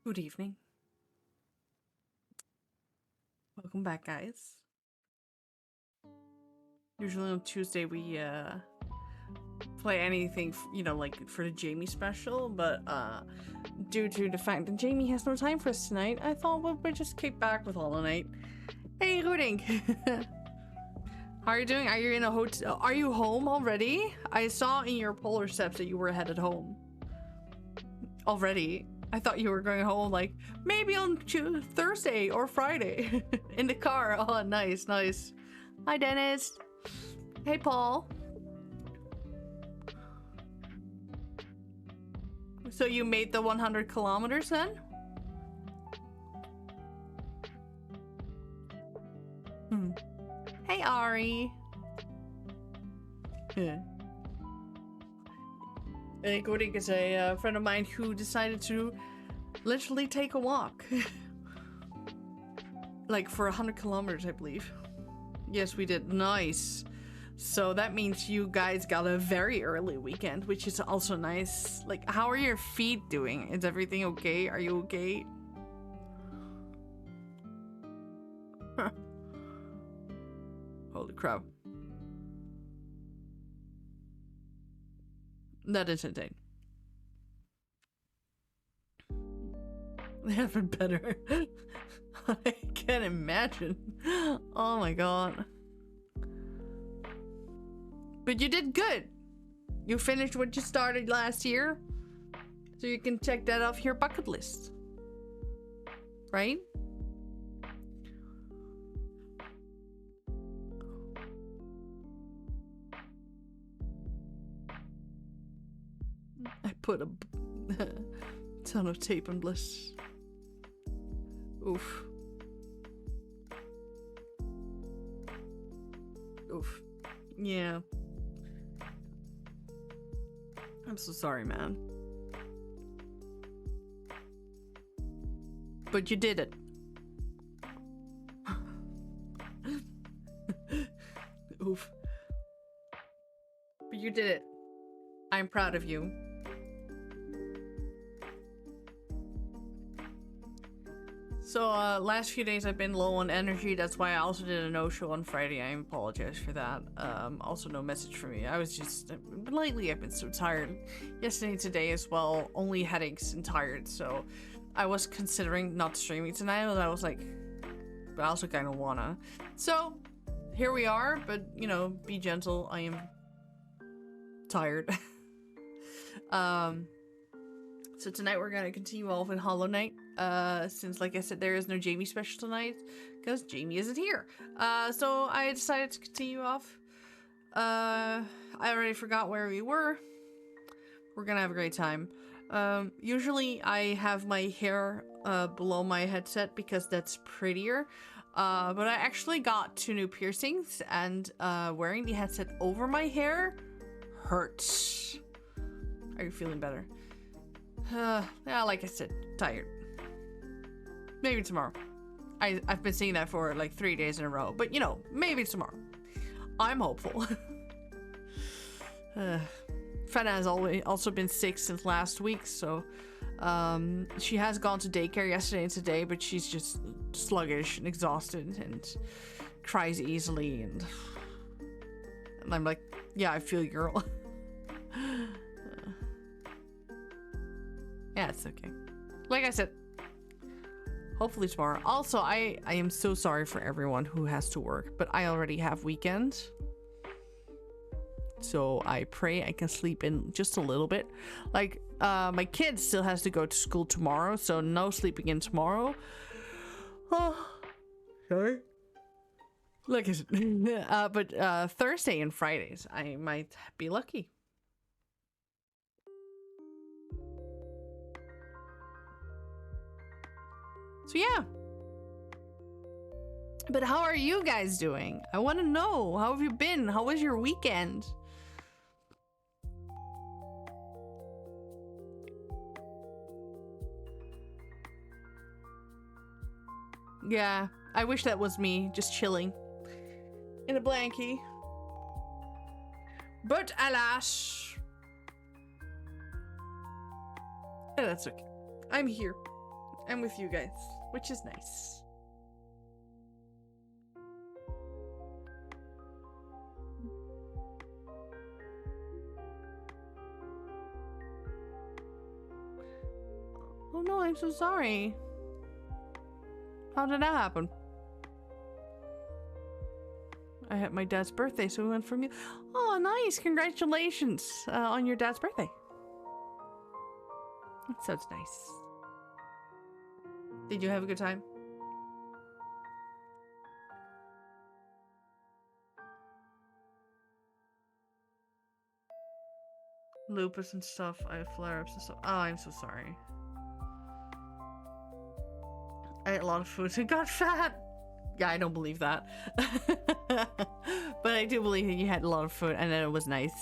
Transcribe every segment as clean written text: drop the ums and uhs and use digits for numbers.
Good evening. Welcome back, guys. Usually on Tuesday we play anything, like for the Jamy Special, but due to the fact that Jamy has no time for us tonight, I thought we'd just kick back with Hollow Knight. Hey, Rooting! How are you doing? Are you in a hotel? Are you home already? I saw in your polar steps that you were headed home. Already? I thought you were going home like maybe on Thursday or Friday in the car. Oh, nice, nice. Hi, Dennis. Hey, Paul. So you made the 100 kilometers then? Hey, Ari. Yeah. Godik is a friend of mine who decided to literally take a walk. Like for 100 kilometers, I believe. Yes, we did. Nice. So that means you guys got a very early weekend, which is also nice. Like, how are your feet doing? Is everything okay? Are you okay? Huh. Holy crap. That is insane. They have been better. I can't imagine. Oh my god. But you did good. You finished what you started last year. So you can check that off your bucket list. Right? I put a ton of tape on bliss. Oof. Oof. Yeah. I'm so sorry, man. But you did it. Oof. But you did it. I'm proud of you. So, last few days I've been low on energy. That's why I also did a no-show on Friday. I apologize for that. Also no message from me. I was just... lately I've been so tired. Yesterday and today as well. Only headaches and tired. So, I was considering not streaming tonight. But I was like... but I also kind of wanna. So, here we are. But, you know, be gentle. I am... tired. So tonight we're gonna continue off in Hollow Knight. Since like I said, there is no Jamy Special tonight because Jamy isn't here. So I decided to continue off. I already forgot where we were. We're gonna have a great time. Usually I have my hair below my headset because that's prettier. But I actually got 2 new piercings, and wearing the headset over my hair hurts. Are you feeling better? Yeah, like I said, tired. Maybe tomorrow. I've been saying that for like 3 days in a row, but you know, maybe tomorrow. I'm hopeful. Fenna has also been sick since last week, so she has gone to daycare yesterday and today, but she's just sluggish and exhausted and cries easily, and I'm like, yeah, I feel you, girl. Yeah, it's okay. Like I said, hopefully tomorrow. Also, I am so sorry for everyone who has to work, but I already have weekend. So I pray I can sleep in just a little bit. Like, my kid still has to go to school tomorrow, so no sleeping in tomorrow. Oh, sorry. Like I said, but Thursday and Fridays, I might be lucky. So yeah. But how are you guys doing? I want to know. How have you been? How was your weekend? Yeah, I wish that was me, just chilling in a blankie. But alas. Yeah, that's okay. I'm here. I'm with you guys, which is nice. Oh no, I'm so sorry. How did that happen? I had my dad's birthday, so we went from you. Oh, nice! Congratulations on your dad's birthday. That sounds nice. Did you have a good time? Lupus and stuff. I have flare-ups and stuff. Oh, I'm so sorry. I ate a lot of food and got fat. Yeah, I don't believe that. But I do believe that you had a lot of food and then it was nice.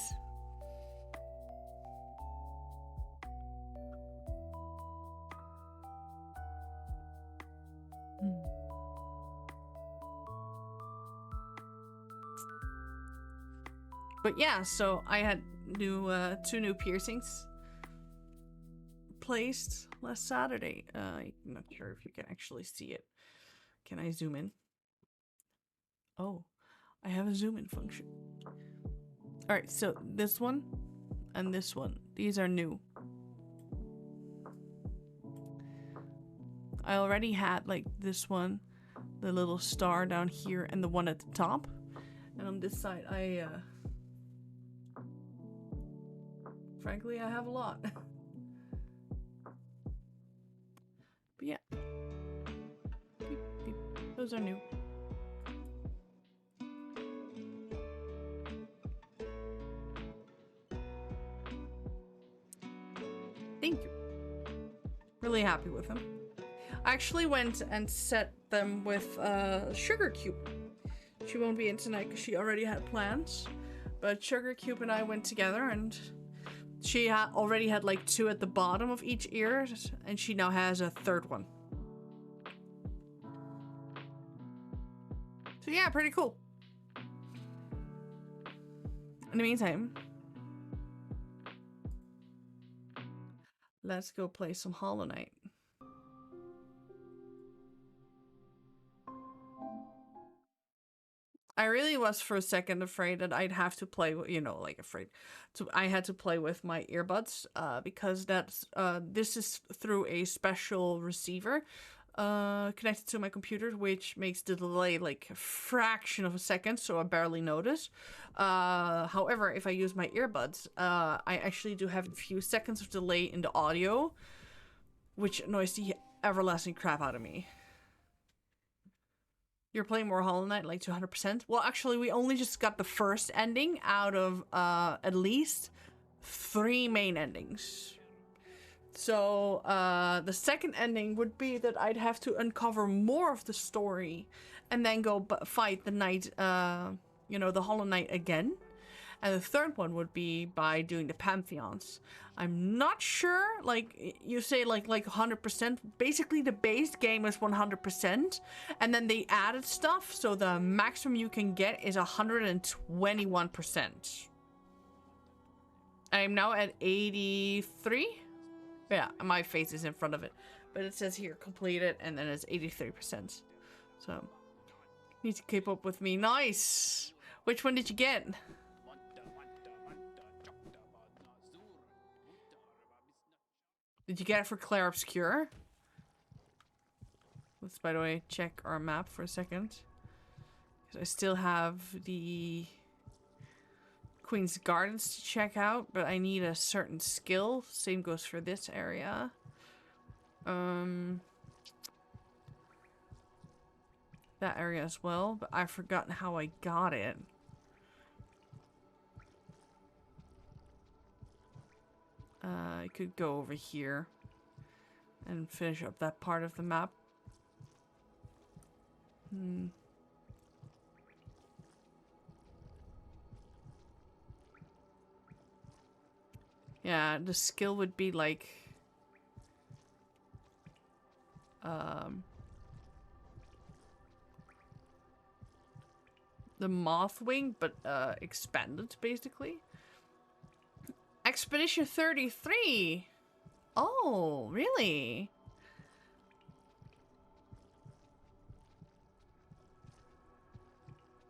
But yeah, so I had two new piercings placed last Saturday. I'm not sure if you can actually see it. Can I zoom in? Oh, I have a zoom in function. All right, so this one and this one, these are new. I already had like this one, the little star down here, and the one at the top. And on this side, frankly, I have a lot. But yeah. Beep, beep. Those are new. Thank you. Really happy with them. I actually went and set them with Sugar Cube. She won't be in tonight because she already had plans. But Sugar Cube and I went together and she already had like 2 at the bottom of each ear, and she now has a 3rd one. So yeah, pretty cool. In the meantime, let's go play some Hollow Knight. I really was for a second afraid that I'd have to play, you know, like afraid. So I had to play with my earbuds because that's this is through a special receiver connected to my computer, which makes the delay like a fraction of a second, so I barely notice. However, if I use my earbuds, I actually do have a few seconds of delay in the audio, which annoys the everlasting crap out of me. You're playing more Hollow Knight, like 200%? Well, actually, we only just got the first ending out of at least 3 main endings. So, the second ending would be that I'd have to uncover more of the story and then go fight the knight, you know, the Hollow Knight again. And the third one would be by doing the Pantheons. I'm not sure, like, you say like 100%. Basically, the base game is 100%. And then they added stuff, so the maximum you can get is 121%. I'm now at 83. Yeah, my face is in front of it. But it says here, completed, and then it's 83%. So, need to keep up with me. Nice! Which one did you get? Did you get it for Clair Obscure? Let's, by the way, check our map for a second. I still have the Queen's Gardens to check out, but I need a certain skill. Same goes for this area. That area as well, but I've forgotten how I got it. I could go over here and finish up that part of the map. Yeah, the skill would be like the Mothwing, but expanded basically. Expedition 33. Oh, really?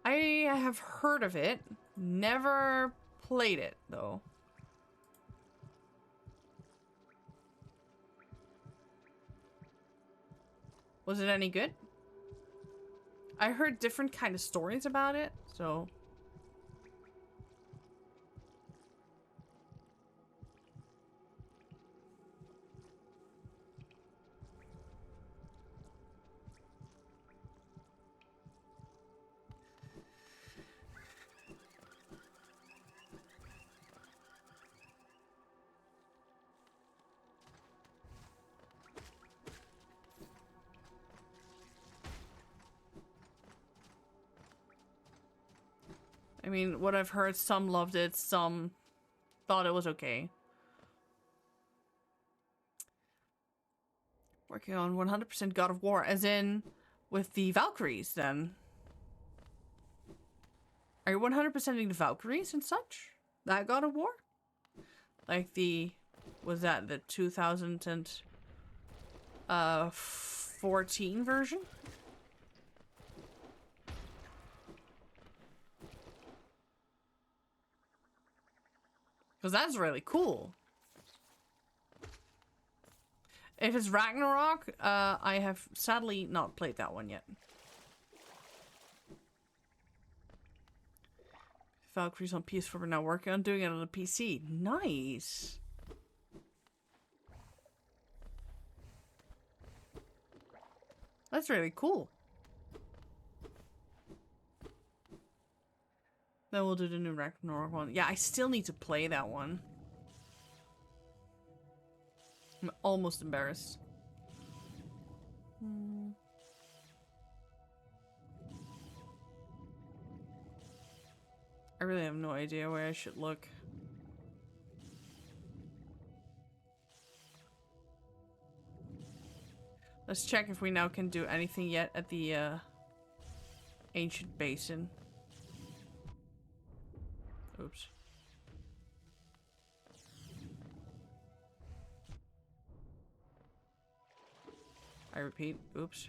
I have heard of it. Never played it, though. Was it any good? I heard different kind of stories about it, so... I mean, what I've heard, some loved it, some thought it was okay. Working on 100% God of War, as in with the Valkyries, then. Are you 100%ing the Valkyries and such? That God of War? Like the... Was that the 2014 version? Because that's really cool. If it's Ragnarok, I have sadly not played that one yet. Valkyries on PS4, we're now working on doing it on a PC. Nice. That's really cool. Then we'll do the new Ragnarok one. Yeah, I still need to play that one. I'm almost embarrassed. I really have no idea where I should look. Let's check if we now can do anything yet at the ancient basin. Oops. I repeat, oops.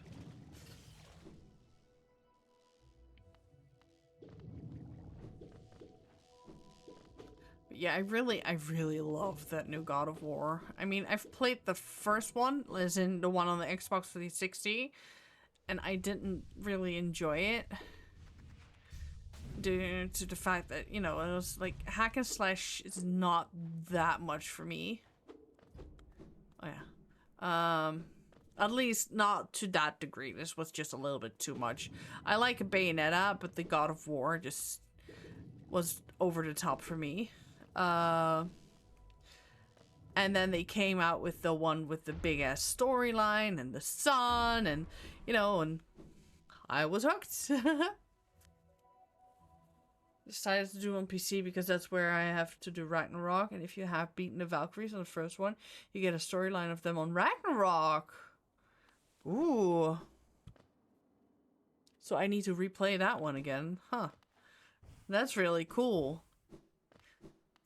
But yeah, I really love that new God of War. I mean, I've played the first one, as in the one on the Xbox 360, and I didn't really enjoy it. Due to the fact that, you know, it was like hack and slash is not that much for me. Oh yeah. At least not to that degree. This was just a little bit too much. I like Bayonetta, but the God of War just was over the top for me. And then they came out with the one with the big ass storyline and the sun and, you know, and I was hooked. Decided to do on PC because that's where I have to do Ragnarok, and if you have beaten the Valkyries on the first one, you get a storyline of them on Ragnarok. Ooh. So I need to replay that one again. Huh. That's really cool.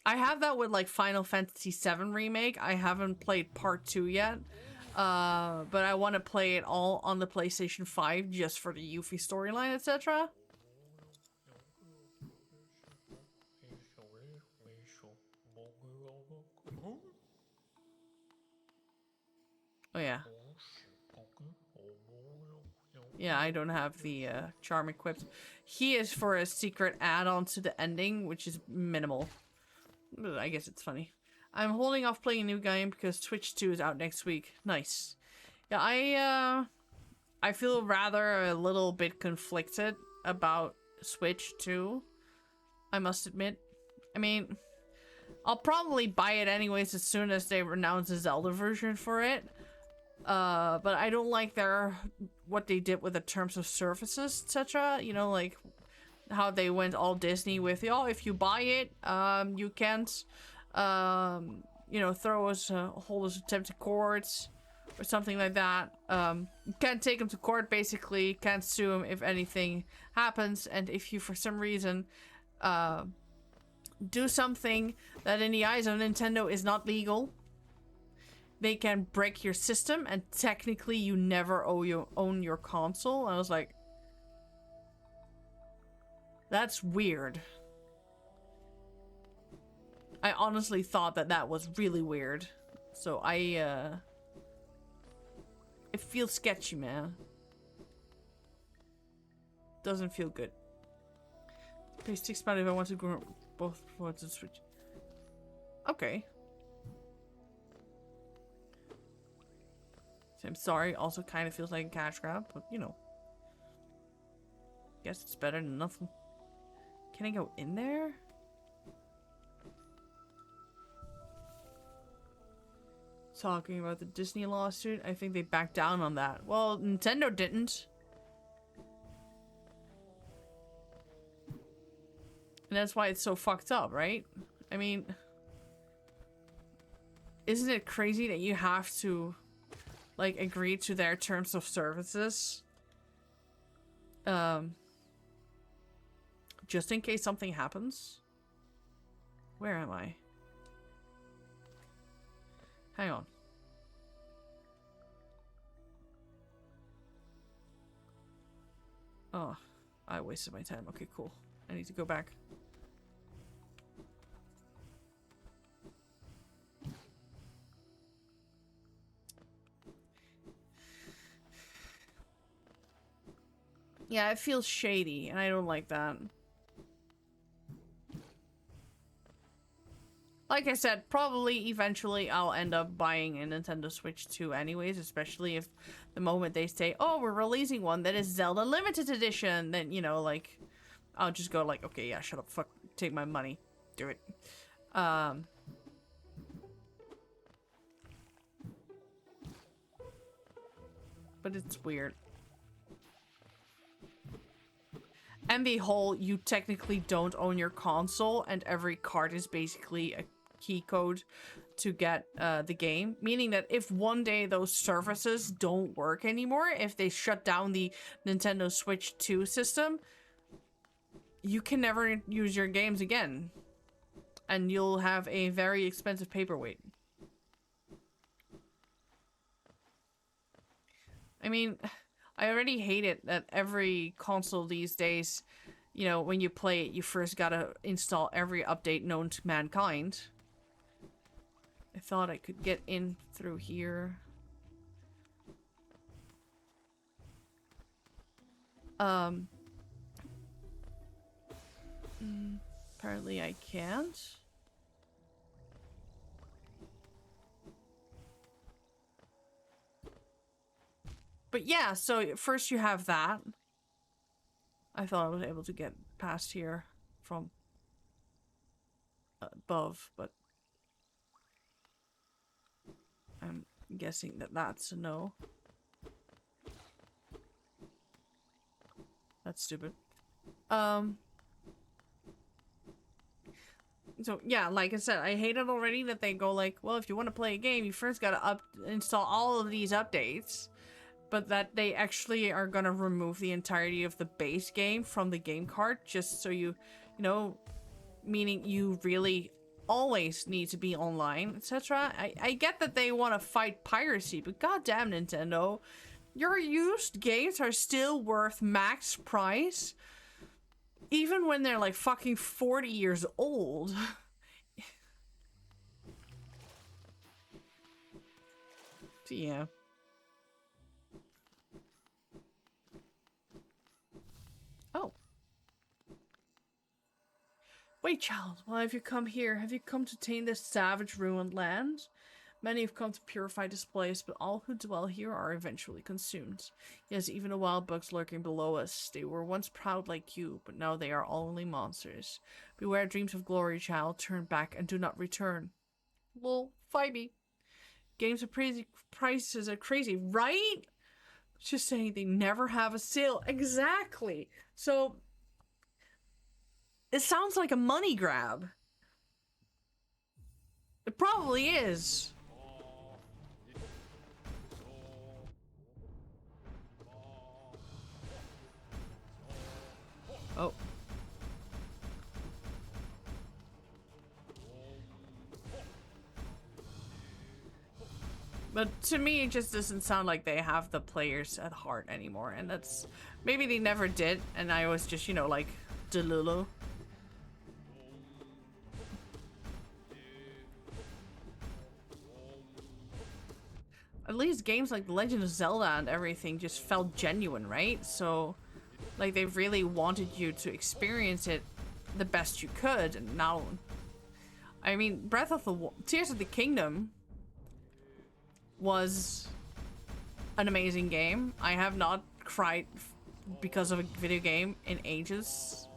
I have that with like Final Fantasy VII Remake. I haven't played part 2 yet. But I want to play it all on the PlayStation 5 just for the Yuffie storyline, etc. Oh yeah. Yeah, I don't have the charm equipped. He is for a secret add-on to the ending, which is minimal. But I guess it's funny. I'm holding off playing a new game because Twitch 2 is out next week. Nice. Yeah, I feel rather a little bit conflicted about Switch 2, I must admit. I mean, I'll probably buy it anyways as soon as they announce a Zelda version for it. But I don't like what they did with the terms of services, etc. You know, like how they went all Disney with, oh, if you buy it, you can't, you know, hold us attempt to court or something like that. You can't take them to court, basically. Can't sue them if anything happens. And if you, for some reason, do something that in the eyes of Nintendo is not legal, they can break your system, and technically you never own your console. I was like, That's weird. I honestly thought that that was really weird. So it feels sketchy, man. Doesn't feel good. Pay 6 pounds if I want to go both forwards and switch. Okay. So I'm sorry, also kind of feels like a cash grab, but you know. Guess it's better than nothing. Can I go in there? Talking about the Disney lawsuit, I think they backed down on that. Well, Nintendo didn't. And that's why it's so fucked up, right? I mean, isn't it crazy that you have to, like, agree to their terms of services? Just in case something happens? Where am I? Hang on. Oh, I wasted my time. Okay, cool. I need to go back. Yeah, it feels shady, and I don't like that. Like I said, probably eventually I'll end up buying a Nintendo Switch 2 anyways, especially if the moment they say, oh, we're releasing one that is Zelda Limited Edition, then, you know, like, I'll just go like, okay, yeah, shut up, fuck, take my money, do it. But it's weird. And the whole, you technically don't own your console, and every card is basically a key code to get the game. Meaning that if one day those services don't work anymore, if they shut down the Nintendo Switch 2 system, you can never use your games again. And you'll have a very expensive paperweight. I mean, I already hate it that every console these days, you know, when you play it, you first gotta install every update known to mankind. I thought I could get in through here. Apparently I can't. But yeah, so first you have that. I thought I was able to get past here from above, but I'm guessing that that's a no. That's stupid. So yeah, like I said, I hate it already that they go like, well, if you want to play a game, you first gotta install all of these updates. But that they actually are gonna remove the entirety of the base game from the game card, just so you know, meaning you really always need to be online, etc. I get that they want to fight piracy, but goddamn Nintendo, your used games are still worth max price, even when they're like fucking 40 years old. So, yeah. Oh. Wait, child, why have you come here? Have you come to tame this savage, ruined land? Many have come to purify this place, but all who dwell here are eventually consumed. Yes, even the wild bugs lurking below us. They were once proud like you, but now they are only monsters. Beware dreams of glory, child. Turn back and do not return. Lol, fight me. Games of prices are crazy, right? Just saying they never have a sale. Exactly. So it sounds like a money grab. It probably is. Oh. But to me, it just doesn't sound like they have the players at heart anymore. And that's... maybe they never did, and I was just, you know, like, Delulu. At least games like The Legend of Zelda and everything just felt genuine, right? So, like, they really wanted you to experience it the best you could. And now, I mean, Tears of the Kingdom was an amazing game. I have not cried because of a video game in ages.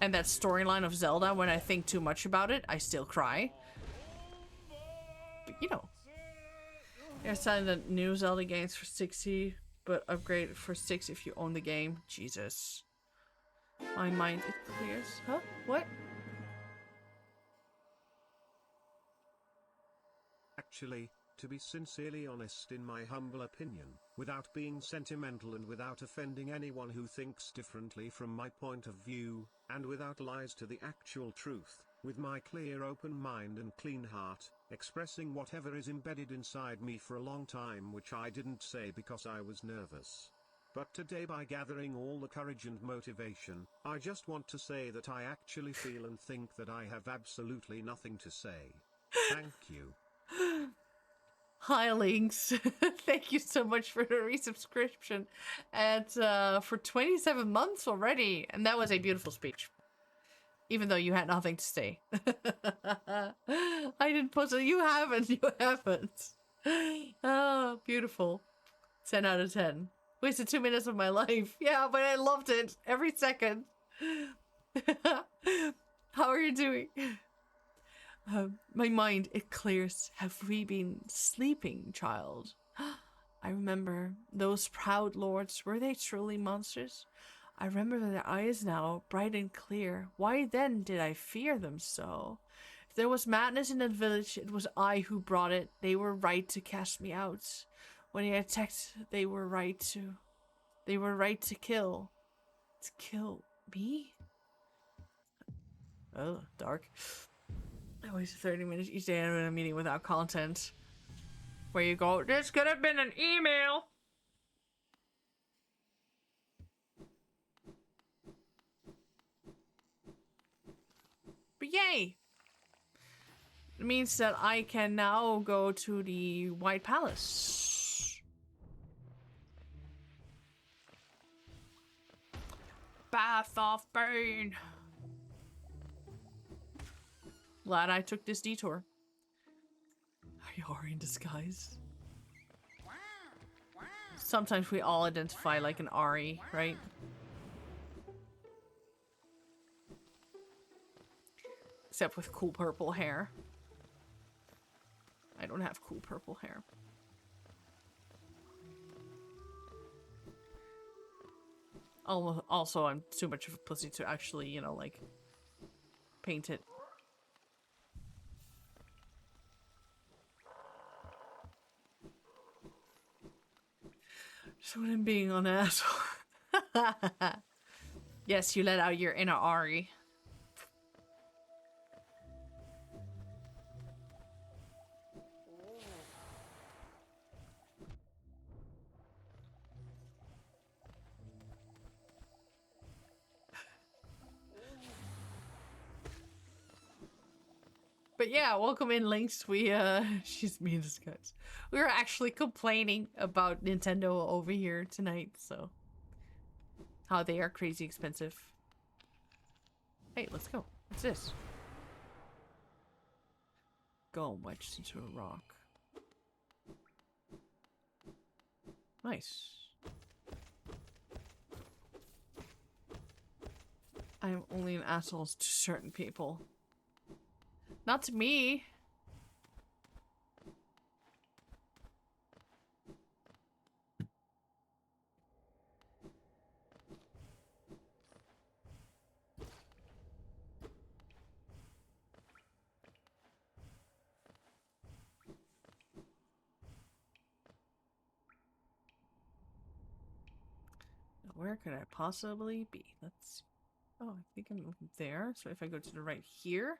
And that storyline of Zelda, when I think too much about it, I still cry. But, you know. They're selling the new Zelda games for $60, but upgrade for $6 if you own the game. Jesus. My mind, it clears. Huh? What? Actually, to be sincerely honest, in my humble opinion, without being sentimental and without offending anyone who thinks differently from my point of view, and without lies to the actual truth, with my clear open mind and clean heart, expressing whatever is embedded inside me for a long time, which I didn't say because I was nervous. But today, by gathering all the courage and motivation, I just want to say that I actually feel and think that I have absolutely nothing to say. Thank you. Hi, Links. Thank you so much for the resubscription. And for 27 months already. And that was a beautiful speech. Even though you had nothing to say. I didn't post it. You haven't. You haven't. Oh, beautiful. 10 out of 10. Wasted 2 minutes of my life. Yeah, but I loved it. Every second. How are you doing? My mind, it clears. Have we been sleeping, child? I remember those proud lords. Were they truly monsters? I remember their eyes now, bright and clear. Why then did I fear them so? If there was madness in that village, it was I who brought it. They were right to cast me out. When they attacked, they were right to kill. To kill me? Oh, dark. I wasted 30 minutes each day in a meeting without content. Where you go, this could have been an email. But yay! It means that I can now go to the White Palace. Bath of Bane. Glad I took this detour. You are in disguise. Sometimes we all identify like an Ari, right? Except with cool purple hair. I don't have cool purple hair. Also, I'm too much of a pussy to actually, you know, like, paint it. So I'm being an asshole. Yes, you let out your inner Ari. But yeah, welcome in, Links. She's me in disguise. We were actually complaining about Nintendo over here tonight, so. How they are crazy expensive. Hey, let's go. What's this? Go wedged into a rock. Nice. I am only an asshole to certain people. Not to me. Where could I possibly be? Let's see. Oh, I think I'm there. So if I go to the right here,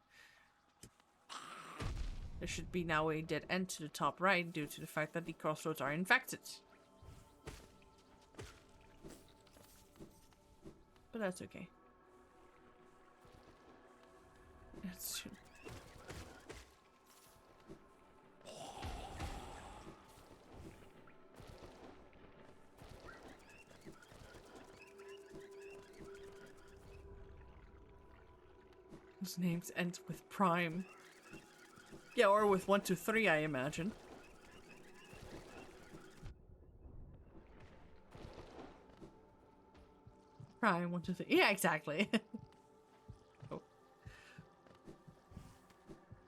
there should be now a dead end to the top right due to the fact that the crossroads are infected. But that's okay. soon. His names ends with Prime. Yeah, or with 1, 2, 3, I imagine. Prime 1, 2, 3. Yeah, exactly. Oh.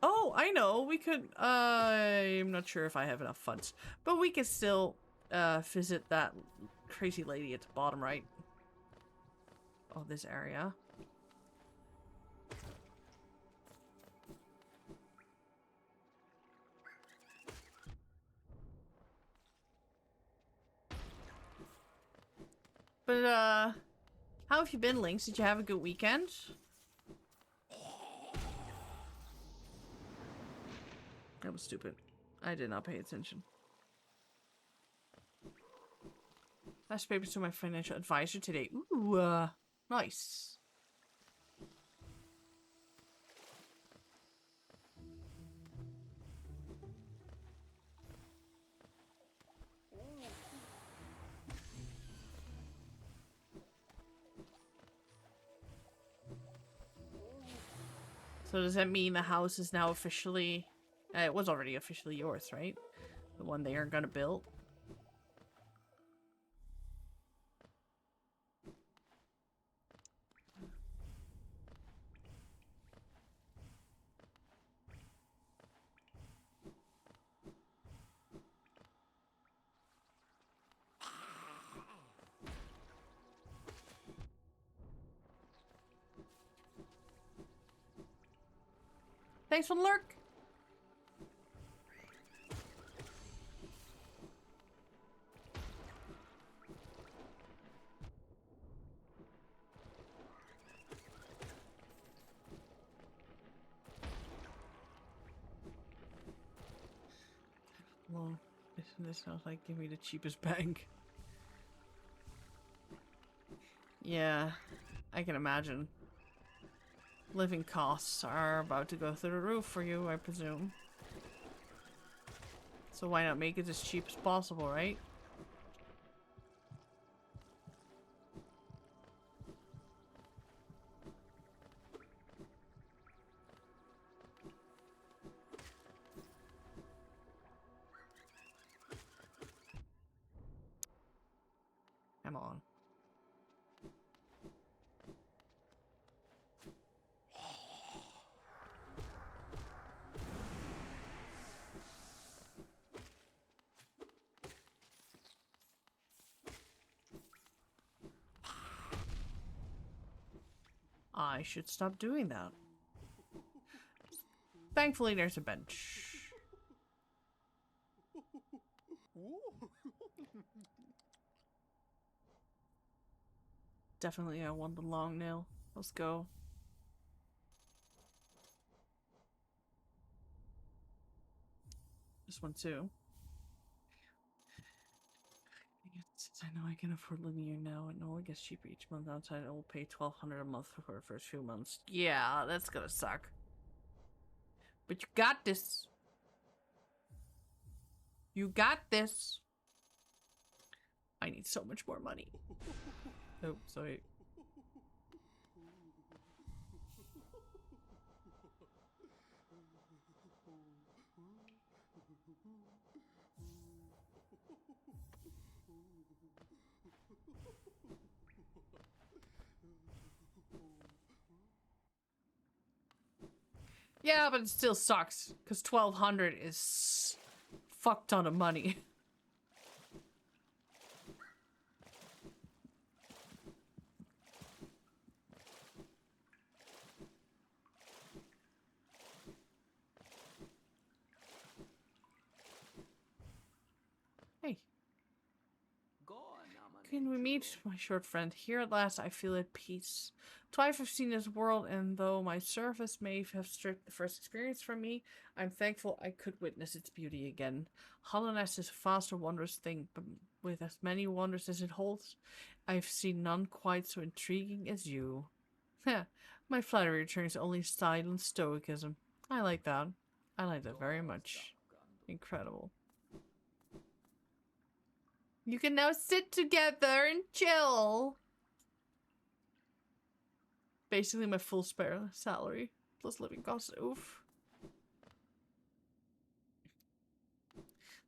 Oh, I know. We could. I'm not sure if I have enough funds, but we could still visit that crazy lady at the bottom right of this area. But how have you been, Lynx? Did you have a good weekend? That was stupid. I did not pay attention. Last papers to my financial advisor today. Ooh, nice. So does that mean the house is now officially... it was already officially yours, right? The one they are gonna build? Thanks for the lurk! Well, this sounds like give me the cheapest bank. Yeah, I can imagine. Living costs are about to go through the roof for you, I presume. So why not make it as cheap as possible, right? Come on. I should stop doing that. Thankfully, there's a bench. Definitely I want the long nail. Let's go. This one too. Since I know I can afford living here now, it only gets cheaper each month outside. I will pay $1,200 a month for the first few months. Yeah, that's gonna suck. But you got this. You got this. I need so much more money. Oh, sorry. Yeah, but it still sucks because 1,200 is fuck ton of money. Hey. Can we meet, my short friend? Here at last I feel at peace. Twice I've seen this world, and though my surface may have stripped the first experience from me, I'm thankful I could witness its beauty again. Hollowness is a vast and wondrous thing, but with as many wonders as it holds, I've seen none quite so intriguing as you. My flattery returns only silent stoicism. I like that. I like that very much. Incredible. You can now sit together and chill. Basically my full spare salary. Plus living costs. Oof.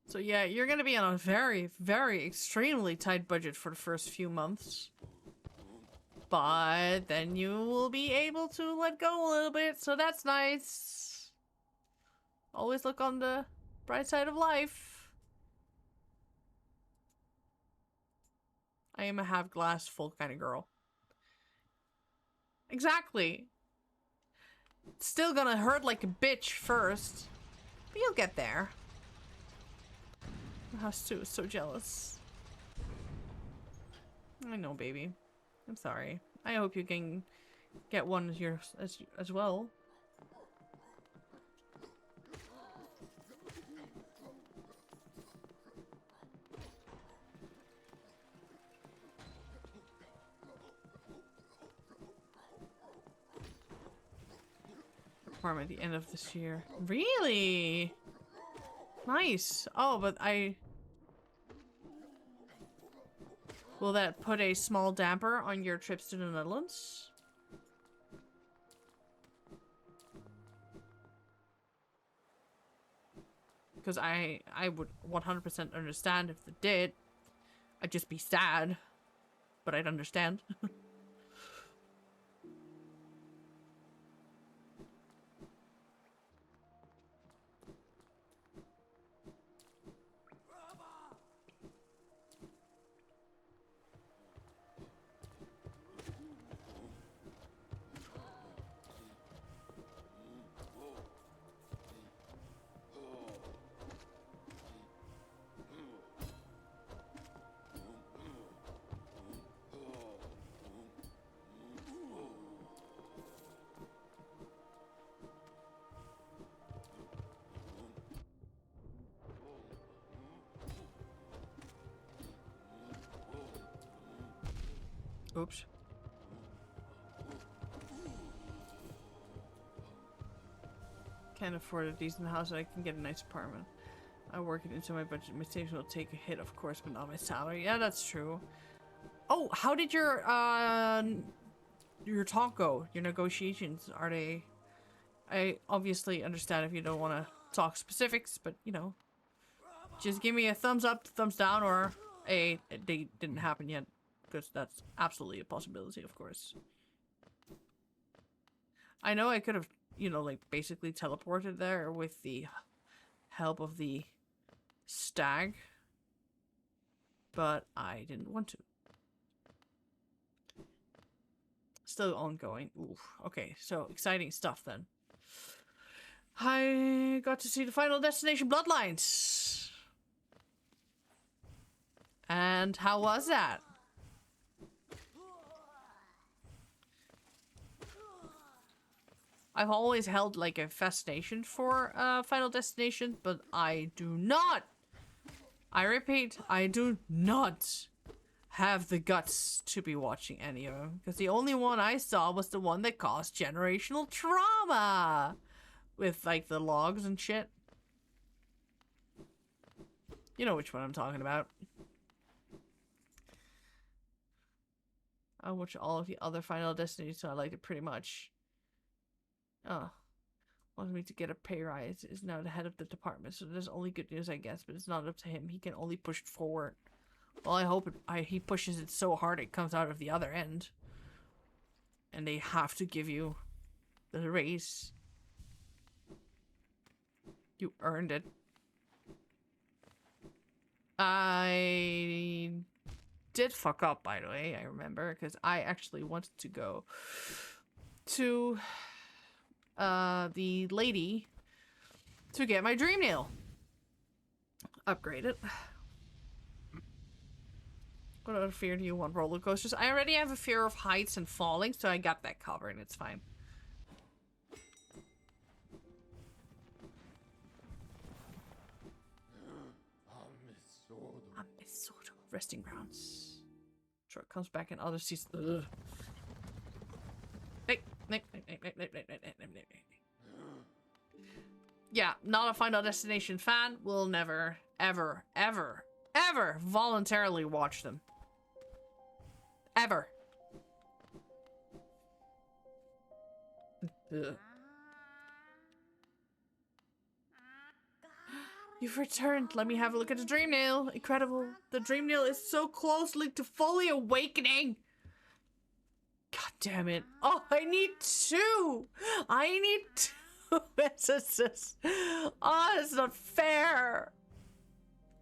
So yeah, you're gonna be on a very, very extremely tight budget for the first few months. But then you will be able to let go a little bit, so that's nice. Always look on the bright side of life. I am a half glass full kind of girl. Exactly. It's still gonna hurt like a bitch first. But you'll get there. Oh, Stu is so jealous. I know, baby. I'm sorry. I hope you can get one as well. At the end of this year. Really? Nice. Oh, but will that put a small damper on your trips to the Netherlands? Because I would 100% understand if it did. I'd just be sad. But I'd understand. Oops. Can't afford a decent house, I can get a nice apartment. I work it into my budget. Mistakes will take a hit, of course, but not my salary. Yeah, that's true. Oh, how did your talk go? Your negotiations, are they... I obviously understand if you don't want to talk specifics, but, you know, just give me a thumbs up, thumbs down, or a they didn't happen yet, because that's absolutely a possibility, of course. I know I could have, you know, like, basically teleported there with the help of the stag, but I didn't want to. Still ongoing. Oof. Okay, so exciting stuff then. I got to see the Final Destination Bloodlines. And how was that? I've always held like a fascination for Final Destination, but I do not, I repeat, I do not have the guts to be watching any of them. Because the only one I saw was the one that caused generational trauma. With like the logs and shit. You know which one I'm talking about. I watched all of the other Final Destinies, so I liked it pretty much. Oh. Wants me to get a pay rise. Is now the head of the department, so there's only good news, I guess, but it's not up to him. He can only push it forward. Well, I hope he pushes it so hard it comes out of the other end. And they have to give you the raise. You earned it. I did fuck up, by the way, I remember, because I actually wanted to go to the lady to get my dream nail upgraded. What other fear do you want? Roller coasters? I already have a fear of heights and falling, so I got that covered. It's fine. Resting grounds. Sure, it comes back in other seasons. Ugh. Hey, Yeah, not a Final Destination fan. Will never, ever, ever, ever voluntarily watch them. Ever. Ugh. You've returned. Let me have a look at the dream nail. Incredible. The dream nail is so close linked to fully awakening. God damn it. Oh, I need two. I need two SSS. Oh, it's not fair.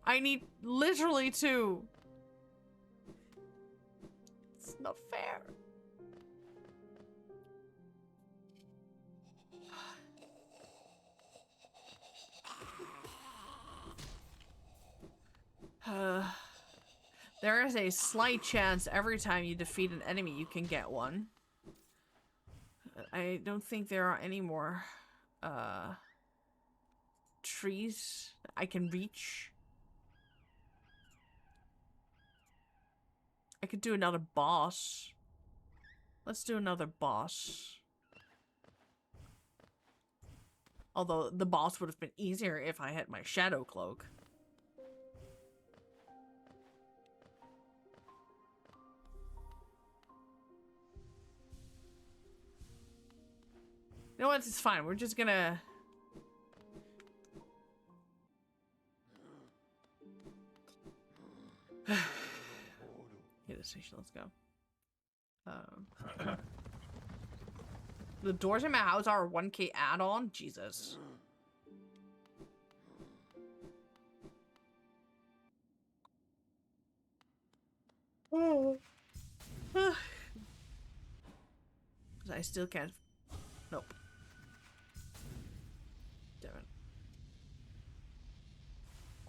I need literally two. It's not fair. There is a slight chance every time you defeat an enemy you can get one. I don't think there are any more trees I can reach. I could do another boss. Let's do another boss. Although the boss would have been easier if I had my shadow cloak. You know what? It's fine. We're just gonna... Hit a station. Let's go. The doors in my house are a 1K add-on? Jesus. Oh. I still can't... Nope. Damn it.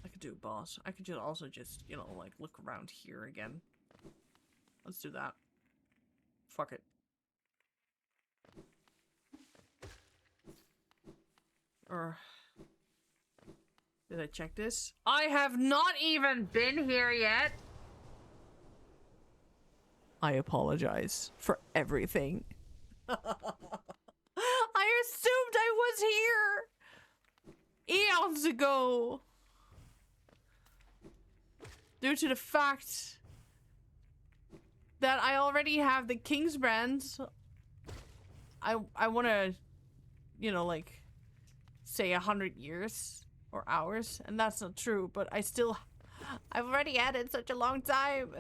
I could do a boss. I could just also just, you know, like, look around here again. Let's do that. Fuck it. Or... Did I check this? I have not even been here yet! I apologize for everything. I assumed I was here eons ago. Due to the fact that I already have the King's brands, I want to, you know, like, say 100 years or hours, and that's not true, but I've already had it such a long time.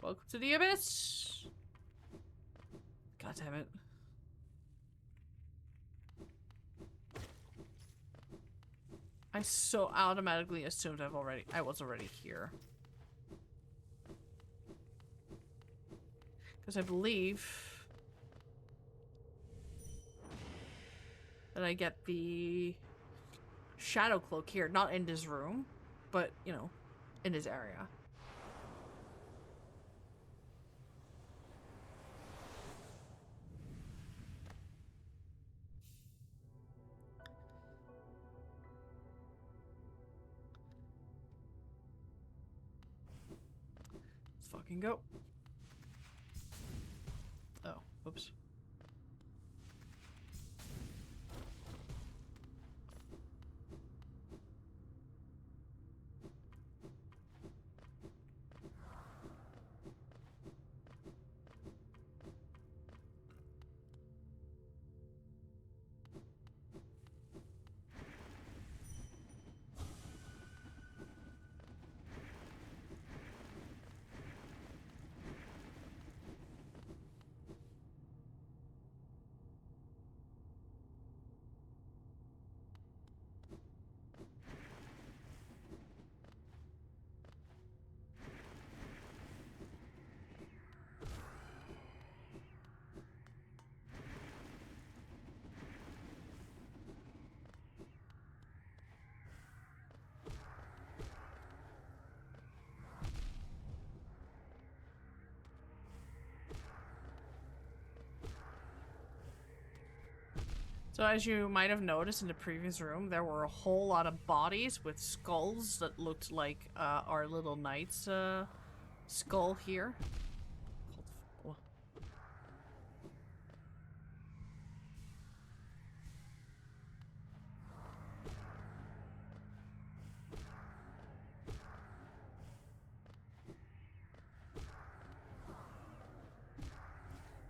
Welcome to the abyss. God damn it. I so automatically assumed I was already here. Because I believe that I get the shadow cloak here, not in this room, but, you know, in this area. Fucking go. Oh, whoops. So as you might have noticed in the previous room, there were a whole lot of bodies with skulls that looked like our little knight's skull here.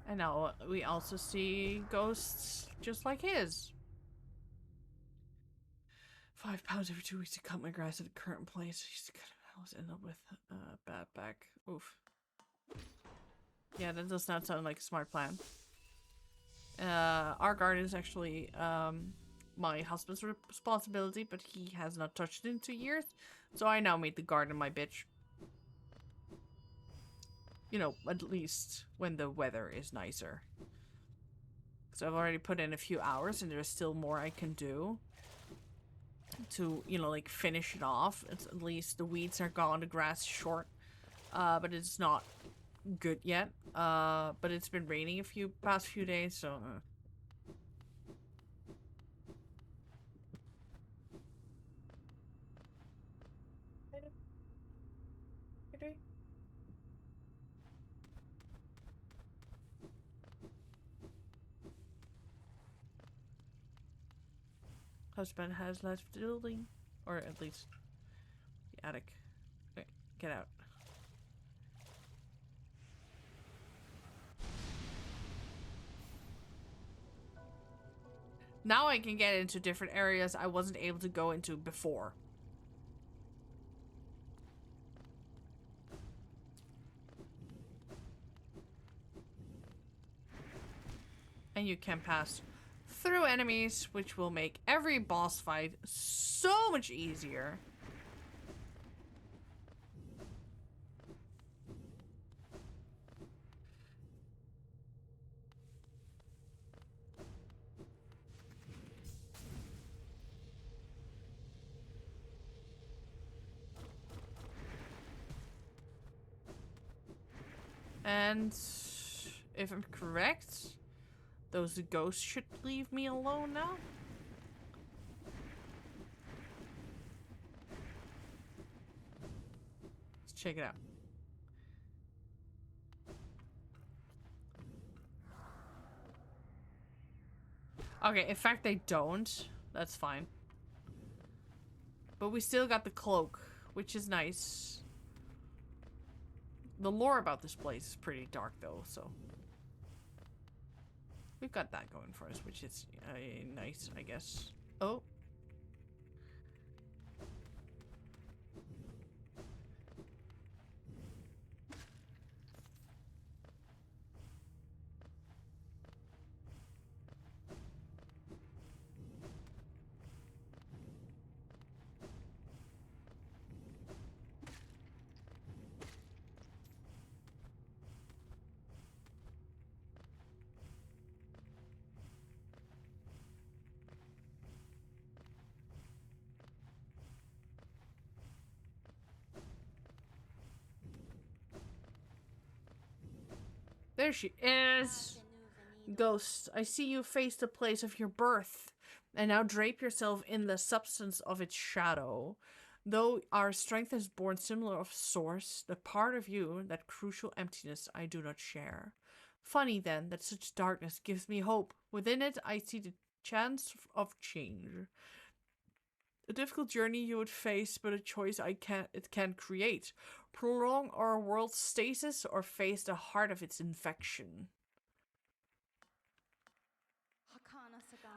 And now we also see ghosts just like his. £5 every 2 weeks to cut my grass at the current place. I used to cut it. I always end up with bad back. Oof. Yeah, that does not sound like a smart plan. Our garden is actually my husband's responsibility, but he has not touched it in 2 years. So I now made the garden my bitch. You know, at least when the weather is nicer. So I've already put in a few hours and there's still more I can do to, you know, like finish it off. It's at least the weeds are gone, the grass is short. But it's not good yet. But it's been raining past few days, so husband has left the building, or at least the attic. Okay, get out. Now I can get into different areas I wasn't able to go into before. And you can pass through enemies, which will make every boss fight so much easier. And if I'm correct, those ghosts should leave me alone now. Let's check it out. Okay, in fact they don't. That's fine. But we still got the cloak, which is nice. The lore about this place is pretty dark though, so we've got that going for us, which is nice, I guess. Oh. There she is. Ghost, I see you face the place of your birth, and now drape yourself in the substance of its shadow. Though our strength is born similar of source, the part of you, that crucial emptiness, I do not share. Funny then, that such darkness gives me hope. Within it, I see the chance of change. A difficult journey you would face, but a choice it can create. Prolong our world's stasis or face the heart of its infection.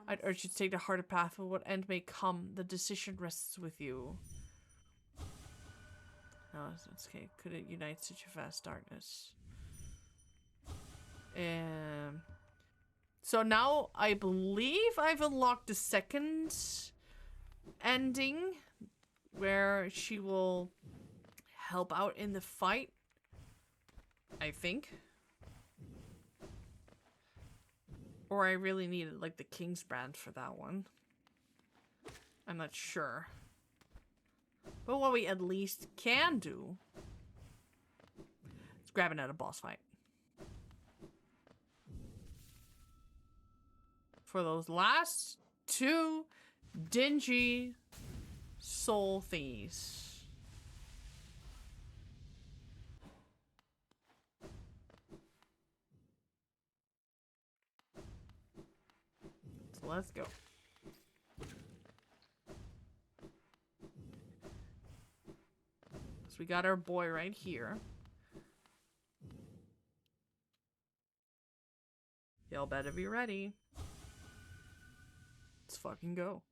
I'd urge you to take the harder path, but what end may come, the decision rests with you. No, it's okay. Could it unite such a vast darkness? So now I believe I've unlocked the second ending where she will help out in the fight, I think. Or I really needed like the King's Brand for that one. I'm not sure. But what we at least can do is grab another boss fight. for those last two dingy soul thingies. So let's go. So we got our boy right here. Y'all better be ready. Let's fucking go.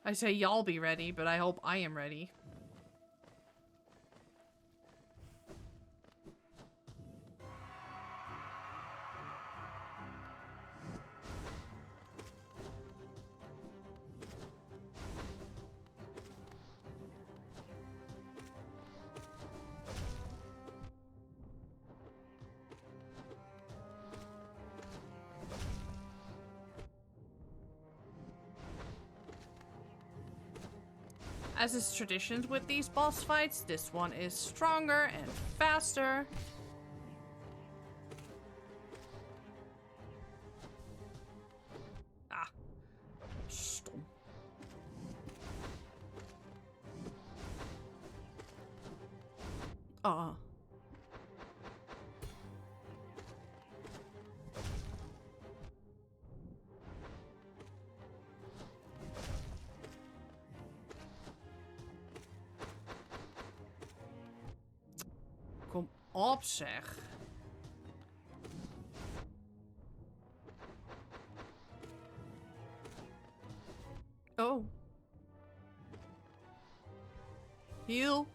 I say y'all be ready, but I hope I am ready. As is tradition with these boss fights, this one is stronger and faster. Ah. Stom. Kom op, zeg. Oh. Heal.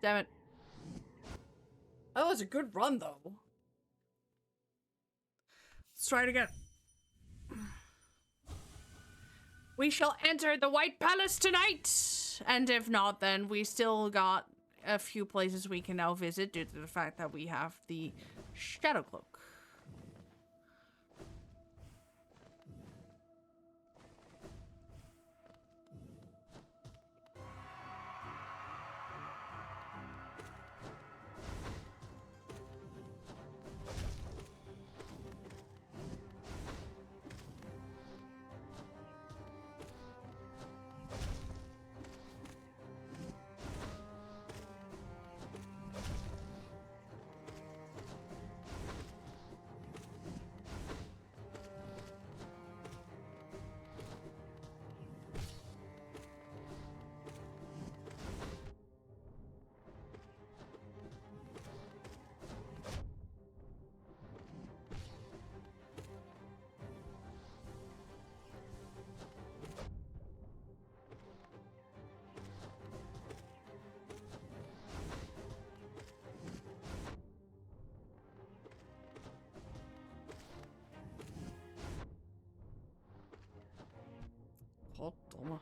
Damn it. That was a good run, though. Let's try it again. We shall enter the White Palace tonight! And if not, then we still got a few places we can now visit due to the fact that we have the Shadow Cloak. Goddomme.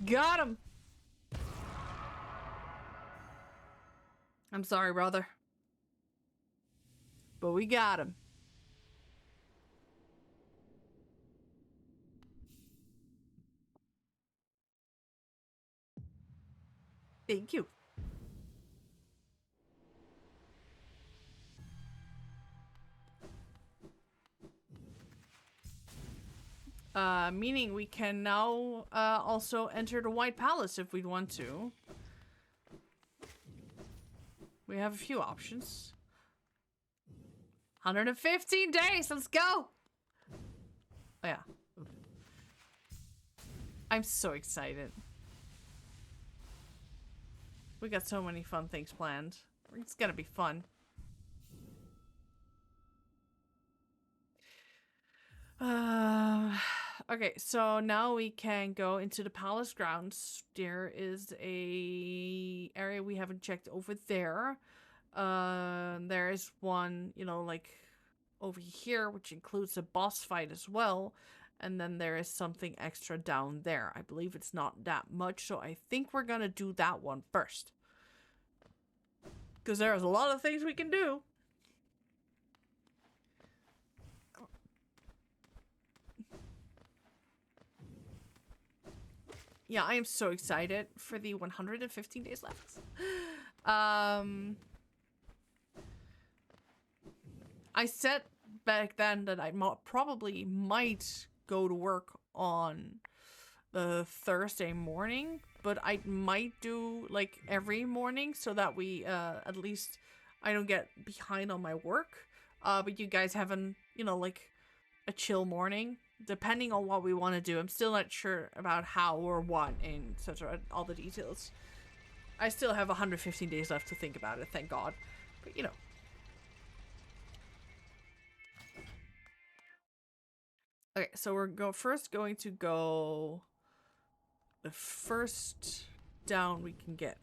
Got him! I'm sorry, brother. but we got him. Thank you. Meaning we can now also enter the White Palace if we'd want to. We have a few options. 115 days, let's go! Oh yeah. I'm so excited. We got so many fun things planned. It's gonna be fun. Okay, so now we can go into the palace grounds. There is a area we haven't checked over there. There is one, you know, like over here, which includes a boss fight as well. And then there is something extra down there. I believe it's not that much, so I think we're gonna do that one first. Because there's a lot of things we can do. Yeah, I am so excited for the 115 days left. I said back then that I probably might go to work on Thursday morning, but I might do like every morning so that we at least I don't get behind on my work. But you guys have an, you know, like a chill morning depending on what we want to do. I'm still not sure about how or what and etc. All the details. I still have 115 days left to think about it, thank God. But you know. Okay, so we're first going to go the first down we can get.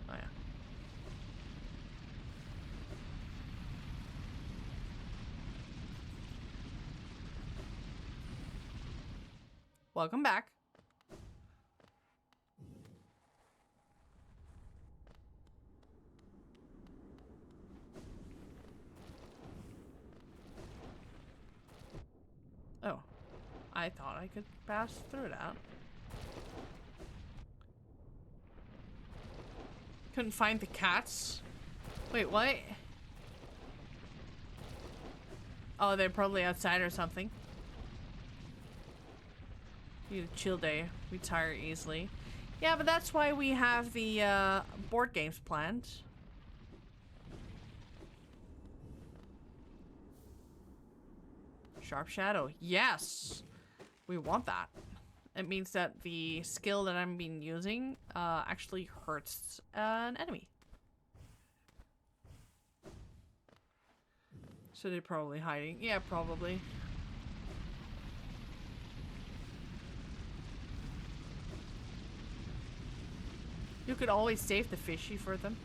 Oh yeah. Welcome back. Oh, I thought I could pass through that. Couldn't find the cats. Wait, what? Oh, they're probably outside or something. Need a chill day. We tire easily. Yeah, but that's why we have the board games planned. Sharp Shadow. Yes! We want that. It means that the skill that I'm been using actually hurts an enemy. So they're probably hiding. Yeah, probably. You could always save the fishy for them.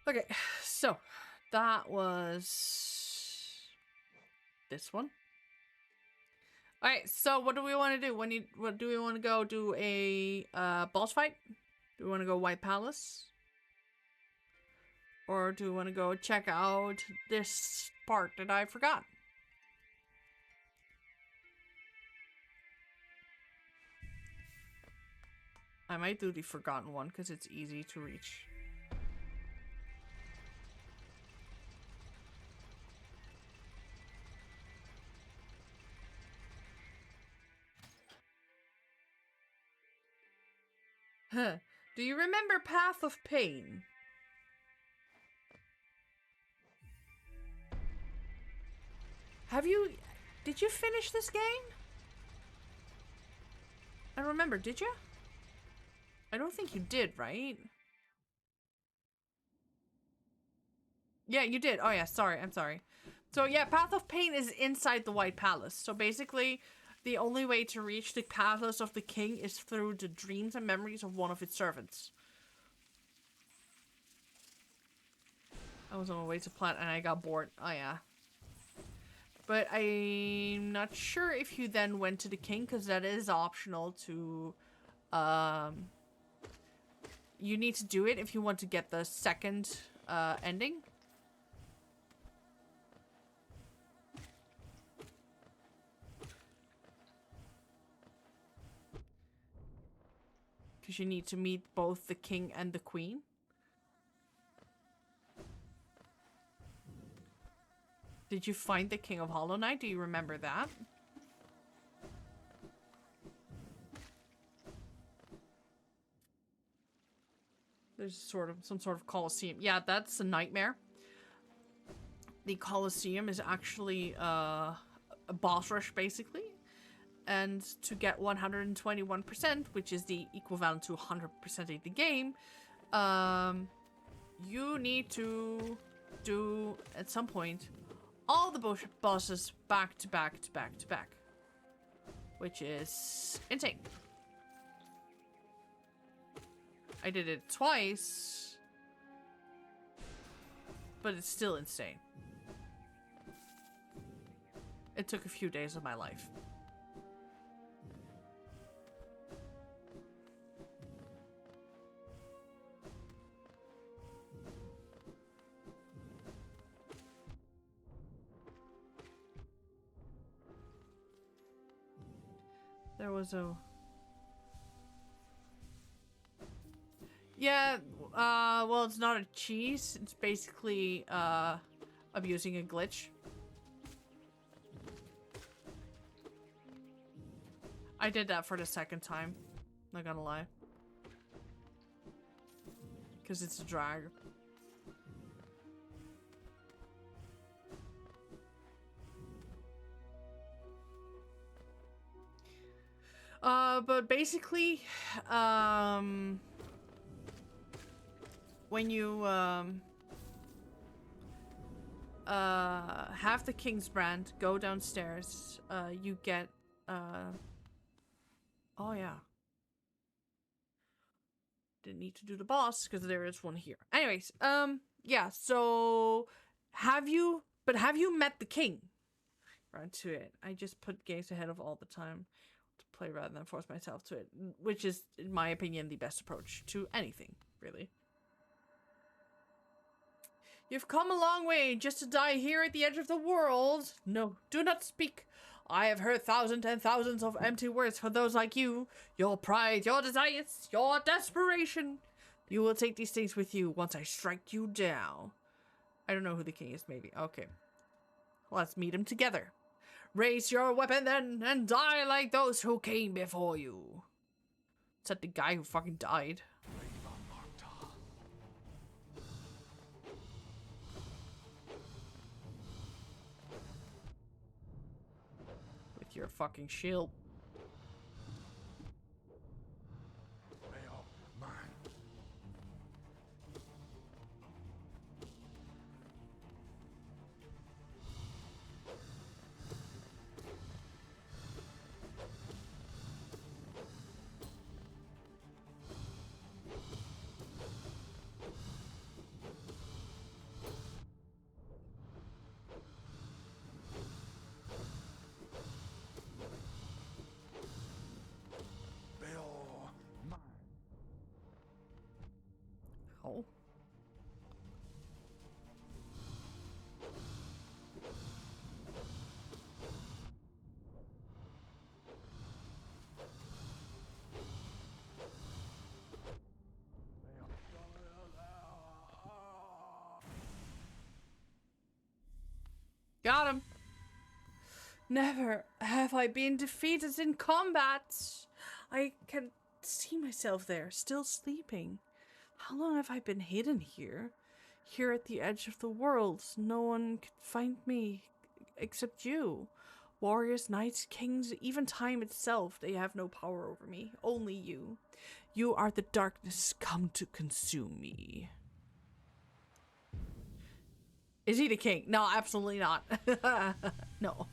Okay, so that was this one. All right, so what do we want to do? What do we want to go do a boss fight? Do we want to go White Palace? Or do we want to go check out this part that I forgot? I might do the forgotten one because it's easy to reach. Huh. Do you remember Path of Pain? Did you finish this game? I don't remember, did you? I don't think you did, right? Yeah, you did. Oh yeah, sorry, I'm sorry. So yeah, Path of Pain is inside the White Palace. So basically, the only way to reach the palace of the king is through the dreams and memories of one of its servants. I was on my way to plant and I got bored. Oh yeah. But I'm not sure if you then went to the king, because that is optional to... you need to do it if you want to get the second ending. Because you need to meet both the king and the queen. Did you find the King of Hollow Knight? Do you remember that? There's some sort of Colosseum. Yeah, that's a nightmare. The Colosseum is actually a boss rush, basically. And to get 121%, which is the equivalent to 100%ing the game, you need to do, at some point, all the bosses back to back to back to back. Which is insane. I did it twice, but it's still insane. It took a few days of my life. There was a... Yeah, well, it's not a cheese. It's basically, abusing a glitch. I did that for the second time. Not gonna lie. Because it's a drag. But basically, when you, have the King's Brand, go downstairs, you get, oh yeah. Didn't need to do the boss, because there is one here. Anyways, yeah, so, have you met the king? Right to it. I just put games ahead of all the time to play rather than force myself to it, which is, in my opinion, the best approach to anything, really. You've come a long way just to die here at the edge of the world. No, do not speak. I have heard thousands and thousands of empty words for those like you. Your pride, your desires, your desperation. You will take these things with you once I strike you down. I don't know who the king is, maybe. Okay. Let's meet him together. Raise your weapon then, and die like those who came before you. Is that the guy who fucking died? With your fucking shield. Oh. Got him. Never have I been defeated in combat. I can see myself there, still sleeping. How long have I been hidden here? Here at the edge of the world, no one could find me except you. Warriors, knights, kings, even time itself, they have no power over me. Only you. You are the darkness come to consume me. Is he the king? No, absolutely not. No.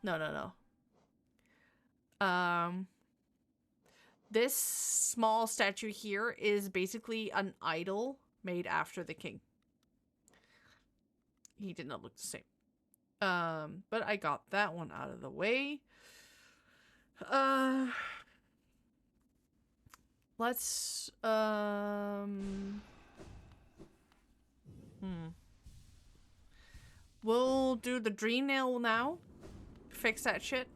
No, no, no. Um, this small statue here is basically an idol made after the king. He did not look the same. But I got that one out of the way. Let's, we'll do the dream nail now. Fix that shit.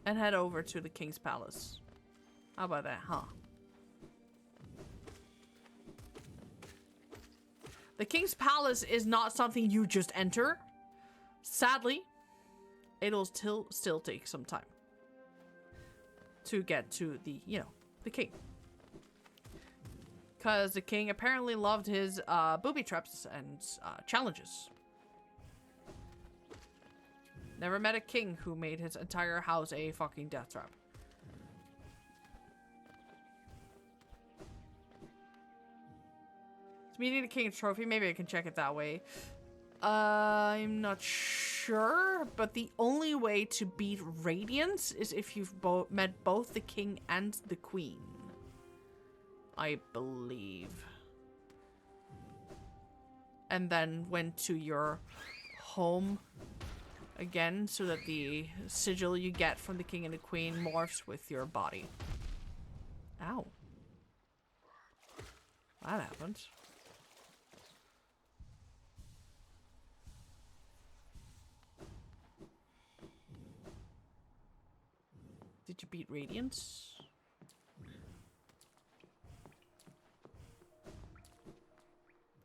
And head over to the king's palace. How about that, huh? The king's palace is not something you just enter. Sadly, it'll still take some time to get to the, you know, the king. Because the king apparently loved his booby traps and challenges. Never met a king who made his entire house a fucking death trap. It's meeting the king's trophy. Maybe I can check it that way. I'm not sure, but the only way to beat Radiance is if you've met both the king and the queen. I believe. And then went to your home again so that the sigil you get from the king and the queen morphs with your body. Ow. That happened. Did you beat Radiance?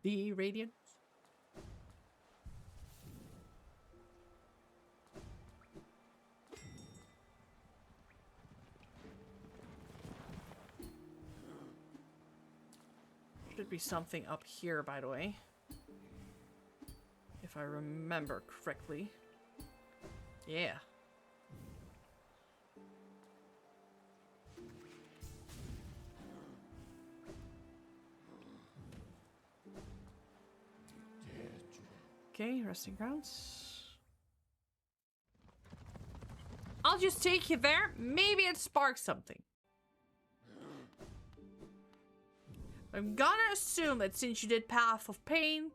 The Radiance? Should be something up here, by the way. If I remember correctly. Yeah. Okay, resting grounds. I'll just take you there. Maybe it sparks something. I'm gonna assume that since you did Path of Pain,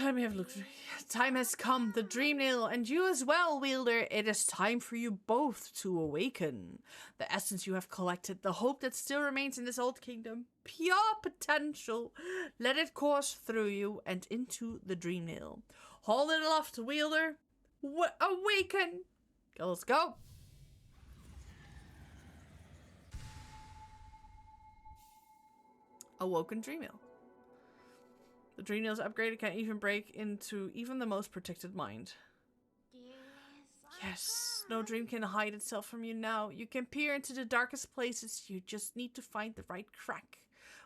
let me have a look. Time has come, the dream nail, and you as well, wielder. It is time for you both to awaken. The essence you have collected, the hope that still remains in this old kingdom, pure potential. Let it course through you and into the dream nail. Hold it aloft, wielder. Awaken. Okay, let's go. Awoken dream nail. The dream nail's upgraded can even break into even the most protected mind. Yes, no dream can hide itself from you now. You can peer into the darkest places. You just need to find the right crack.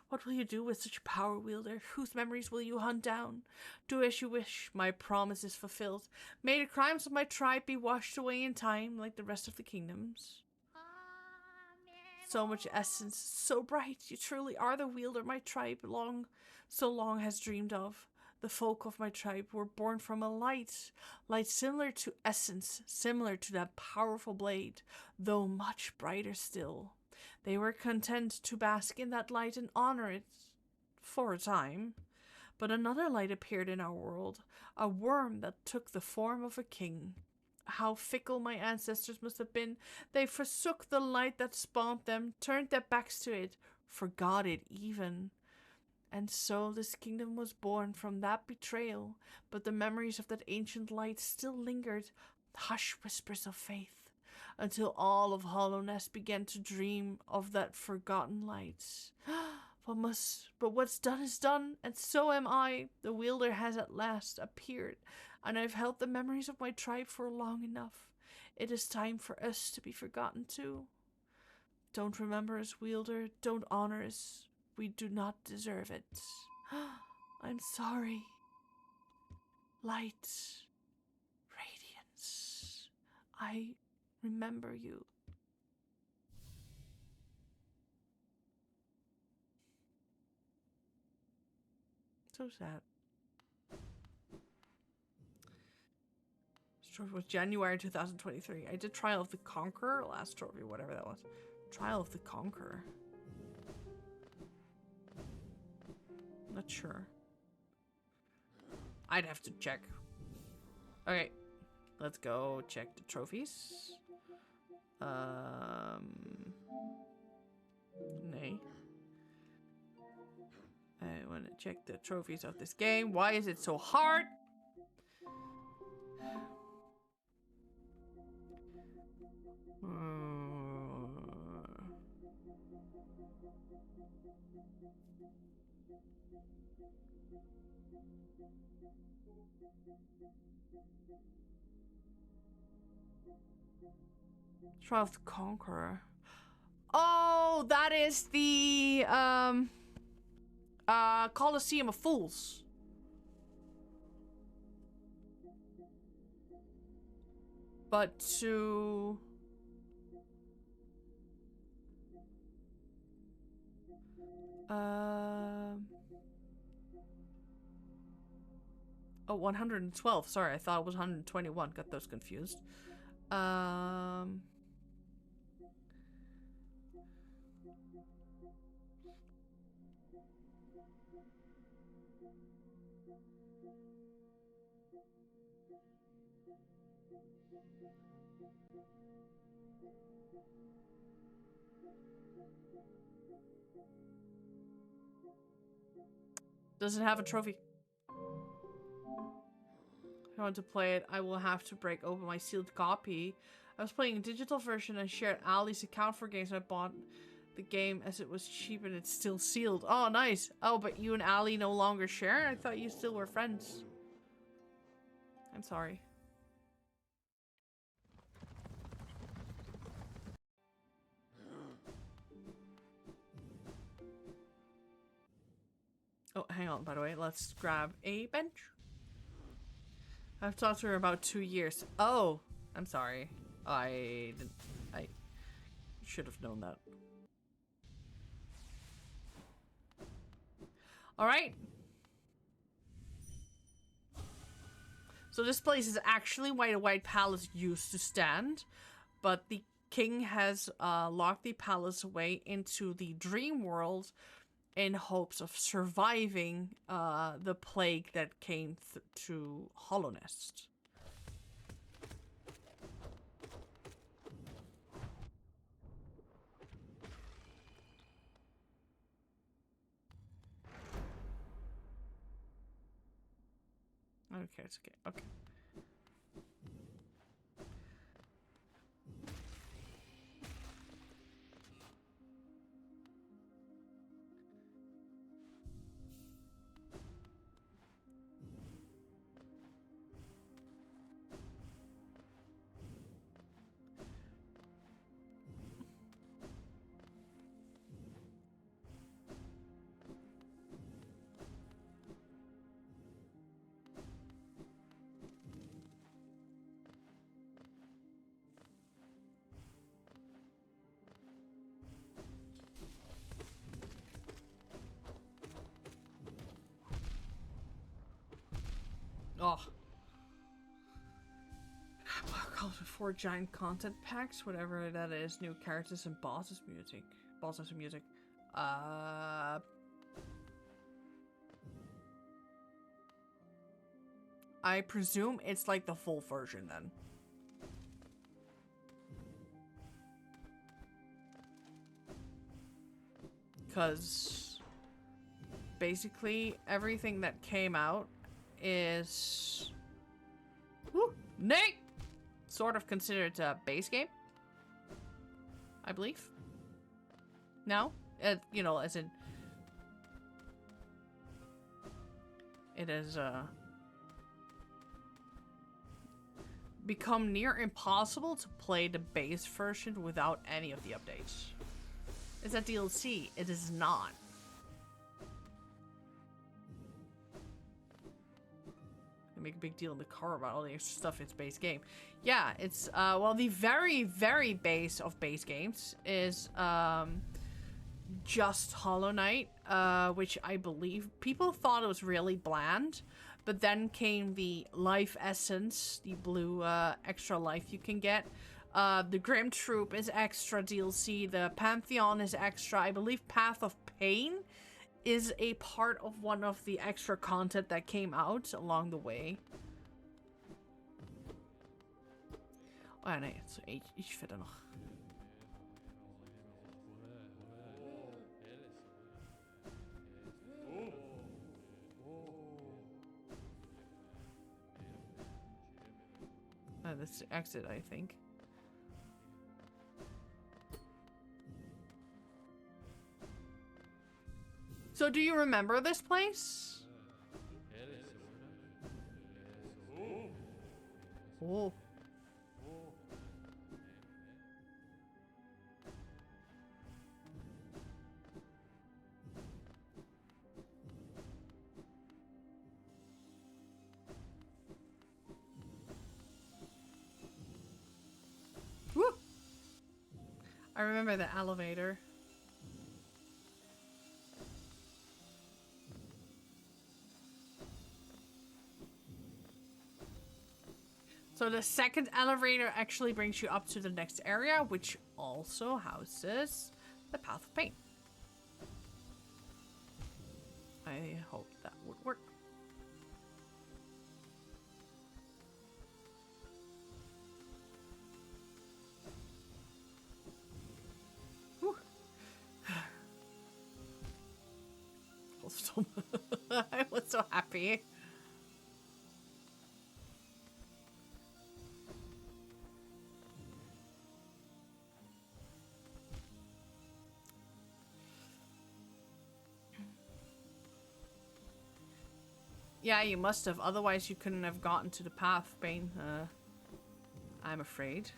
What will you do with such power, wielder? Whose memories will you hunt down? Do as you wish. My promise is fulfilled. May the crimes of my tribe be washed away in time like the rest of the kingdoms. So much essence, so bright. You truly are the wielder my tribe so long has dreamed of. The folk of my tribe were born from a light similar to essence, similar to that powerful blade, though much brighter still. They were content to bask in that light and honor it for a time. But another light appeared in our world, a worm that took the form of a king. How fickle my ancestors must have been. They forsook the light that spawned them, turned their backs to it, forgot it even. And so this kingdom was born from that betrayal, but the memories of that ancient light still lingered, hush whispers of faith, until all of Hollowness began to dream of that forgotten light. But what's done is done, and so am I. The wielder has at last appeared, and I've held the memories of my tribe for long enough. It is time for us to be forgotten too. Don't remember us, wielder. Don't honor us. We do not deserve it. I'm sorry. Light. Radiance. I remember you. So sad. This trophy was January 2023. I did Trial of the Conqueror, last trophy, whatever that was. Trial of the Conqueror. Not sure. I'd have to check. Okay, let's go check the trophies. Nay. I want to check the trophies of this game. Why is it so hard? Trial of the Conqueror. Oh, that is the Colosseum of Fools. But to oh, 112. Sorry, I thought it was 121. Got those confused. Does it have a trophy? If I want to play it, I will have to break open my sealed copy. I was playing a digital version and shared Ali's account for games. I bought the game as it was cheap and it's still sealed. Oh, nice. Oh, but you and Ali no longer share? I thought you still were friends. I'm sorry. Oh, hang on, by the way. Let's grab a bench. I've talked to her about 2 years. Oh, I'm sorry. I should have known that. Alright. So this place is actually where the White Palace used to stand, but the king has locked the palace away into the dream world in hopes of surviving the plague that came to Hollow Nest. Okay, it's okay. Okay. Oh. Call it 4 giant content packs, whatever that is. New characters and bosses music. Bosses and music. I presume it's like the full version then. Because basically everything that came out is Nate sort of considered a base game, I believe. No, you know, as in it has become near impossible to play the base version without any of the updates. Is that DLC? It is not. Make a big deal in the car about all the extra stuff. It's base game. Yeah, it's well, the very base of base games is just Hollow Knight, which I believe people thought it was really bland, but then came the life essence, the blue extra life you can get. The Grim Troop is extra DLC, the Pantheon is extra, I believe Path of Pain is a part of one of the extra content that came out along the way. Oh ja, nee, het is iets verder nog. That's the exit, I think. So do you remember this place? Oh. Woo! I remember the elevator. So the second elevator actually brings you up to the next area, which also houses the Path of Pain. I hope that would work. Whew. I was so happy. Yeah, you must have. Otherwise, you couldn't have gotten to the Path of Pain. I'm afraid.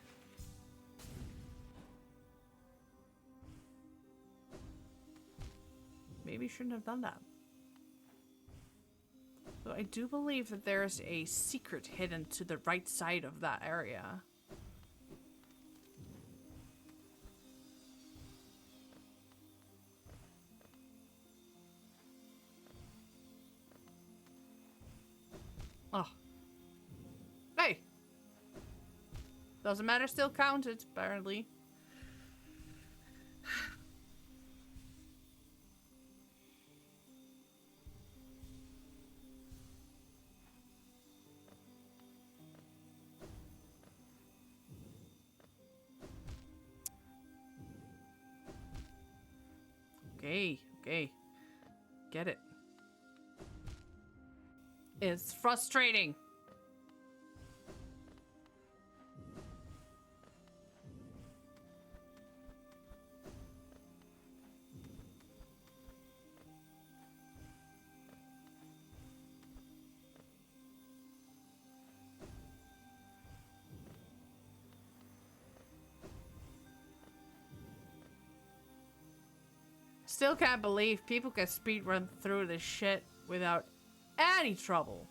Maybe you shouldn't have done that. So I do believe that there's a secret hidden to the right side of that area. Oh. Hey! Doesn't matter, still counted, apparently. Okay, okay. Get it. It's frustrating. Still can't believe people can speedrun through this shit without any trouble.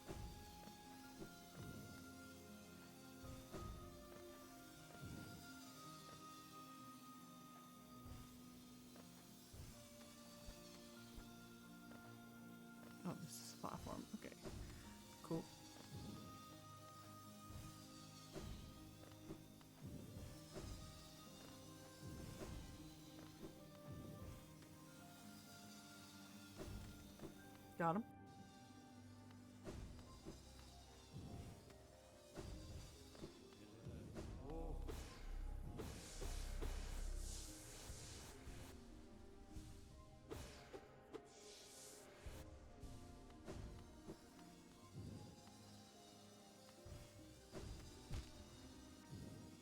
Oh, this is a platform. Okay. Cool. Got him.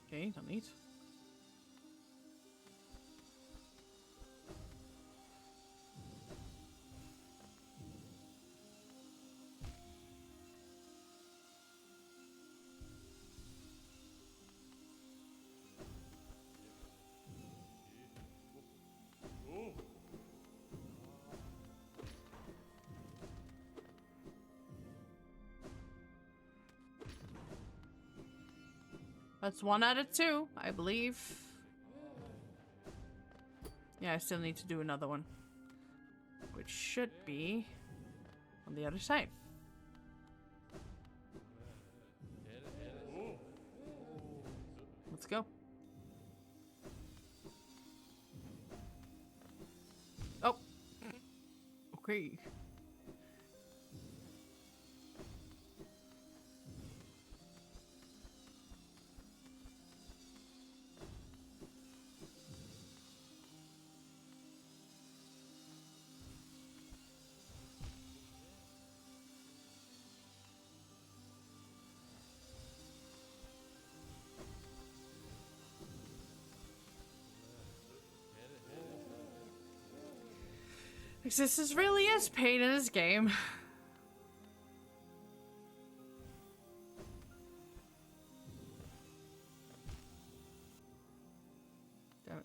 Okay, don't need. That's 1 out of 2, I believe. Yeah, I still need to do another one. Which should be on the other side. Let's go. Oh. Okay. This really is pain in this game. Damn it.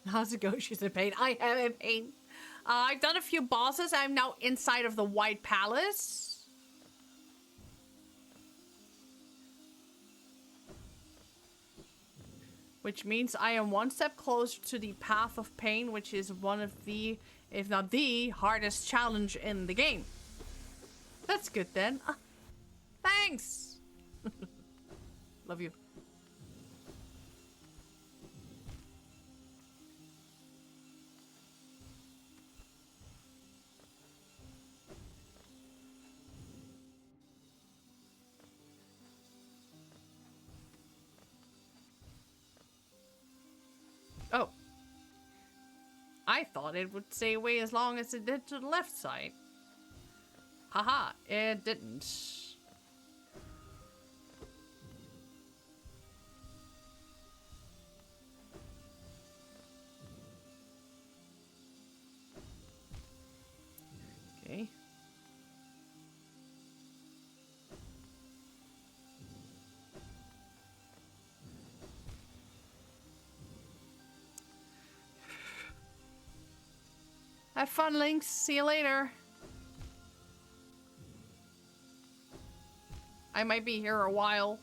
How's it go? She's in pain. I am in pain. I've done a few bosses. I'm now inside of the White Palace. Which means I am one step closer to the Path of Pain, which is one of the, if not the, hardest challenge in the game. That's good then. Thanks! Love you. Oh. I thought it would stay away as long as it did to the left side. Haha, it didn't. Okay. Have fun, Lynx. See you later. I might be here a while.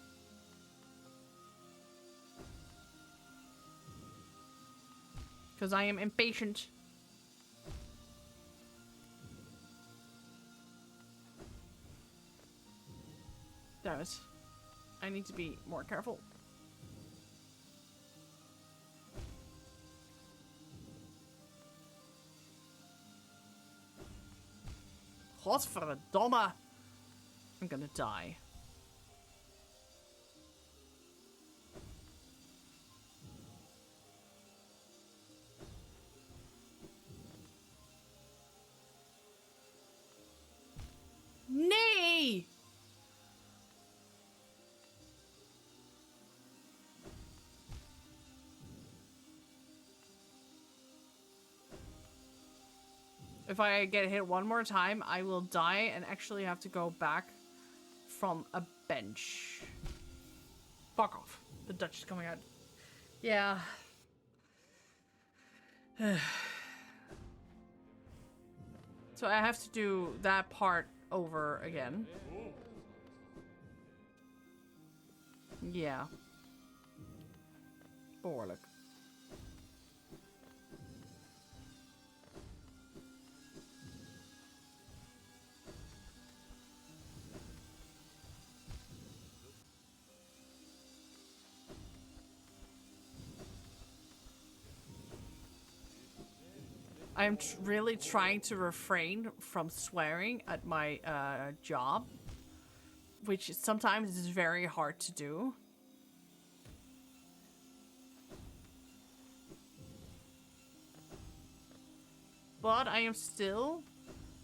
Because I am impatient. Damn it. I need to be more careful. Godverdomme. I'm gonna die. Nay! If I get hit one more time, I will die and actually have to go back from a bench. Fuck off. The Dutch is coming out. Yeah. So I have to do that part over again. Yeah. Behoorlijk. I'm really trying to refrain from swearing at my job, which sometimes is very hard to do. But I am still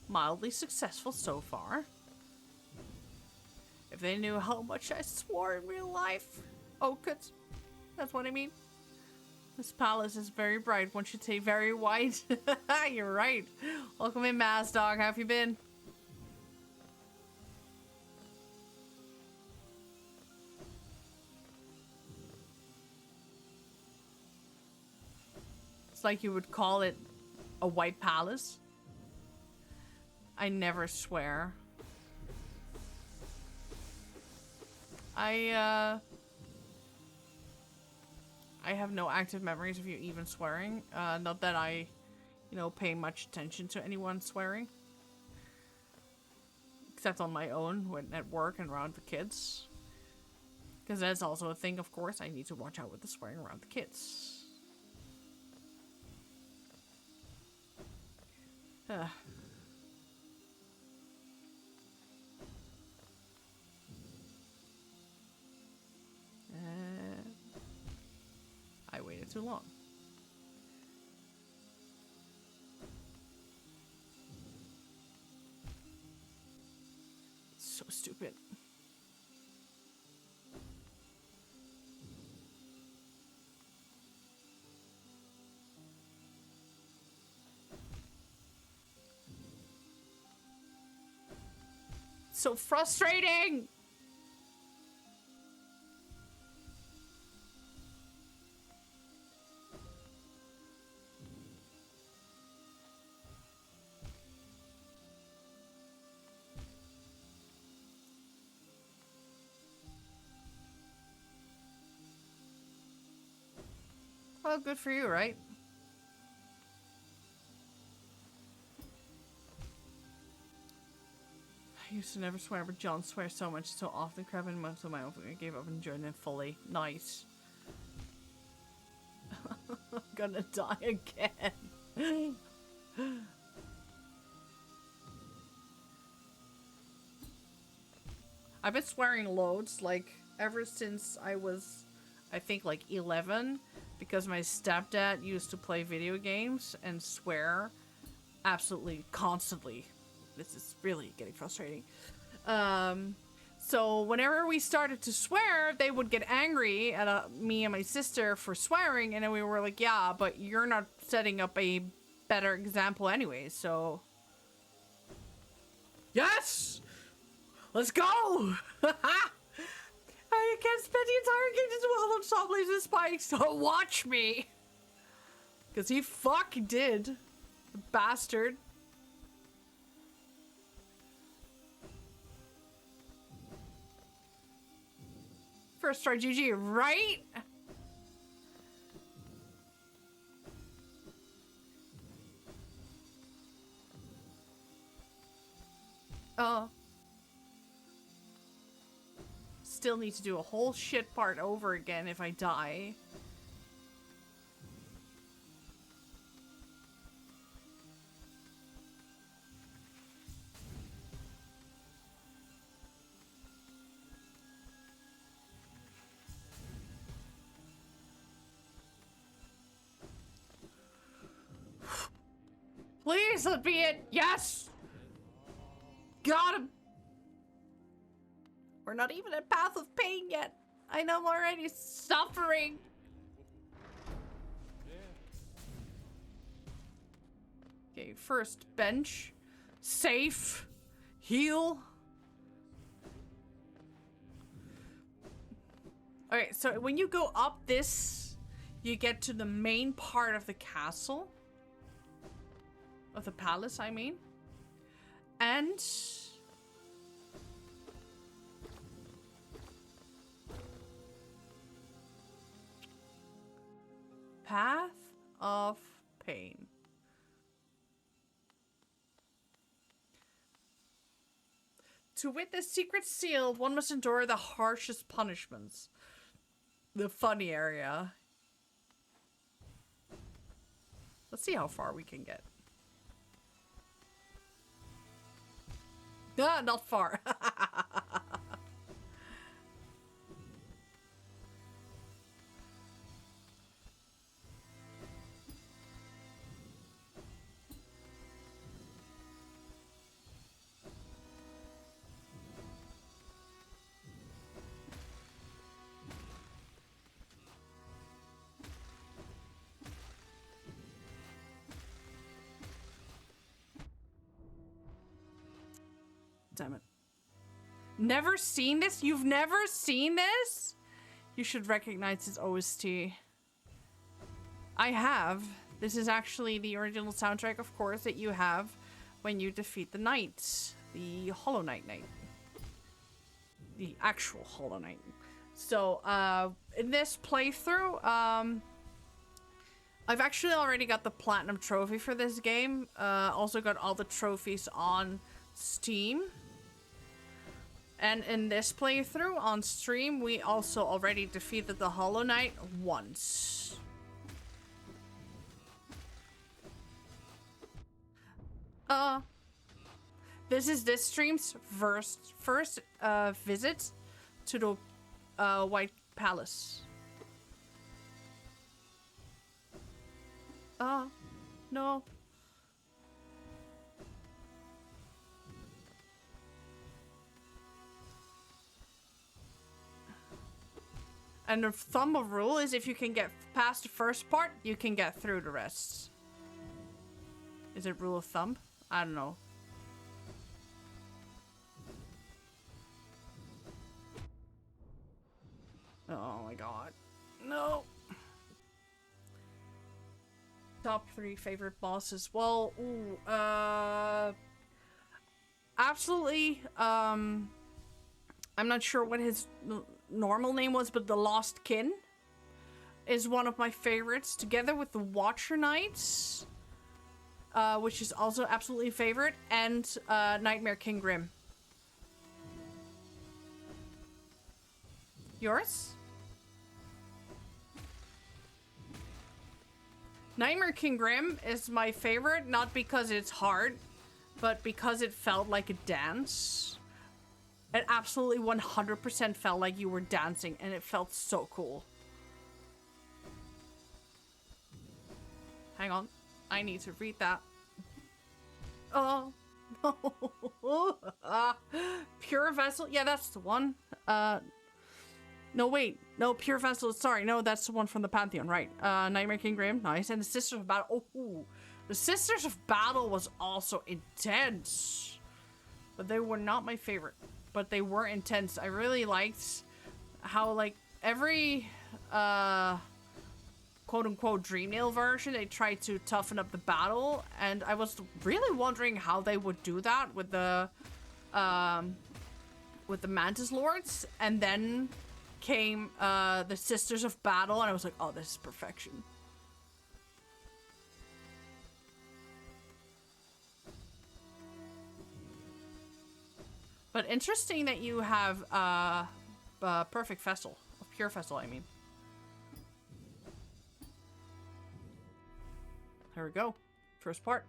mildly successful so far. If they knew how much I swore in real life. Oh, good. That's what I mean. This palace is very bright. One should say very white. You're right. Welcome in, Mass Dog. How have you been? It's like you would call it a white palace. I never swear. I have no active memories of you even swearing. Not that I, you know, pay much attention to anyone swearing. Except on my own, when at work and around the kids. Because that's also a thing, of course. I need to watch out with the swearing around the kids. I waited too long. So stupid. So frustrating! Well, good for you, right? I used to never swear, but John swears so much, so often crabbing most of my own. I gave up and enjoyed it fully. Nice. I'm gonna die again. I've been swearing loads, like, ever since I was, I think, like, 11. Because my stepdad used to play video games and swear absolutely constantly. This is really getting frustrating. So whenever we started to swear, they would get angry at me and my sister for swearing, and then we were like, yeah, but you're not setting up a better example anyway, so... Yes! Let's go! I can't spend the entire game just well on Stop Blazing Spikes, so watch me! Because he fucking did. The bastard. First try GG, right? Still need to do a whole shit part over again if I die. Please let me in. Yes! Got him! We're not even at Path of Pain yet. I know I'm already suffering. Okay, first bench. Safe. Heal. Alright, so when you go up this, you get to the main part of the castle. Of the palace, I mean. And... Path of Pain. To witness secret sealed, one must endure the harshest punishments. The funny area. Let's see how far we can get. Ah, not far. Damn it. Never seen this? You've never seen this? You should recognize this OST. I have. This is actually the original soundtrack, of course, that you have when you defeat the knights. The Hollow Knight Knight. The actual Hollow Knight. So, in this playthrough, I've actually already got the Platinum Trophy for this game. Also got all the trophies on Steam. And in this playthrough on stream, we also already defeated the Hollow Knight once. This is this stream's first visit to the White Palace. No. And the thumb of rule is if you can get past the first part, you can get through the rest. Is it rule of thumb? I don't know. Oh my god. No. Top 3 favorite bosses. Well, absolutely, I'm not sure what his normal name was, but the Lost Kin is one of my favorites, together with the Watcher Knights, which is also absolutely favorite, and Nightmare King Grim. Yours? Nightmare King Grim is my favorite, not because it's hard, but because it felt like a dance. It absolutely 100% felt like you were dancing, and it felt so cool. Hang on. I need to read that. Oh. Pure Vessel? Yeah, that's the one. No, wait. No, Pure Vessel. Sorry. No, that's the one from the Pantheon. Right. Nightmare King Grim. Nice. And the Sisters of Battle. Oh, the Sisters of Battle was also intense. But they were not my favorite. But they were intense. I really liked how, like, every, quote-unquote Dreamnail version, they tried to toughen up the battle. And I was really wondering how they would do that with the Mantis Lords. And then came the Sisters of Battle, and I was like, oh, this is perfection. But interesting that you have Perfect Vessel, Pure Vessel, I mean. There we go. First part.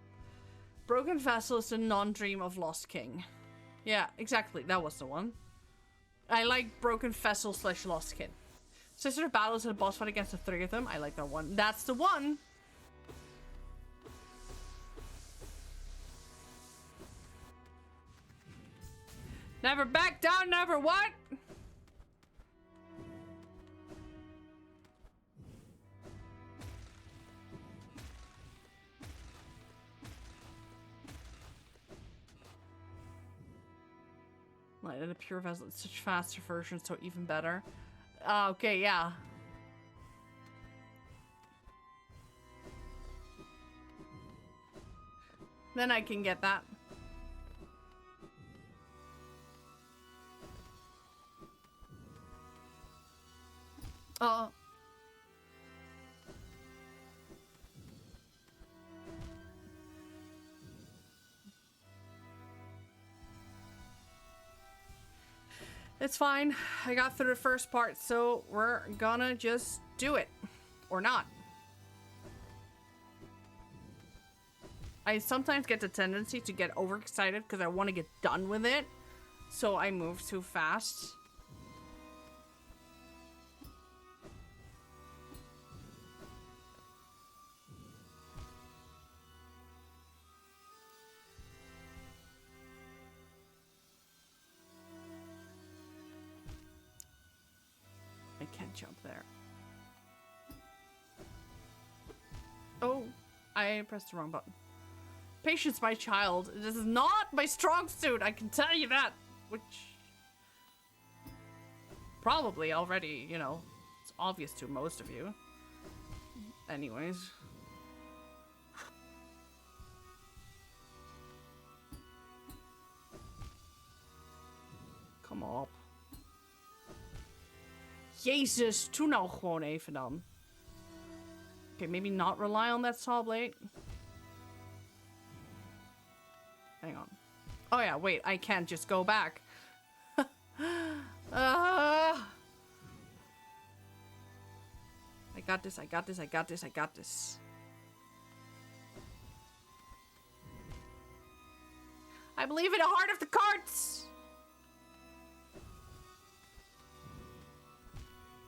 Broken Vessel is the non-dream of Lost King. Yeah, exactly. That was the one. I like Broken Vessel / Lost King. Sister of Battle is a boss fight against the 3 of them. I like that one. That's the one! Never back down, never what? Like, the Pure Vessel, it's such faster version, so even better. Okay, yeah. Then I can get that. It's fine. I got through the first part, so we're gonna just do it. Or not. I sometimes get the tendency to get overexcited because I want to get done with it. So I move too fast. I can't jump there. Oh, I pressed the wrong button. Patience, my child. This is not my strong suit, I can tell you that. Which... probably already, you know, it's obvious to most of you. Anyways. op. Jezus, doe nou gewoon even dan. Okay, maybe not rely on that saw blade. Hang on. Oh yeah, wait, I can't just go back. I got this, I got this, I got this, I got this. I believe in the heart of the cards!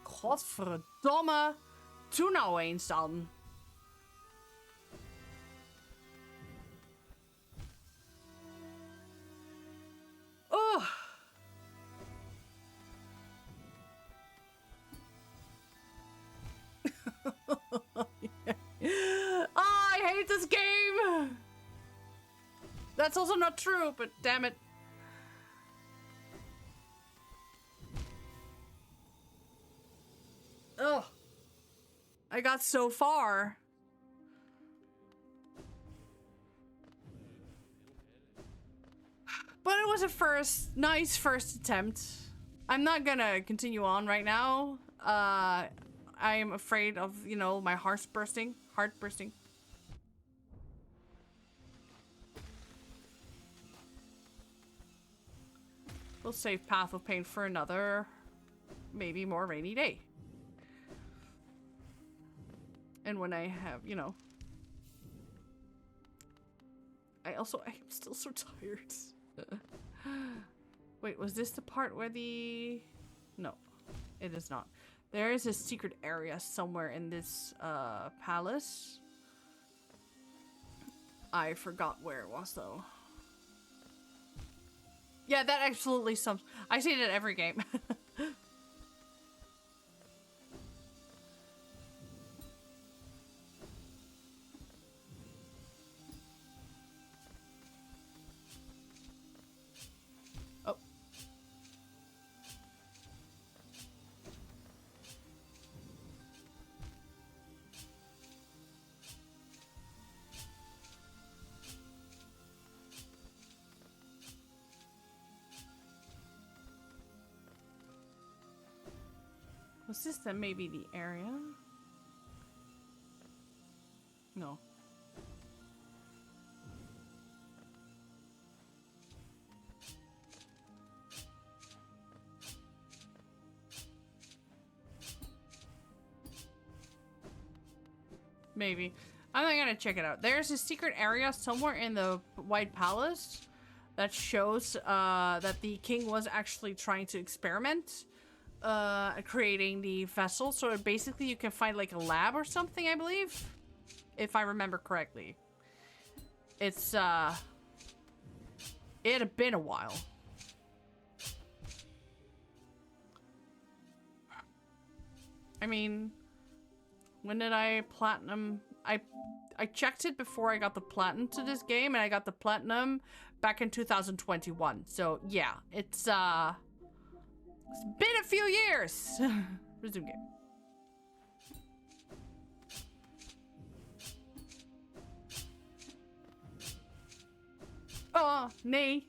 Godverdomme. Doe nou eens dan. Oh. Oh, I hate this game. That's also not true, but damn it. Ugh. I got so far. But it was a nice first attempt. I'm not gonna continue on right now. I am afraid of, you know, my heart bursting. We'll save Path of Pain for another, maybe more rainy day. And when I have, you know. I'm still so tired. Wait, was this the part where the... No, it is not. There is a secret area somewhere in this palace. I forgot where it was though. Yeah, that absolutely sums. I say that every game. Oh. Was this then maybe the area? No. Maybe. I'm gonna check it out. There's a secret area somewhere in the White Palace that shows that the king was actually trying to experiment creating the vessel. So basically you can find like a lab or something, I believe, if I remember correctly. It's it had been a while. I mean, when did I platinum? I checked it before I got the platinum to this game, and I got the platinum back in 2021. So yeah, it's been a few years. Resume game. Oh, nee.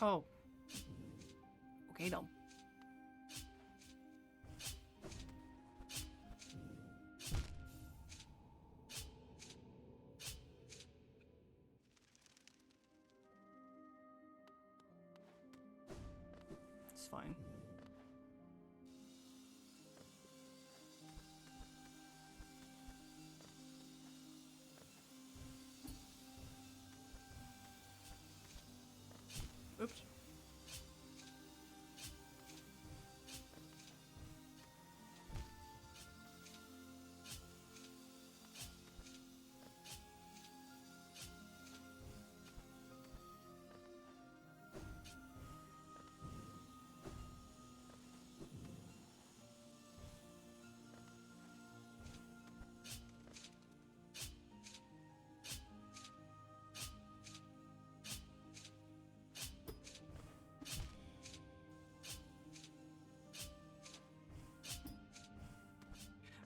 Oh. Okay, no. It's fine. Oops.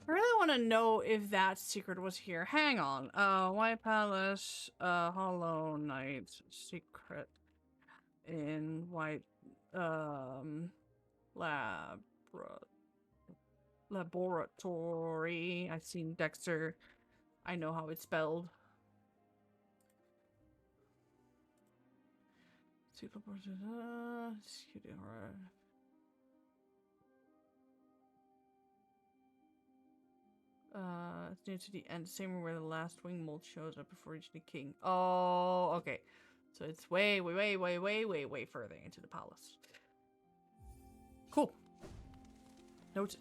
I really want to know if that secret was here. Hang on. White Palace, Hollow Knight secret in White, laboratory. I've seen Dexter. I know how it's spelled. Secret it's near to the end, same room where the last wing mold shows up before reaching the king. Oh, okay. So it's way further into the palace. Cool. Noted.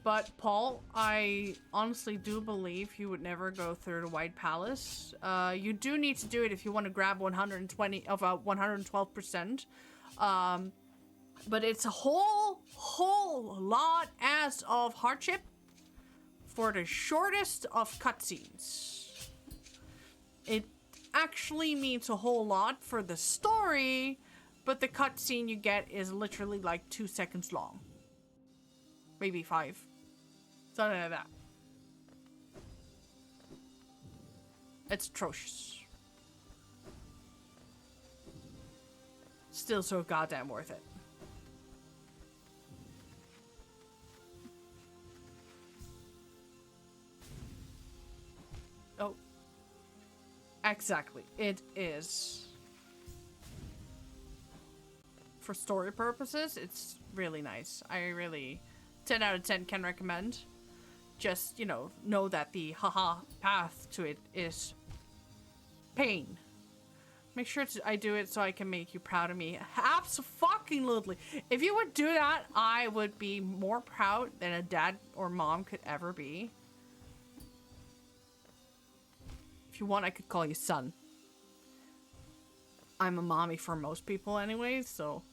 But Paul, I honestly do believe you would never go through the White Palace. You do need to do it if you want to grab 120 of 112%. But it's a whole lot as of hardship for the shortest of cutscenes. It actually means a whole lot for the story, but the cutscene you get is literally like 2 seconds long. Maybe 5. Something like that. It's atrocious. Still so goddamn worth it. Oh. Exactly. It is. For story purposes, it's really nice. I really 10 out of 10 can recommend. Just, you know that the haha path to it is pain. Make sure I do it so I can make you proud of me. Abso-fucking-lutely. If you would do that, I would be more proud than a dad or mom could ever be. If you want, I could call you son. I'm a mommy for most people anyways, so...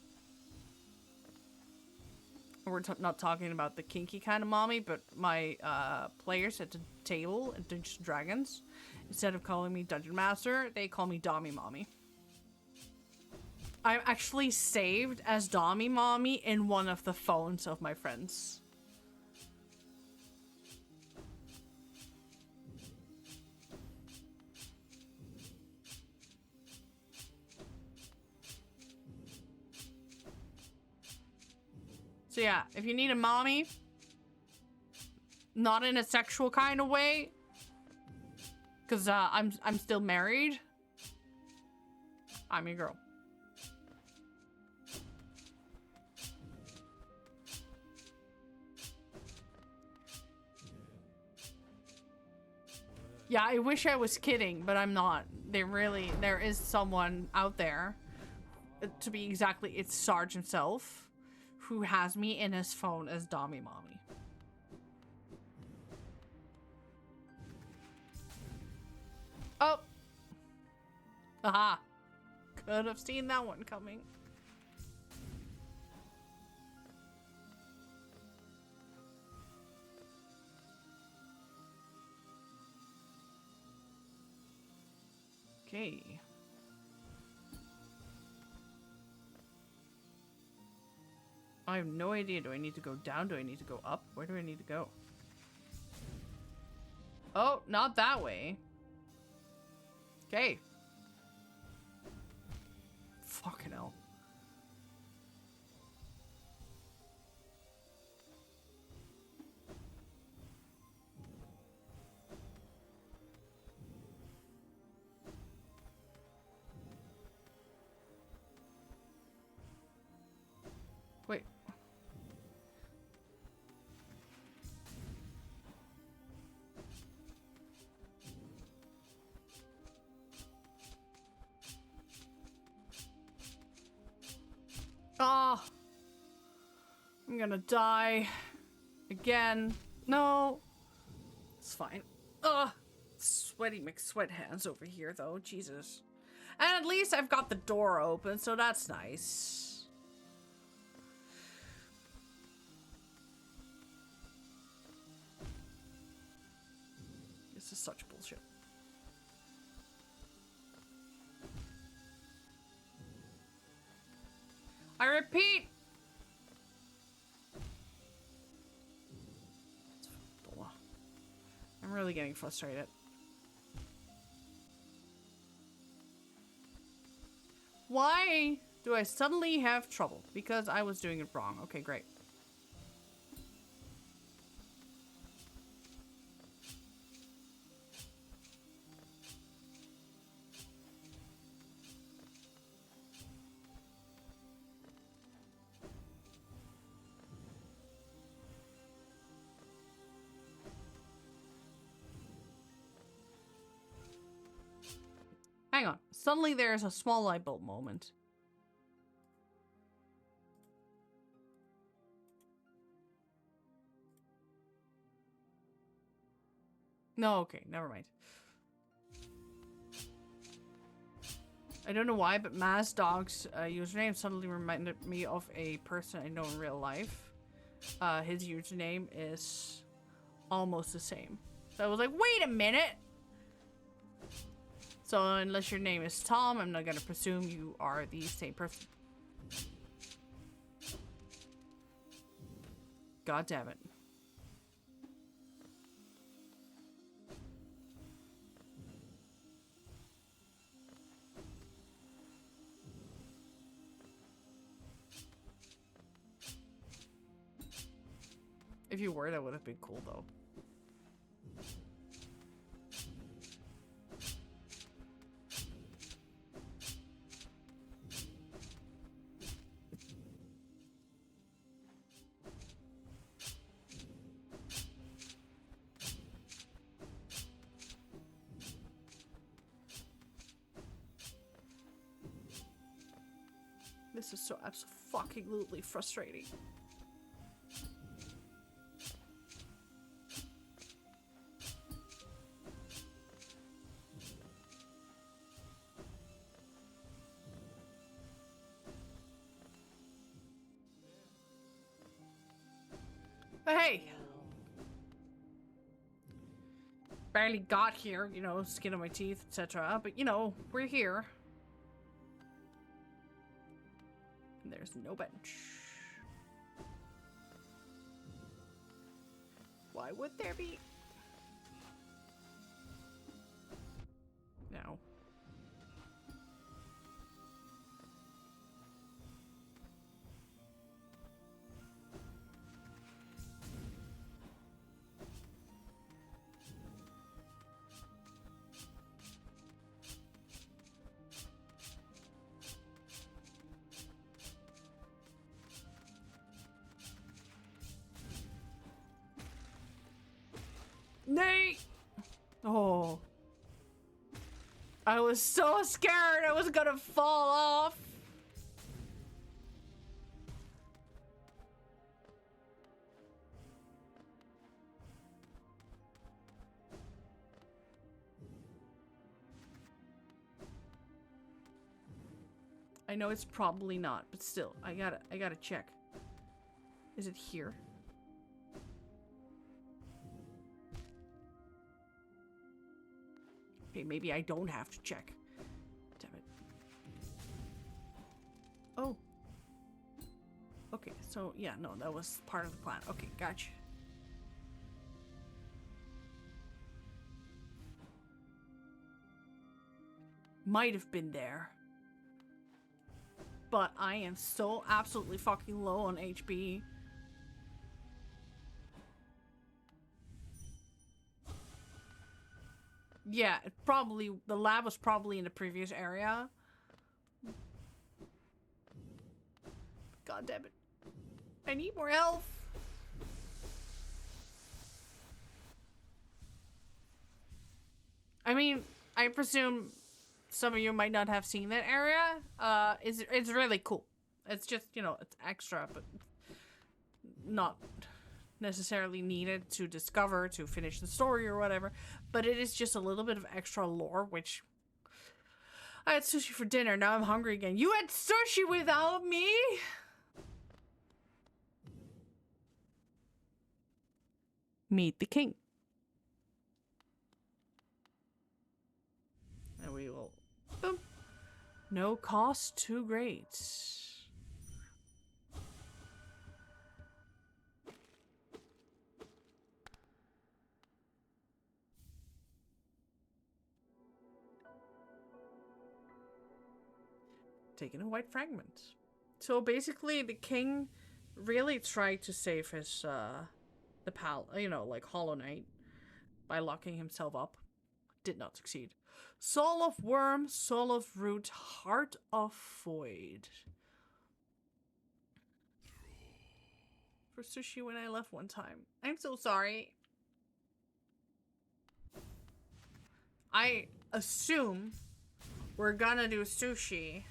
We're not talking about the kinky kind of mommy, but my players at the table at Dungeons & Dragons, instead of calling me Dungeon Master, they call me Dommy Mommy. I'm actually saved as Dommy Mommy in one of the phones of my friends. So yeah, if you need a mommy, not in a sexual kind of way, because I'm still married, I'm your girl. Yeah, I wish I was kidding, but I'm not. There is someone out there, to be exactly, it's Sarge himself, who has me in his phone as Dommy Mommy. Oh! Aha! Could have seen that one coming. Okay. I have no idea. Do I need to go down? Do I need to go up? Where do I need to go? Oh, not that way. Okay. Fucking hell. Wait. Ah. I'm gonna die. Again. No. It's fine. Ugh. Sweaty McSweat hands over here, though. Jesus. And at least I've got the door open, so that's nice. This is such bullshit. I repeat! I'm really getting frustrated. Why do I suddenly have trouble? Because I was doing it wrong. Okay, great. Hang on. Suddenly there's a small light bulb moment. No, okay, never mind. I don't know why, but Maz Dog's username suddenly reminded me of a person I know in real life. His username is almost the same. So I was like, wait a minute! So unless your name is Tom, I'm not gonna presume you are the same person. God damn it. If you were, that would have been cool though. This is so absolutely frustrating. But hey, barely got here, you know, skin on my teeth, etc. But you know, we're here. And there's no bench. Why would there be? No. Nate! Oh. I was so scared I was gonna fall off. I know it's probably not, but still, I gotta check. Is it here? Okay, maybe I don't have to check. Damn it. Oh. Okay, so yeah, no, that was part of the plan. Okay, gotcha. Might have been there. But I am so absolutely fucking low on HP. Yeah, it probably, the lab was probably in the previous area. God damn it. I need more health. I mean, I presume some of you might not have seen that area. It's really cool. It's just, you know, it's extra, but not necessarily needed to discover to finish the story or whatever. But it is just a little bit of extra lore, which I had sushi for dinner. Now I'm hungry again. You had sushi without me? Meet the king. And we will... Boom. No cost too great. Taking a white fragment. So basically the king really tried to save his the you know, like Hollow Knight by locking himself up. Did not succeed. Soul of Worm, Soul of Root, Heart of Void. For sushi when I left one time. I'm so sorry. I assume we're gonna do sushi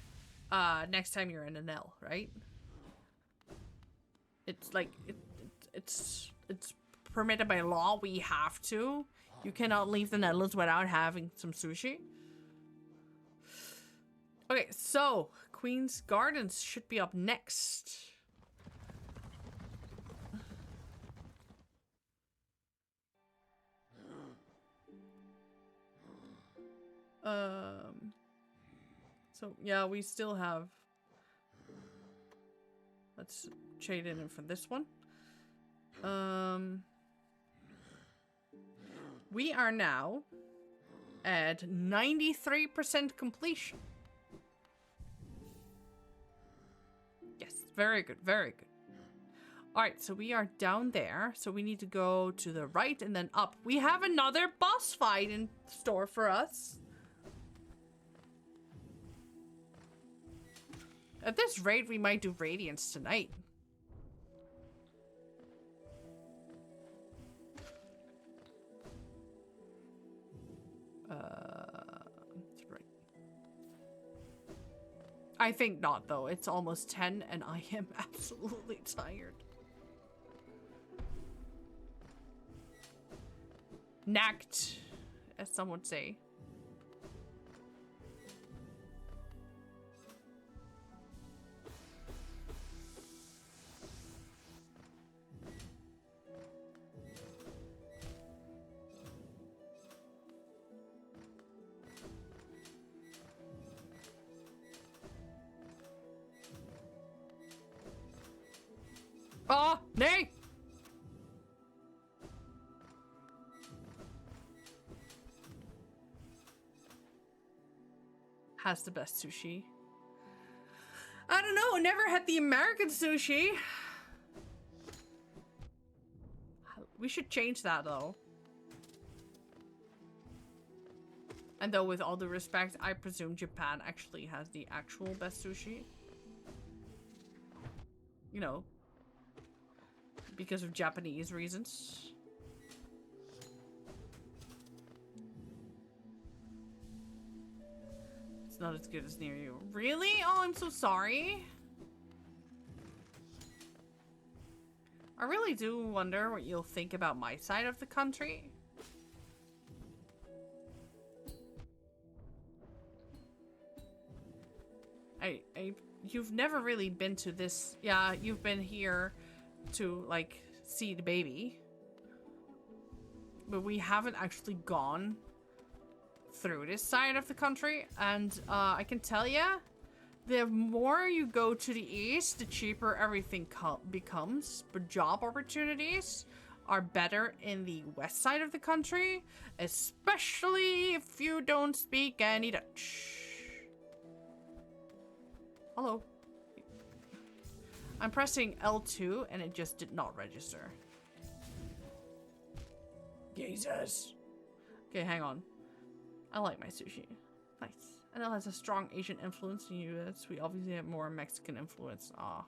next time you're in an L, right? It's like it's permitted by law. We have to. You cannot leave the Netherlands without having some sushi. Okay, so Queen's Gardens should be up next. So yeah, we still have. Let's trade it in for this one. We are now at 93% completion. Yes, very good, very good. Alright, so we are down there. So we need to go to the right and then up. We have another boss fight in store for us. At this rate, we might do Radiance tonight. That's right. I think not, though. It's almost 10 and I am absolutely tired. Knacked, as some would say. Oh, nay! Has the best sushi. I don't know, never had the American sushi. We should change that though. And though with all due respect, I presume Japan actually has the actual best sushi. You know, because of Japanese reasons. It's not as good as near you. Really? Oh, I'm so sorry. I really do wonder what you'll think about my side of the country. You've never really been to this. Yeah, you've been here to, like, see the baby. But we haven't actually gone through this side of the country. And, I can tell you, The more you go to the east, the cheaper everything becomes. But job opportunities are better in the west side of the country, especially if you don't speak any Dutch. Hello. I'm pressing L2 and it just did not register. Jesus. Okay, hang on. I like my sushi. Nice. And it has a strong Asian influence in the US. We obviously have more Mexican influence. Ah.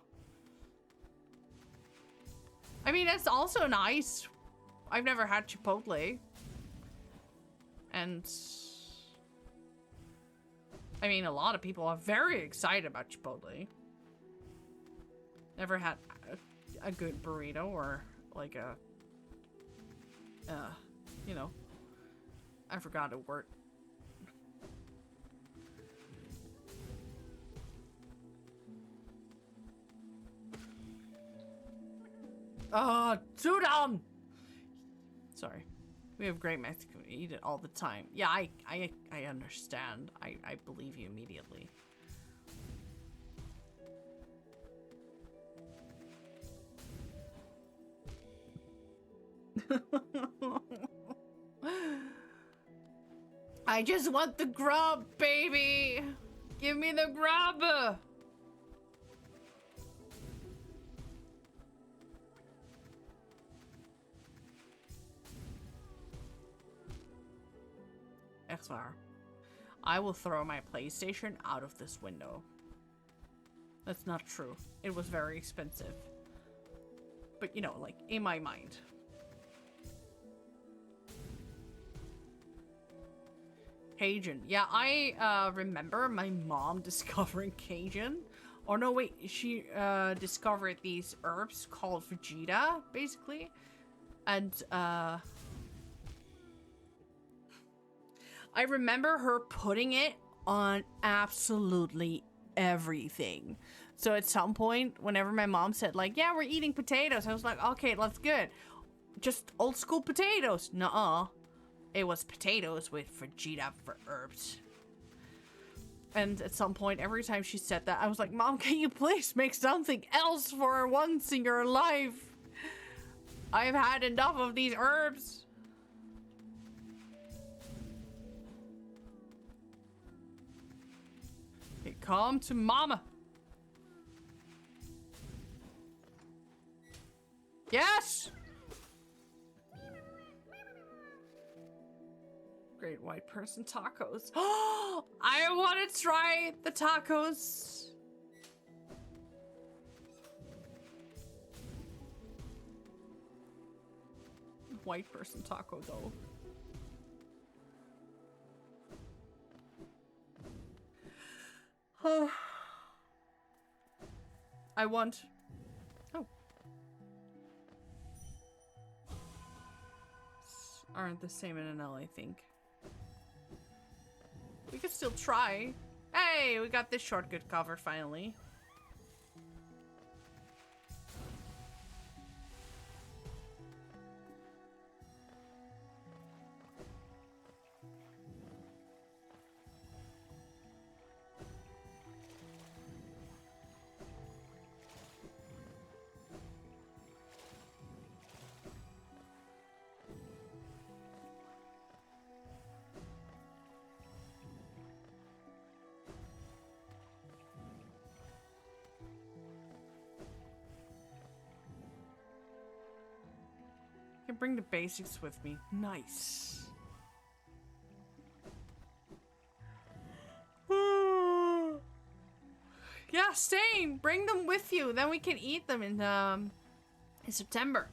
I mean, that's also nice. I've never had Chipotle. And I mean, a lot of people are very excited about Chipotle. Never had a good burrito or like a, you know, I forgot a word. Sudan! Sorry. We have great Mexican. We eat it all the time. Yeah, I understand. I believe you immediately. I just want the grub, baby! Give me the grub! XR. I will throw my PlayStation out of this window. That's not true. It was very expensive. But, you know, like, in my mind. Cajun. Yeah, I remember my mom discovering Cajun. Oh, no, wait. She discovered these herbs called Vegeta, basically. And, I remember her putting it on absolutely everything. So at some point, whenever my mom said, like, yeah, we're eating potatoes, I was like, okay, that's good. Just old school potatoes. Nuh-uh. It was potatoes with Vegeta for herbs. And at some point, every time she said that, I was like, Mom, can you please make something else for once in your life? I've had enough of these herbs. Okay, come to Mama. Yes! Great white person tacos. Oh, I want to try the tacos. White person taco though. Oh. I want. Oh. Aren't the same in NL, I think. We could still try. Hey, we got this shortcut covered finally. I can bring the basics with me. Nice. Yeah, same. Bring them with you. Then we can eat them in September.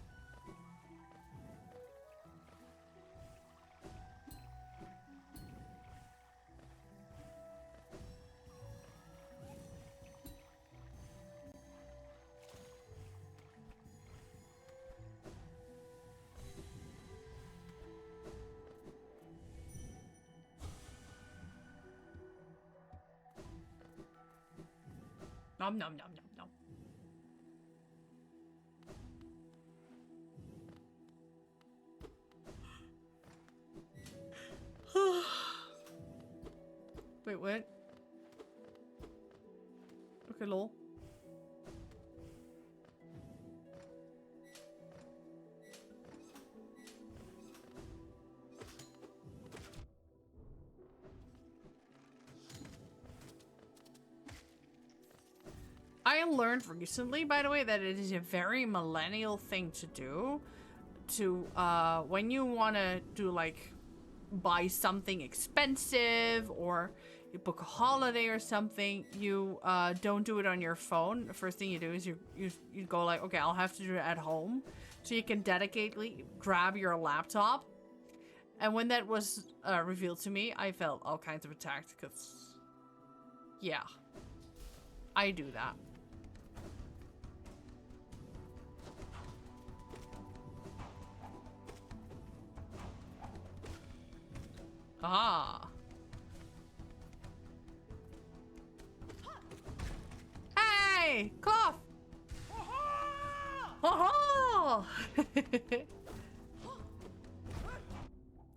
Nom nom nom nom nom. Wait, what? Okay, lol. I learned recently, by the way, that it is a very millennial thing to do. To, when you want to do, like, buy something expensive or you book a holiday or something, you, don't do it on your phone. The first thing you do is you go like, okay, I'll have to do it at home. So you can dedicatedly grab your laptop. And when that was, revealed to me, I felt all kinds of attacked because, yeah, I do that. Ah. Hey, cough. Oh.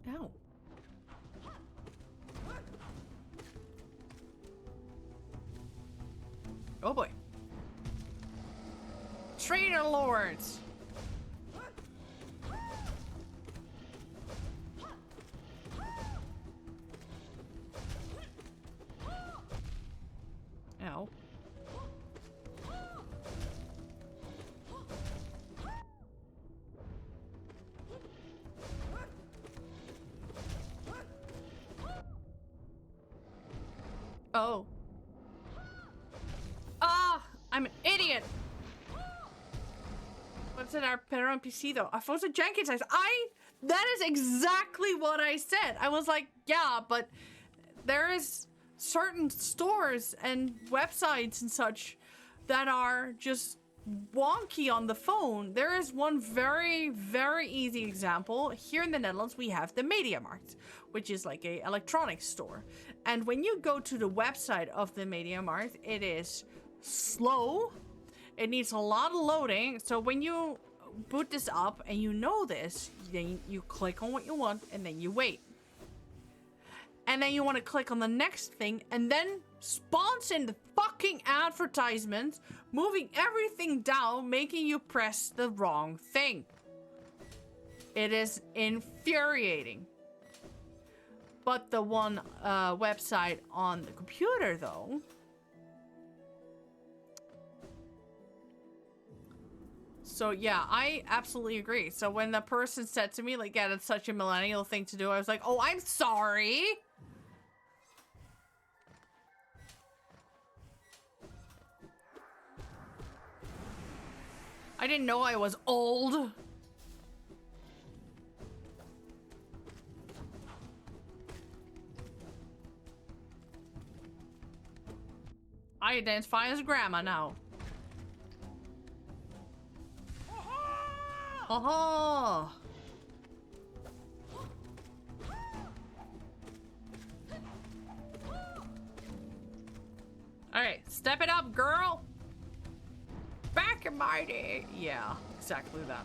Ow. Oh boy. Trader lords. Ow. Oh. Ah, I'm an idiot. What's in our parent PC though? Alfonso Jenkins says, that is exactly what I said. I was like, yeah, but there is certain stores and websites and such that are just wonky on the phone. There is one very, very easy example. Here in the Netherlands, we have the MediaMarkt, which is like a electronics store. And when you go to the website of the MediaMarkt, it is slow. It needs a lot of loading. So when you boot this up and you know this, then you click on what you want and then you wait. And then you want to click on the next thing and then spawns in the fucking advertisement, moving everything down, making you press the wrong thing. It is infuriating. But the one website on the computer though, so yeah, I absolutely agree. So when the person said to me like, yeah, that's such a millennial thing to do, I was like, oh, I'm sorry. I didn't know I was old. I identify as grandma now. Oh. Alright, step it up, girl. Back in my day. Yeah, exactly that.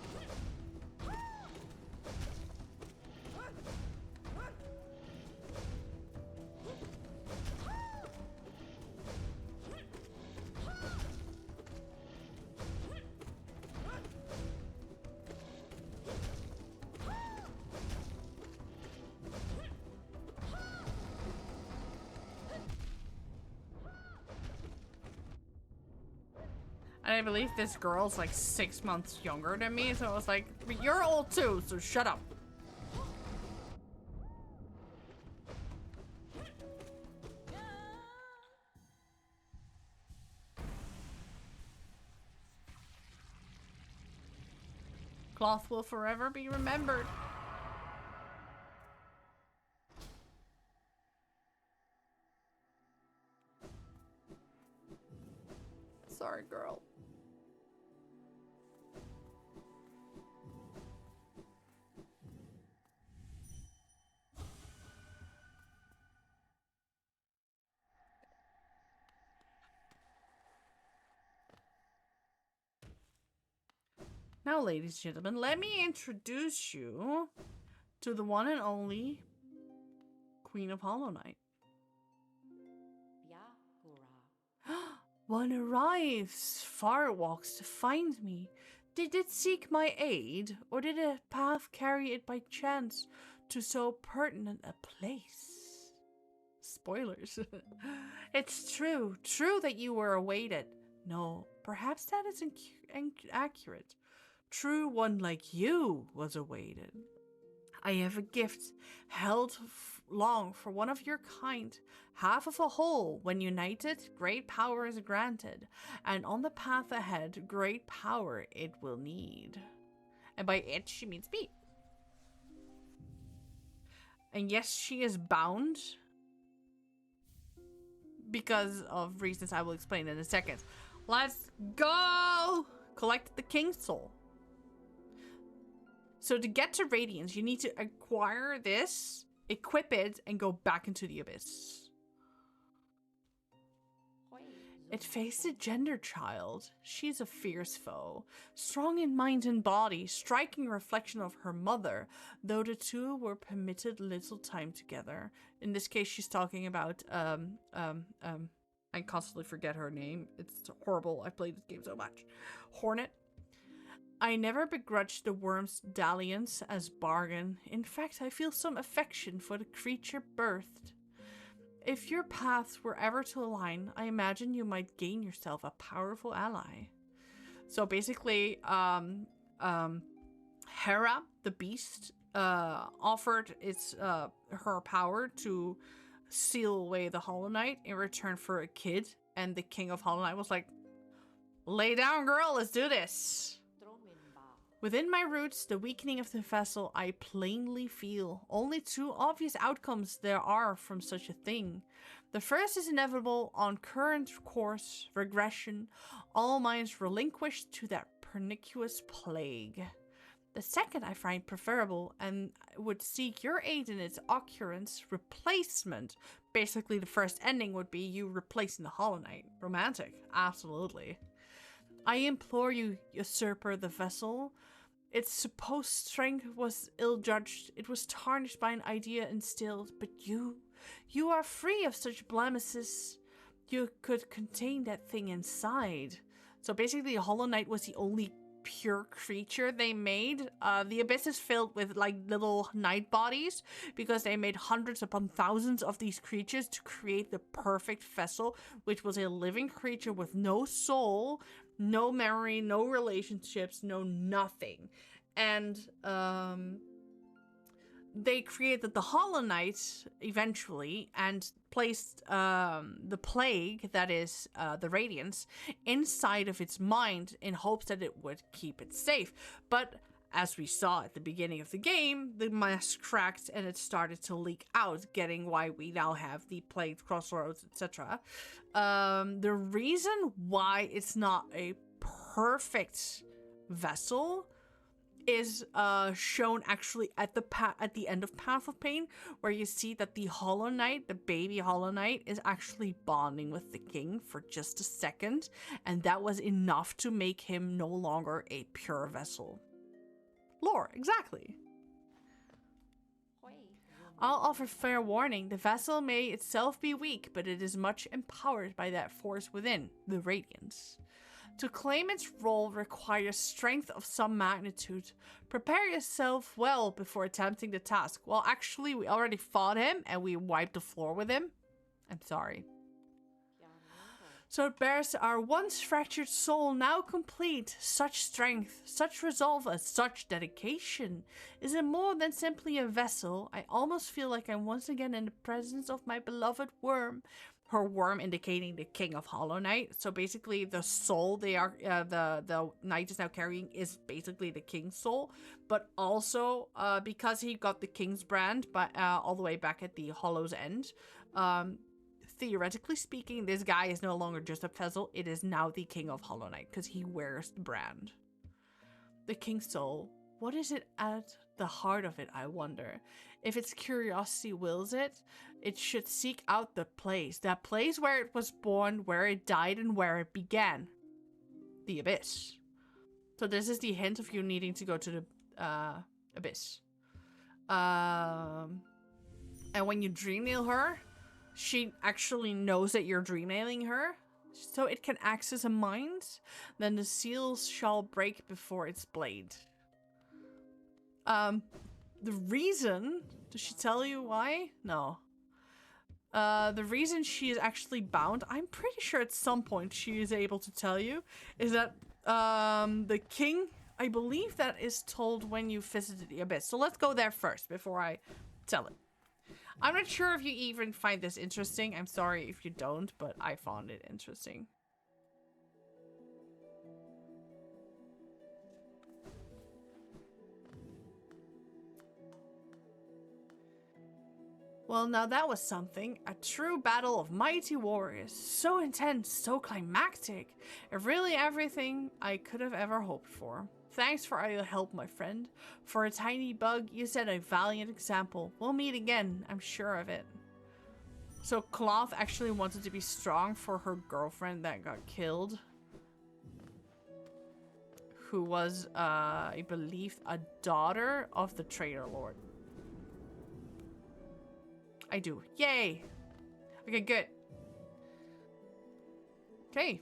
I believe this girl's like 6 months younger than me, so I was like, but you're old too, so shut up. Cloth will forever be remembered. Sorry, girl. Now, ladies and gentlemen, let me introduce you to the one and only Queen of Hollow Knight. One arrives, far walks to find me. Did it seek my aid, or did a path carry it by chance to so pertinent a place? Spoilers. It's true that you were awaited. No, perhaps that isn't accurate. True, one like you was awaited. I have a gift held long for one of your kind. Half of a whole, when united, great power is granted, and on the path ahead, great power it will need. And by it, she means me. And yes, she is bound because of reasons I will explain in a second. Let's go! Collect the King's Soul. So to get to Radiance, you need to acquire this, equip it, and go back into the Abyss. It faced a gender child. She's a fierce foe, strong in mind and body, striking reflection of her mother, though the two were permitted little time together. In this case, she's talking about, I constantly forget her name. It's horrible. I've played this game so much. Hornet. I never begrudged the worm's dalliance as bargain. In fact, I feel some affection for the creature birthed. If your paths were ever to align, I imagine you might gain yourself a powerful ally. So basically, Hera, the beast, offered her power to seal away the Hollow Knight in return for a kid, and the King of Hollow Knight was like, "Lay down, girl, let's do this." Within my roots, the weakening of the vessel I plainly feel. Only two obvious outcomes there are from such a thing. The first is inevitable on current course, regression, all minds relinquished to that pernicious plague. The second I find preferable and would seek your aid in its occurrence, replacement. Basically, the first ending would be you replacing the Hollow Knight. Romantic, absolutely. I implore you, usurper the vessel. Its supposed strength was ill-judged. It was tarnished by an idea instilled. But you are free of such blemishes. You could contain that thing inside. So basically, Hollow Knight was the only pure creature they made. The Abyss is filled with like little night bodies because they made hundreds upon thousands of these creatures to create the perfect vessel, which was a living creature with no soul, no memory, no relationships, no nothing. And they created the Hollow Knight eventually and placed the plague, that is the Radiance, inside of its mind in hopes that it would keep it safe. But as we saw at the beginning of the game, the mask cracked and it started to leak out, getting why we now have the plagued crossroads, etc. The reason why it's not a perfect vessel is shown actually at the end of Path of Pain, where you see that the Hollow Knight, the baby Hollow Knight, is actually bonding with the king for just a second, and that was enough to make him no longer a pure vessel. Lore, exactly. I'll offer fair warning. The vessel may itself be weak, but it is much empowered by that force within, the Radiance. To claim its role requires strength of some magnitude. Prepare yourself well before attempting the task. Well, actually, we already fought him and we wiped the floor with him. I'm sorry. So it bears our once fractured soul now complete. Such strength, such resolve, such dedication. Is it more than simply a vessel? I almost feel like I'm once again in the presence of my beloved worm. Her worm indicating the King of Hollow Knight. So basically the soul they are, the knight is now carrying is basically the king's soul. But also because he got the king's brand all the way back at the Hollow's End. Theoretically speaking, this guy is no longer just a vessel. It is now the King of Hollow Knight because he wears the brand. The King's Soul. What is it at the heart of it, I wonder? If its curiosity wills it, it should seek out the place. That place where it was born, where it died, and where it began. The Abyss. So this is the hint of you needing to go to the Abyss. And when you dream nail her, she actually knows that you're dream nailing her. so it can access a mind, then the seal shall break before its blade. The reason, does she tell you why? No. The reason she is actually bound, I'm pretty sure at some point she is able to tell you, is that, the king, I believe that is told when you visited the abyss. So let's go there first before I tell it. I'm not sure if you even find this interesting. I'm sorry if you don't, but I found it interesting. Well, now that was something. A true battle of mighty warriors. So intense, so climactic. And really everything I could have ever hoped for. Thanks for all your help, my friend. For a tiny bug, you set a valiant example. We'll meet again, I'm sure of it. So Cloth actually wanted to be strong for her girlfriend that got killed. Who was, I believe, a daughter of the Traitor Lord. I do. Yay! Okay, good. Okay.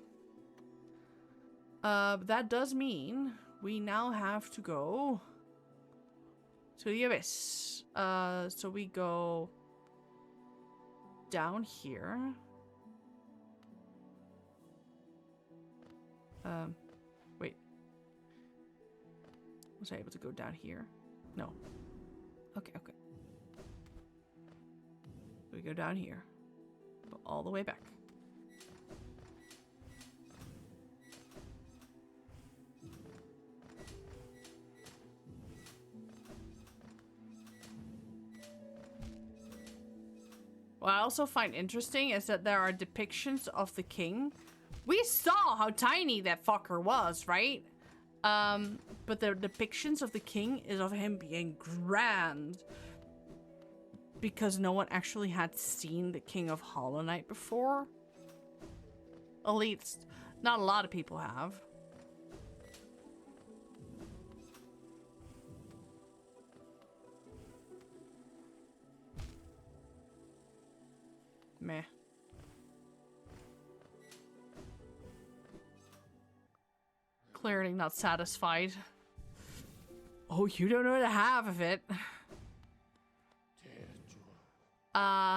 That does mean we now have to go to the abyss. So we go down here. Wait. Was I able to go down here? No. Okay, okay. We go down here. Go all the way back. What I also find interesting is that there are depictions of the king. We saw how tiny that fucker was, right? But the depictions of the king is of him being grand. Because no one actually had seen the King of Hollow Knight before. At least, not a lot of people have. Meh. Clearly not satisfied. Oh, you don't know the half of it.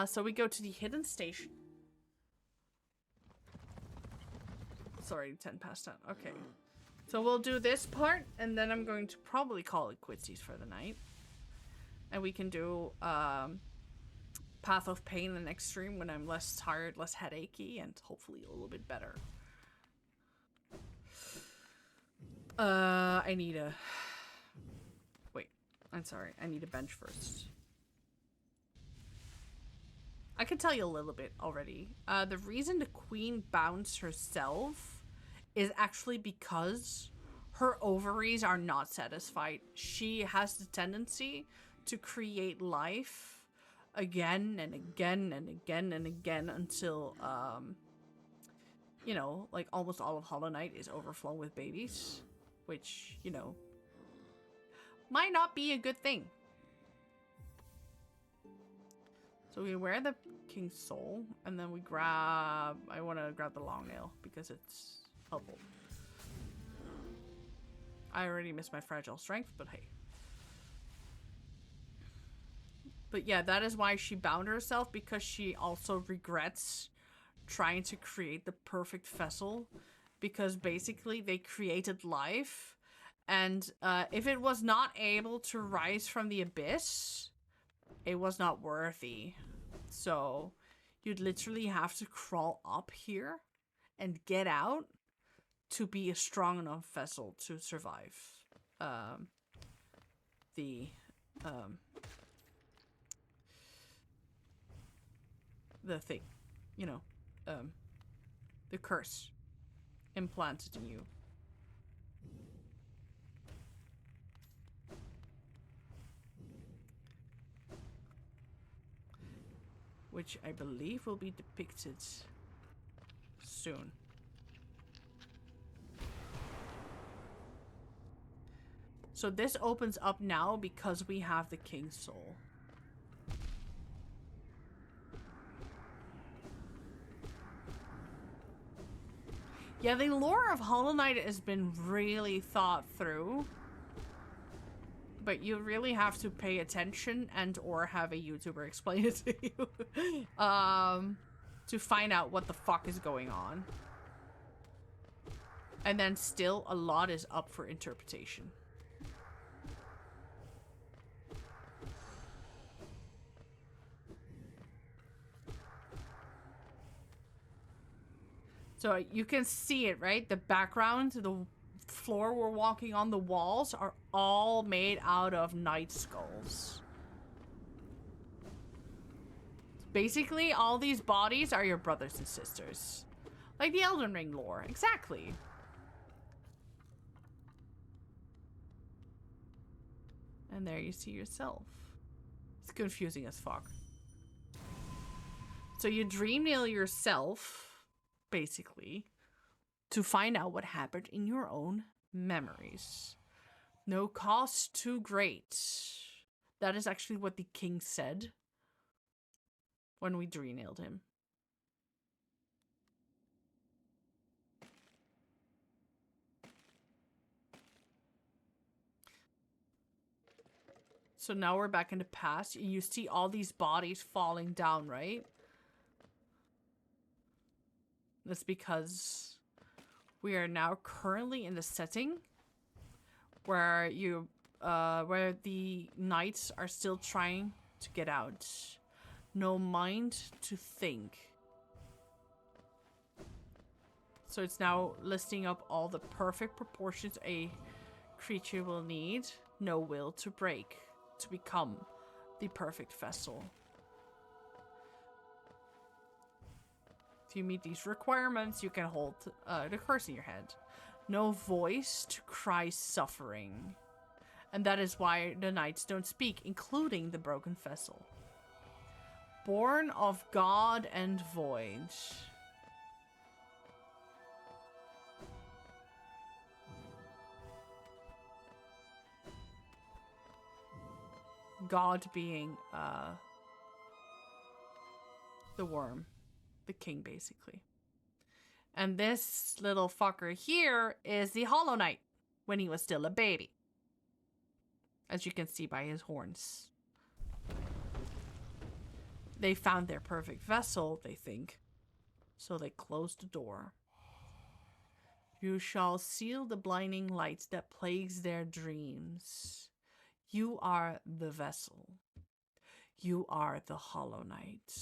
So we go to the hidden station. Sorry, 10 past 10. Okay. So we'll do this part, and then I'm going to probably call it quitsies for the night. And we can do Path of Pain in the next stream when I'm less tired, less headachy, and hopefully a little bit better. I need a... Wait, I'm sorry. I need a bench first. I can tell you a little bit already. The reason the queen bounds herself is actually because her ovaries are not satisfied. She has the tendency to create life again and again and again and again until, you know, like almost all of Hollow Knight is overflown with babies, which, you know, might not be a good thing. So we wear the King's Soul, and then we grab... I want to grab the long nail, because it's helpful. I already missed my fragile strength, but hey. But yeah, that is why she bound herself, because she also regrets trying to create the perfect vessel. Because basically, they created life, and if it was not able to rise from the abyss... it was not worthy. So you'd literally have to crawl up here and get out to be a strong enough vessel to survive the thing, you know, the curse implanted in you. Which I believe will be depicted soon. So this opens up now because we have the King's Soul. Yeah, the lore of Hollow Knight has been really thought through. But you really have to pay attention and or have a YouTuber explain it to you. To find out what the fuck is going on. And then still a lot is up for interpretation. So you can see it, right? The background, the floor we're walking on, the walls are all made out of night skulls. Basically, all these bodies are your brothers and sisters. Like the Elden Ring lore. Exactly. And there you see yourself. It's confusing as fuck. So you dream nail yourself, basically, to find out what happened in your own memories. No cost too great. That is actually what the king said when we dream nailed him. So now we're back in the past. You see all these bodies falling down, right? That's because we are now currently in the setting where where the knights are still trying to get out. No mind to think. So it's now listing up all the perfect proportions a creature will need. No will to break to become the perfect vessel. If you meet these requirements, you can hold the curse in your head. No voice to cry suffering. And that is why the knights don't speak, including the broken vessel. Born of God and void. God being the worm. The king, basically. And this little fucker here is the Hollow Knight when he was still a baby. As you can see by his horns. They found their perfect vessel, they think. So they closed the door. You shall seal the blinding light that plagues their dreams. You are the vessel. You are the Hollow Knight.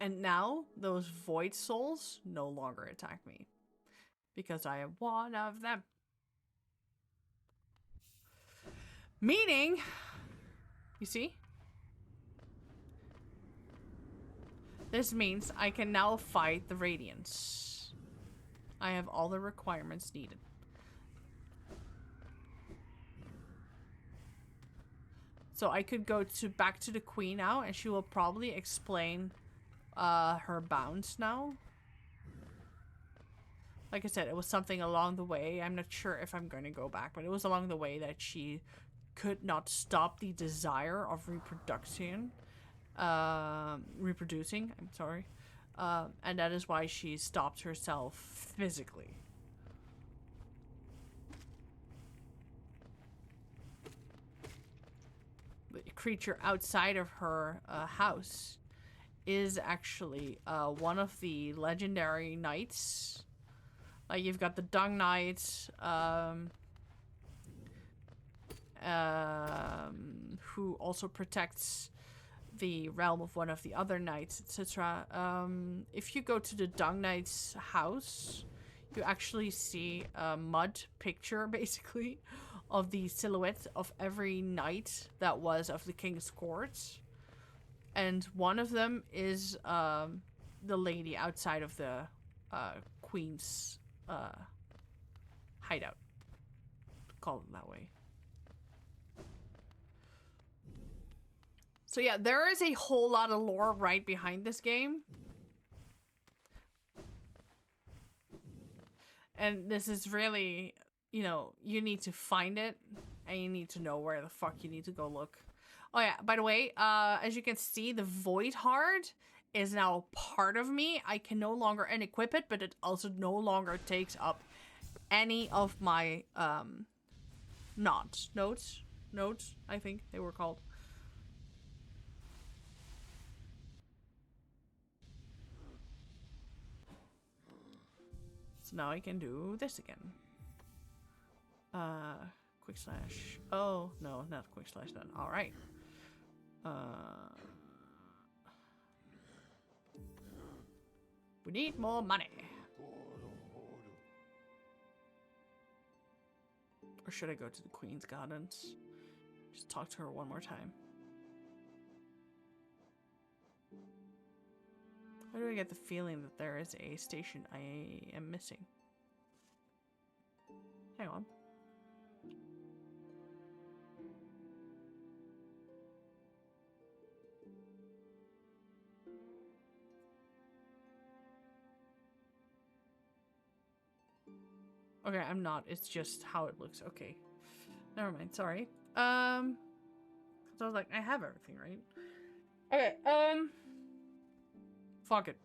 And now, those void souls no longer attack me. Because I am one of them. Meaning, you see? This means I can now fight the Radiance. I have all the requirements needed. So I could go back to the Queen now, and she will probably explain her bounds now. Like I said, it was something along the way. I'm not sure if I'm going to go back, but it was along the way that she could not stop the desire of reproducing. I'm sorry. And that is why she stopped herself physically. The creature outside of her house is actually one of the legendary knights. Like you've got the Dung Knight, who also protects the realm of one of the other knights, etc. If you go to the Dung Knight's house, you actually see a mud picture, basically, of the silhouette of every knight that was of the king's court. And one of them is the lady outside of the queen's hideout. Call it that way. So yeah, there is a whole lot of lore right behind this game. And this is really, you know, you need to find it and you need to know where the fuck you need to go look. Oh yeah, by the way, as you can see, the Void Heart is now part of me. I can no longer unequip it, but it also no longer takes up any of my nodes, I think they were called. So now I can do this again. Quick slash. Oh, no, not quick slash then. All right. We need more money. Or should I go to the Queen's Gardens? Just talk to her one more time. Why do I get the feeling that there is a station I am missing? Hang on. Okay, I'm not. It's just how it looks. Okay. Never mind. Sorry. So I was like, I have everything, right? Okay, fuck it.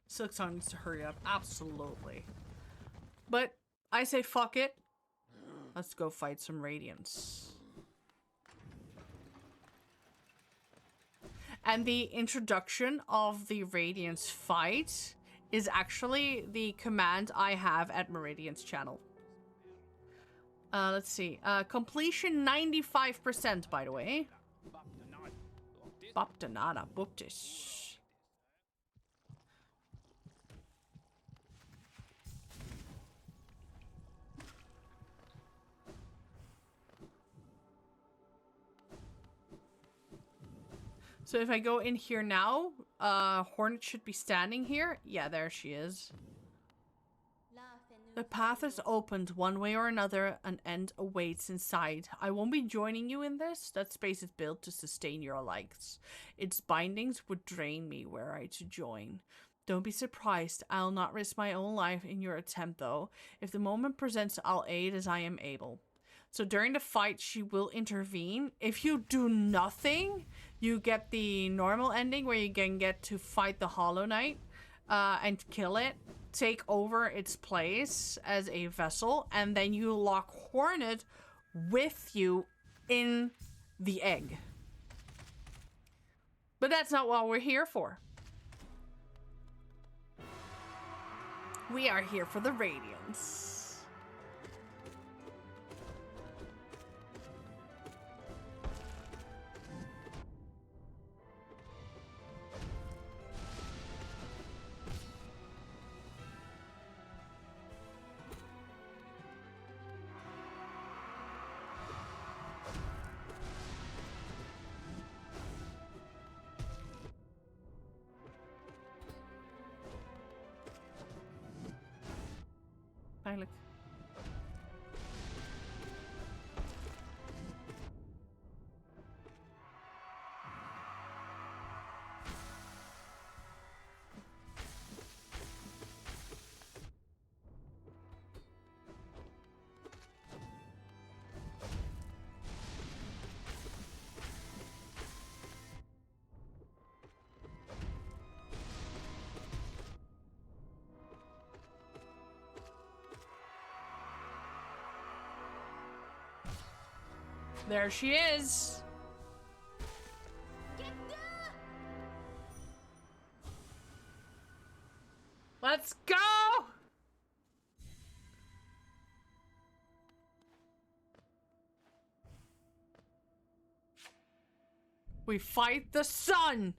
Silksong needs to hurry up. Absolutely. But I say fuck it. Let's go fight some Radiants. And the introduction of the Radiance fight is actually the command I have at Meridian's channel. Let's see. Completion 95%, by the way. Baptanada Buptis. So if I go in here now, Hornet should be standing here. Yeah, there she is. The path is opened one way or another. An end awaits inside. I won't be joining you in this. That space is built to sustain your likes. Its bindings would drain me were I to join. Don't be surprised. I'll not risk my own life in your attempt, though. If the moment presents, I'll aid as I am able. So during the fight, she will intervene. If you do nothing, you get the normal ending where you can get to fight the Hollow Knight and kill it, take over its place as a vessel, and then you lock Hornet with you in the egg. But that's not what we're here for. We are here for the Radiance. Eigenlijk. There she is. Let's go. We fight the sun.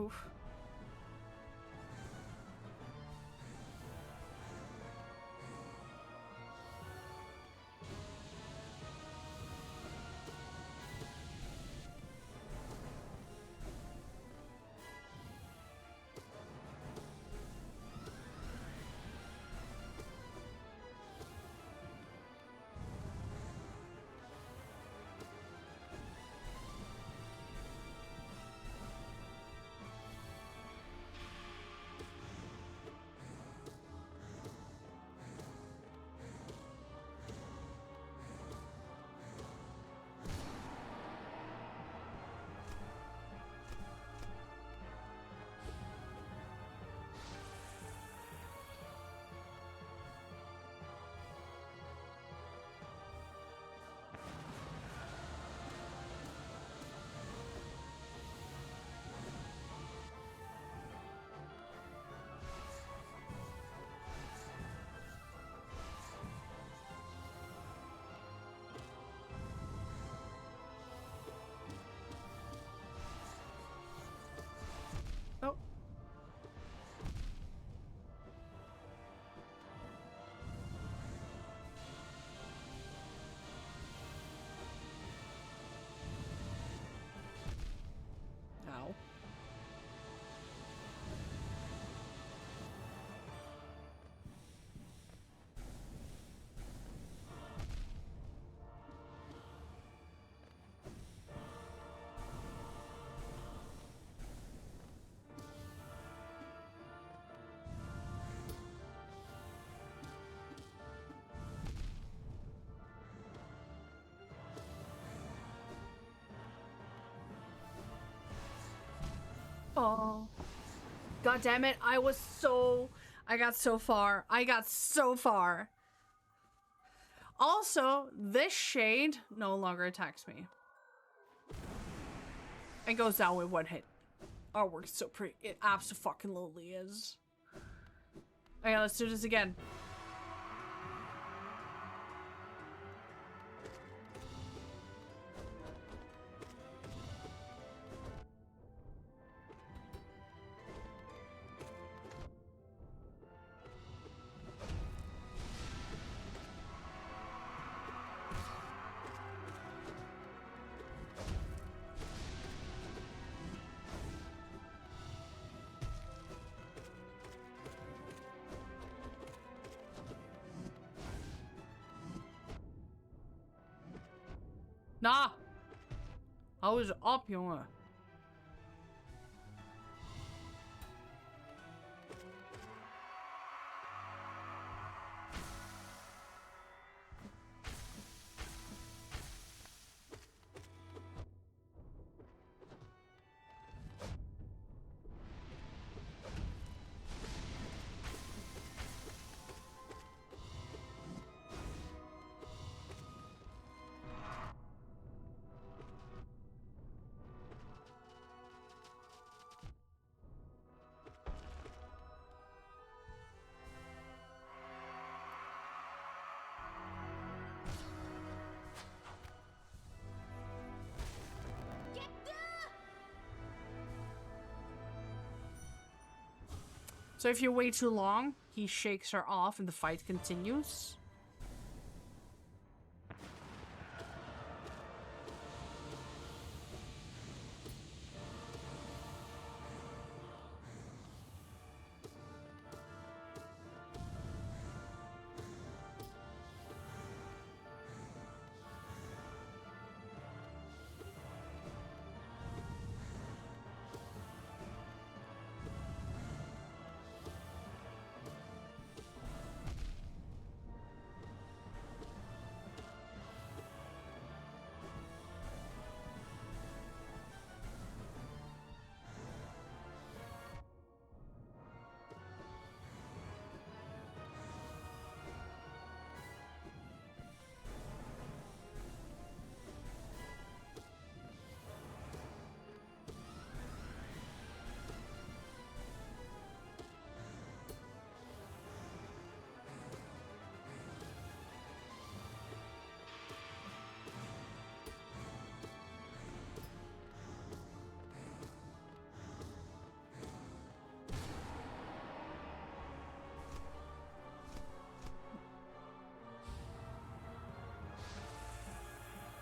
Oof. Oh. Ow. Oh. God damn it. I got so far. I got so far. Also, this shade no longer attacks me. It goes down with one hit. Artwork's so pretty. It abso-fucking-lutely is. Okay, let's do this again. Nah! Hou eens op, jongen. So if you wait too long, he shakes her off and the fight continues.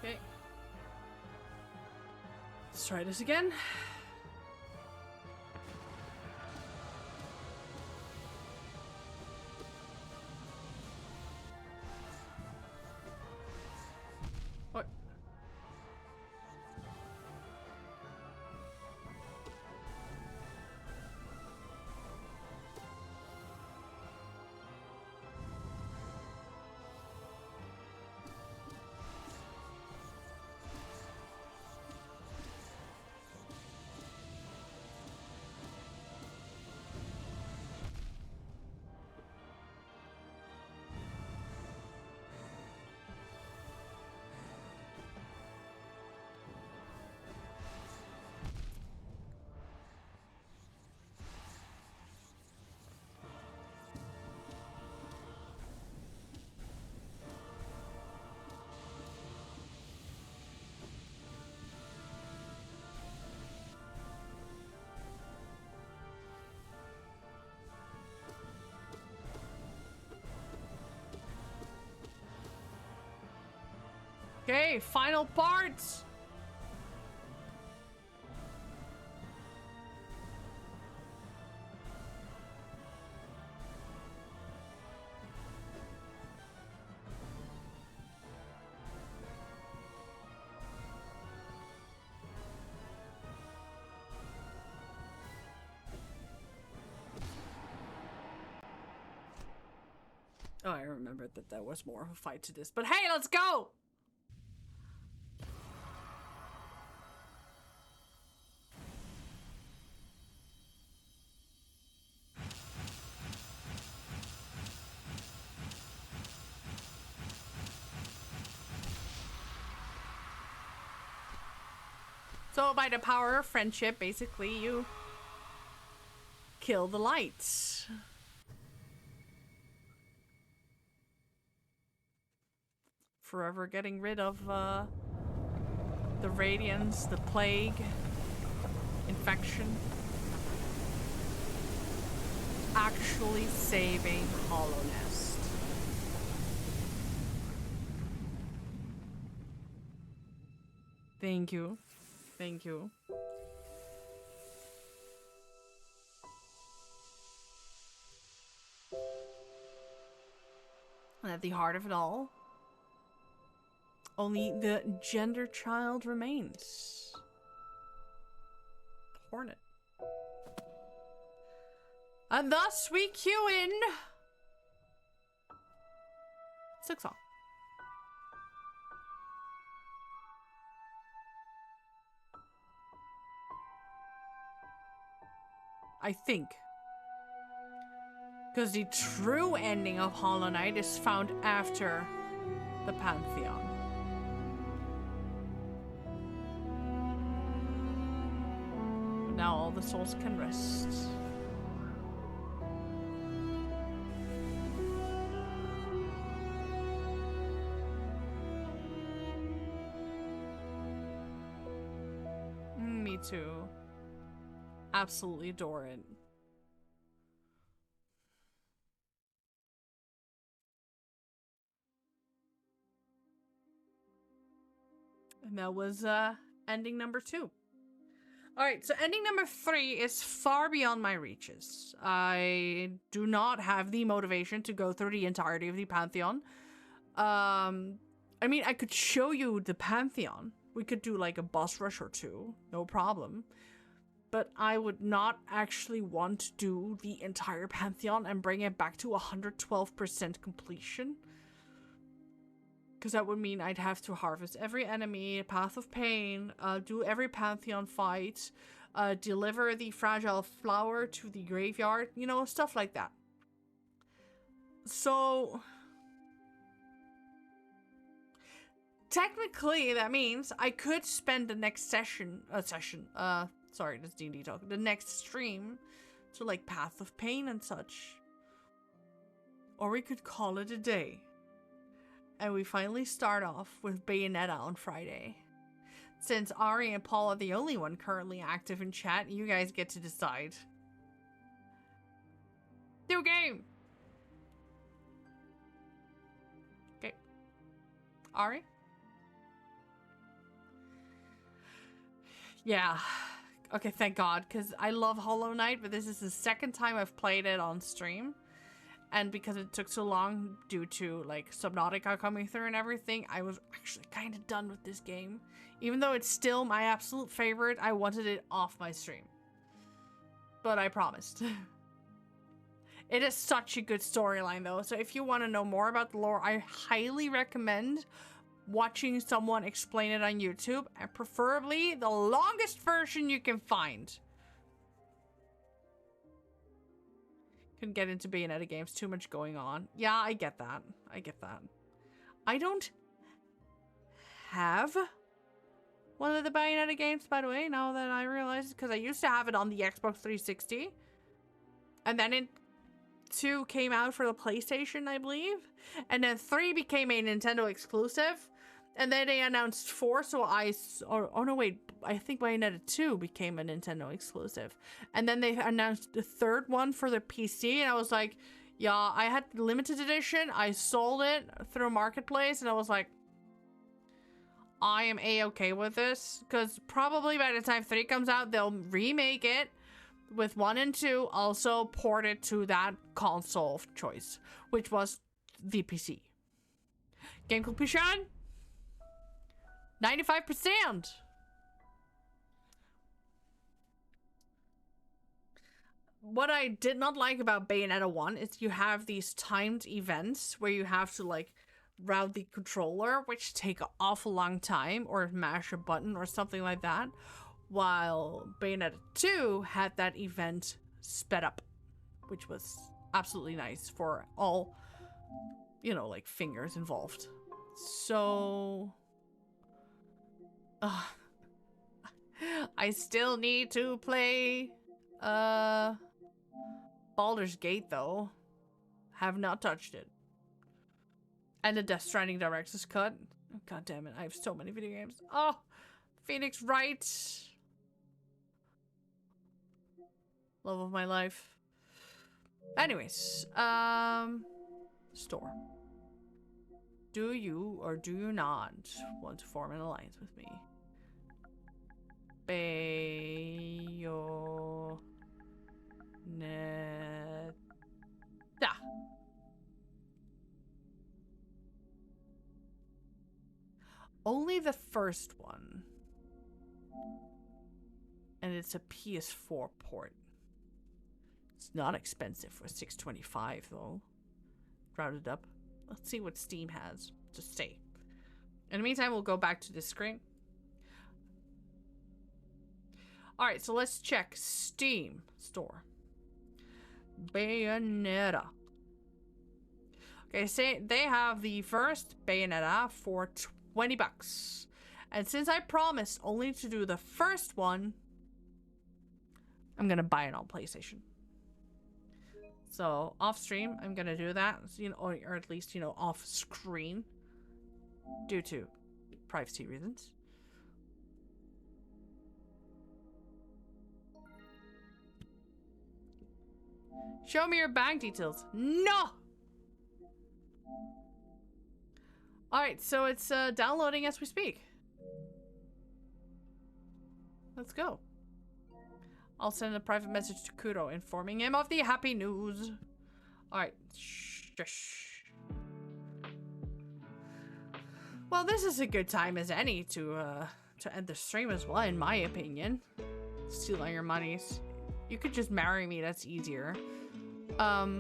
Okay. Let's try this again. What? Okay, final parts. Oh, I remembered that there was more of a fight to this. But hey, let's go! So by the power of friendship, basically, you kill the lights. Forever getting rid of the radiance, the plague, infection. Actually saving Hollow Nest. Thank you. Thank you. And at the heart of it all, only the gender child remains. Hornet. And thus we cue in Silk Song. I think. Because the true ending of Hollow Knight is found after the Pantheon. But now all the souls can rest. Me too. Absolutely adore it. And that was ending number 2. Alright, so ending number 3 is far beyond my reaches. I do not have the motivation to go through the entirety of the Pantheon. I mean, I could show you the Pantheon. We could do like a boss rush or 2, no problem. But I would not actually want to do the entire Pantheon and bring it back to 112% completion. Because that would mean I'd have to harvest every enemy, Path of Pain, do every Pantheon fight, deliver the fragile flower to the graveyard, you know, stuff like that. So technically that means I could spend the next sorry, that's D&D talk, the next stream to like Path of Pain and such. Or we could call it a day. And we finally start off with Bayonetta on Friday. Since Ari and Paul are the only one currently active in chat, you guys get to decide. New game! Okay. Ari? Yeah. Okay, thank God, because I love Hollow Knight, but this is the second time I've played it on stream. And because it took so long due to, like, Subnautica coming through and everything, I was actually kind of done with this game. Even though it's still my absolute favorite, I wanted it off my stream. But I promised. It is such a good storyline, though. So if you want to know more about the lore, I highly recommend watching someone explain it on YouTube. And preferably the longest version you can find. Couldn't get into Bayonetta games, too much going on. Yeah, I get that. I get that. I don't have one of the Bayonetta games, by the way, now that I realize, because I used to have it on the Xbox 360. And then it 2 came out for the PlayStation, I believe. And then 3 became a Nintendo exclusive. And then they announced 4, so oh no, wait. I think Bayonetta 2 became a Nintendo exclusive. And then they announced the 3rd one for the PC, and I was like, yeah, I had the limited edition. I sold it through Marketplace, and I was like, I am A-okay with this. Because probably by the time 3 comes out, they'll remake it with 1 and 2, also port it to that console of choice, which was the PC. Game completion? 95%! What I did not like about Bayonetta 1 is you have these timed events where you have to, like, route the controller, which take an awful long time, or mash a button or something like that, while Bayonetta 2 had that event sped up, which was absolutely nice for all, you know, like, fingers involved. So... I still need to play, Baldur's Gate, though. Have not touched it. And the Death Stranding Director's Cut. Oh, God damn it, I have so many video games. Oh, Phoenix Wright. Love of my life. Anyways, store. Do you or do you not want to form an alliance with me? Bayonetta. Only the first one. And it's a PS4 port. It's not expensive for $625 though. Rounded up. Let's see what Steam has to say. In the meantime, we'll go back to this screen. Alright, so let's check Steam store. Bayonetta. Okay, say they have the first Bayonetta for $20. And since I promised only to do the first one, I'm gonna buy it on PlayStation. So off stream, I'm gonna do that, you know, or at least, you know, off screen, due to privacy reasons. Show me your bank details. No! Alright, so it's downloading as we speak. Let's go. I'll send a private message to Kuro informing him of the happy news. Alright. Shush. Well, this is a good time as any to end the stream as well, in my opinion. Steal all your monies. You could just marry me, that's easier. But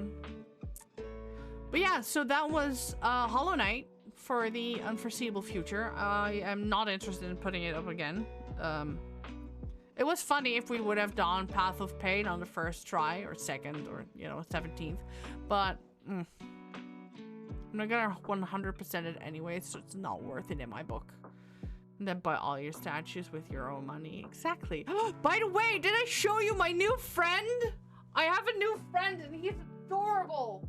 yeah, so that was Hollow Knight for the unforeseeable future. I am not interested in putting it up again. It was funny if we would have done Path of Pain on the first try, or second, or, you know, 17th. But, I'm not gonna 100% it anyway, so it's not worth it in my book. And then buy all your statues with your own money. Exactly. By the way, did I show you my new friend? I have a new friend and he's adorable.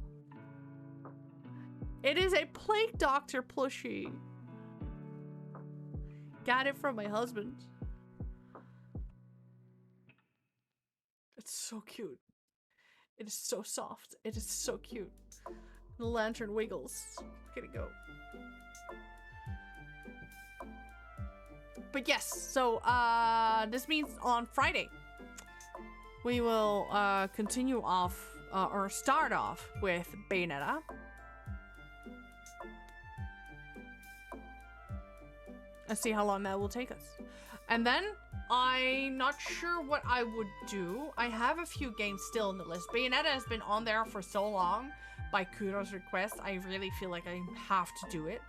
It is a Plague Doctor plushie. Got it from my husband. It's so cute. It is so soft. It is so cute. The lantern wiggles. Look at it go. But yes, so this means on Friday we will continue off or start off with Bayonetta. Let's see how long that will take us. And then I'm not sure what I would do. I have a few games still on the list. Bayonetta has been on there for so long by Kuro's request. I really feel like I have to do it.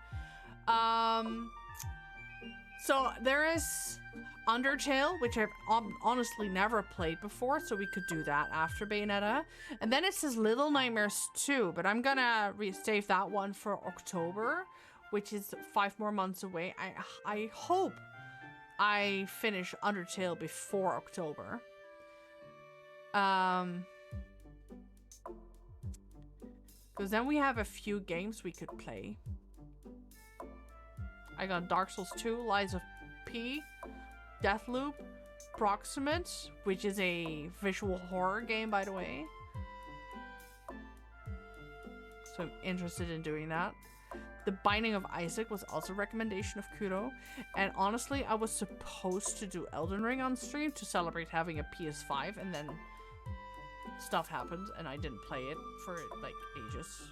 So there is Undertale, which I've honestly never played before, so we could do that after Bayonetta. And then it says Little Nightmares 2, but I'm gonna save that one for October, which is 5 more months away. I hope I finish Undertale before October. Because then we have a few games we could play. I got Dark Souls 2, Lies of P, Deathloop, Proximate, which is a visual horror game, by the way. So I'm interested in doing that. The Binding of Isaac was also a recommendation of Kuro. And honestly, I was supposed to do Elden Ring on stream to celebrate having a PS5, and then stuff happened and I didn't play it for like ages.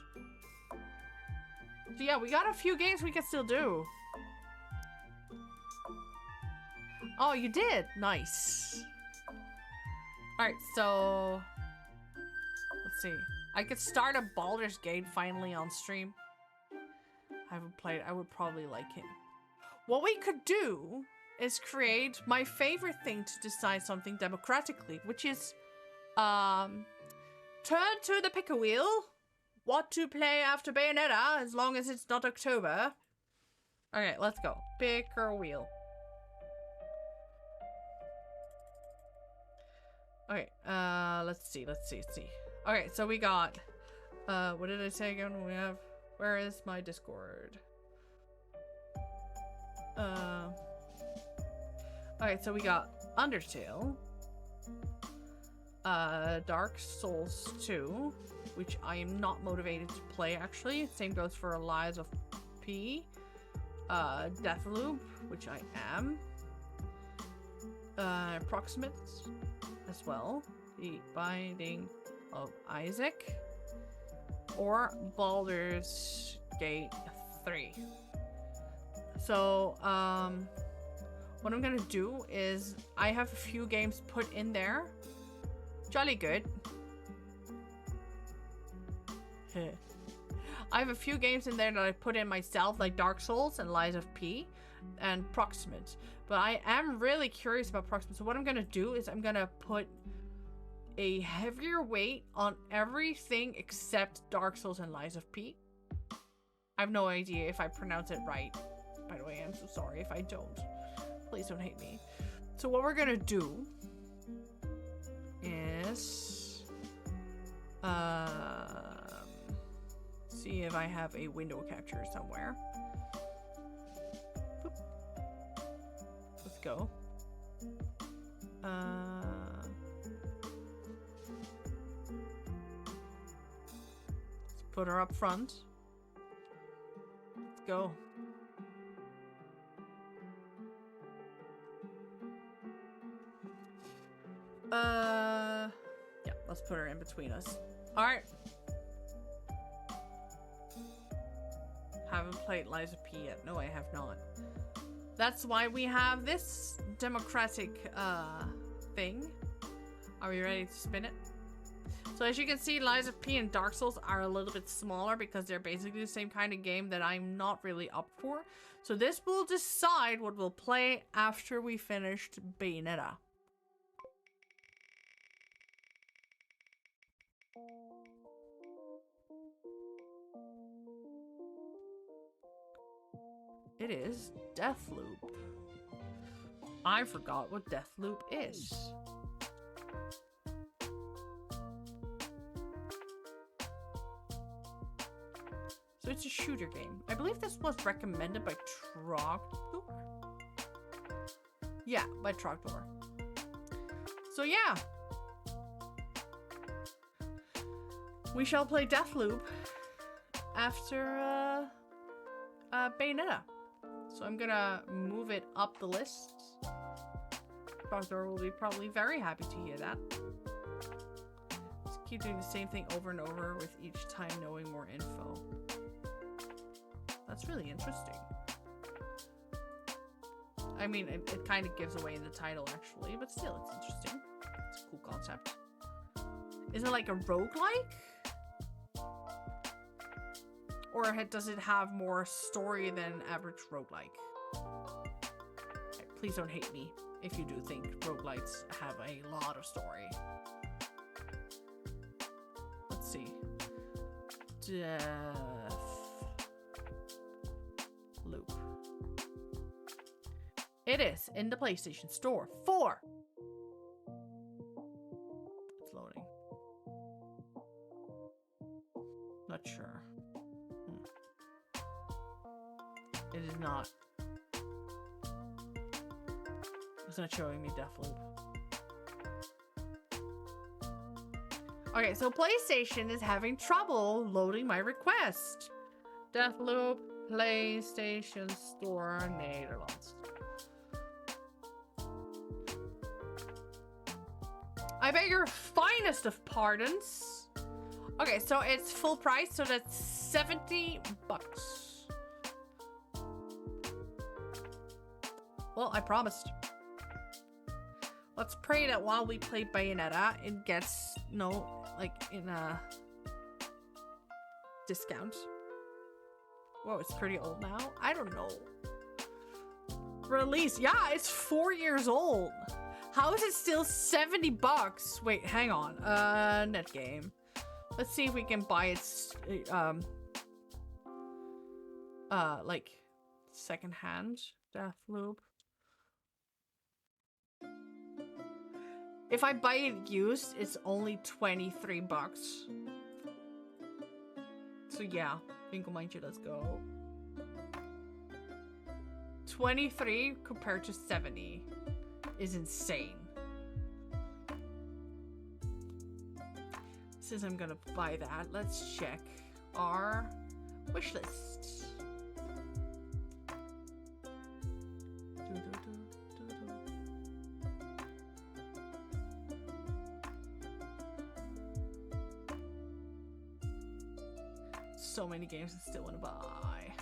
So yeah, we got a few games we can still do. Oh, you did? Nice. Alright, so let's see. I could start a Baldur's Gate finally on stream. I haven't played. I would probably like it. What we could do is create my favorite thing to decide something democratically, which is turn to the pick a wheel. What to play after Bayonetta, as long as it's not October. Okay, let's go. Pick a wheel. Okay, let's see. Okay, so we got, what did I say again? We have, where is my Discord? Okay, so we got Undertale, Dark Souls 2, which I am not motivated to play, actually. Same goes for Lies of P, Deathloop, which I am, Proximate as well, The Binding of Isaac, or Baldur's Gate 3. So, what I'm gonna do is, I have a few games put in there. Jolly good. I have a few games in there that I put in myself, like Dark Souls and Lies of P and Proximate. But I am really curious about Proximate. So what I'm gonna do is I'm gonna put a heavier weight on everything except Dark Souls and Lies of P. I have no idea if I pronounce it right. By the way, I'm so sorry if I don't. Please don't hate me. So what we're gonna do is see if I have a window capture somewhere. Boop. Let's go. Let's put her up front. Let's go. Yeah, let's put her in between us. Alright. Haven't played Lies of P yet. No, I have not. That's why we have this democratic thing. Are we ready to spin it? So as you can see, Lies of P and Dark Souls are a little bit smaller because they're basically the same kind of game that I'm not really up for. So this will decide what we'll play after we finished Bayonetta. It is Deathloop. I forgot what Deathloop is. So it's a shooter game. I believe this was recommended by Trogdor. Yeah, by Trogdor. So yeah. We shall play Deathloop after Bayonetta. So I'm gonna move it up the list. Proctor will be probably very happy to hear that. Just keep doing the same thing over and over with each time knowing more info. That's really interesting. I mean, it kind of gives away in the title, actually, but still, it's interesting. It's a cool concept. Is it like a roguelike? Or does it have more story than average roguelike? Okay, please don't hate me if you do think roguelites have a lot of story. Let's see. Death Loop. It is in the PlayStation Store for... It's loading. Not sure. It is not. It's not showing me Deathloop. Okay, so PlayStation is having trouble loading my request. Deathloop, PlayStation Store, Netherlands. I beg your finest of pardons. Okay, so it's full price, so that's 70 bucks. Well, I promised. Let's pray that while we play Bayonetta, it gets, like, in a discount. Whoa, it's pretty old now? I don't know. Release. Yeah, it's 4 years old. How is it still 70 bucks? Wait, hang on. Net game. Let's see if we can buy its, like, secondhand Deathloop. If I buy it used, it's only 23 bucks. So yeah, Winkelmeintje, let's go. 23 compared to 70 is insane. Since I'm gonna buy that, let's check our wish list. So many games I still want to buy.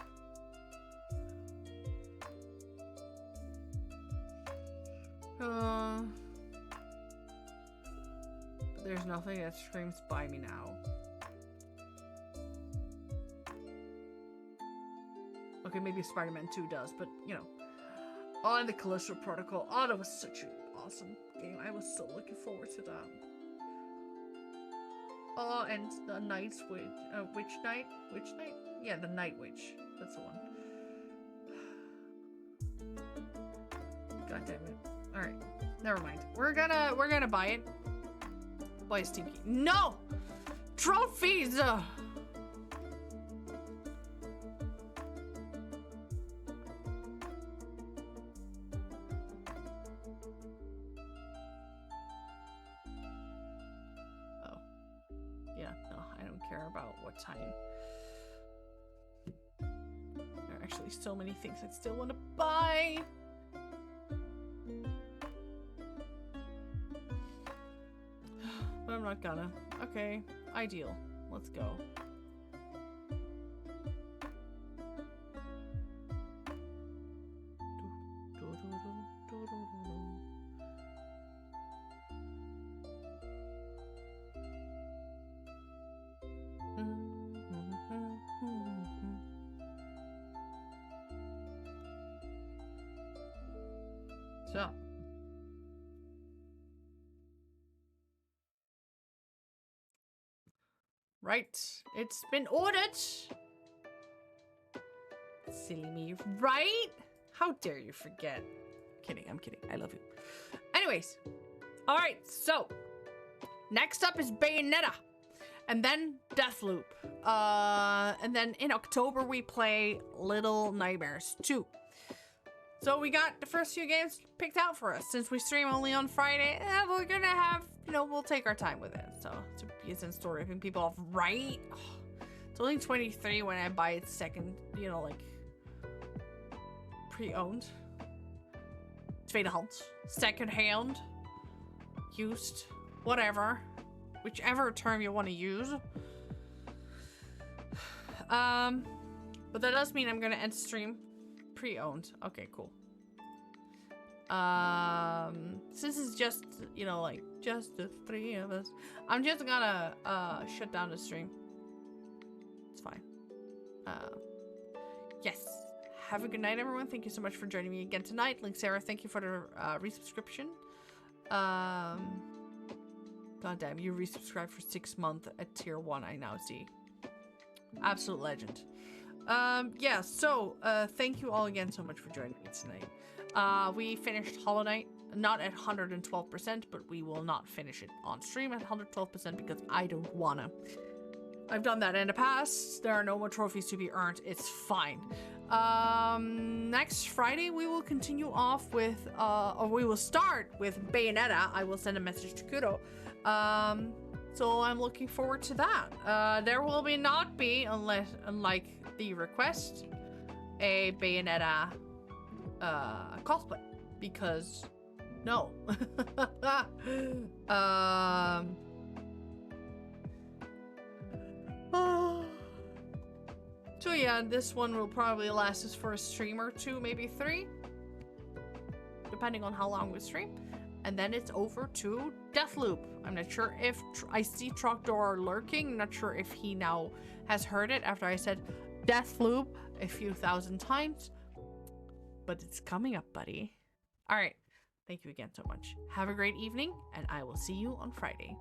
But there's nothing that screams buy me now. Okay, maybe Spider-Man 2 does, but you know. Oh, and the Callisto Protocol. Oh, that was such an awesome game. I was so looking forward to that. Oh, and the Night's Witch, Witch Night? Witch Night? Yeah, the Night Witch. That's the one. God damn it. Alright. Never mind. We're gonna buy it. Buy a Steam key. No! Trophies! Time. There are actually so many things I still want to buy. But I'm not gonna. Okay, ideal. Let's go. So. Right, it's been ordered. Silly me, right? How dare you forget? Kidding, I'm kidding. I love you. Anyways, all right, so next up is Bayonetta. And then Deathloop. And then in October we play Little Nightmares 2. So we got the first few games picked out for us. Since we stream only on Friday, we're gonna have, we'll take our time with it. So to be in store, ripping people off, right? Oh, it's only 23 when I buy it second, like pre-owned, tweedehands, second-hand, used, whatever, whichever term you want to use. But that does mean I'm gonna end stream pre-owned. Okay, cool. Since it's just, you know, like just the three of us, I'm just gonna shut down the stream. It's fine. Yes. Have a good night, everyone. Thank you so much for joining me again tonight. Link Sarah, thank you for the resubscription. God damn, you resubscribed for 6 months at tier 1, I now see. Absolute legend. Yeah, so thank you all again so much for joining me tonight. We finished Hollow Knight, not at 112%, but we will not finish it on stream at 112% because I don't wanna. I've done that in the past. There are no more trophies to be earned. It's fine. Next Friday we will continue off with, or we will start with Bayonetta. I will send a message to Kudo. So I'm looking forward to that. There will not be, unlike the request, a Bayonetta cosplay, because no. So yeah, this one will probably last us for a stream or two, maybe 3, depending on how long we stream. And then it's over to Deathloop. I'm not sure if I see Trogdor lurking. I'm not sure if he now has heard it after I said Deathloop a few thousand times. But it's coming up, buddy. All right. Thank you again so much. Have a great evening, and I will see you on Friday.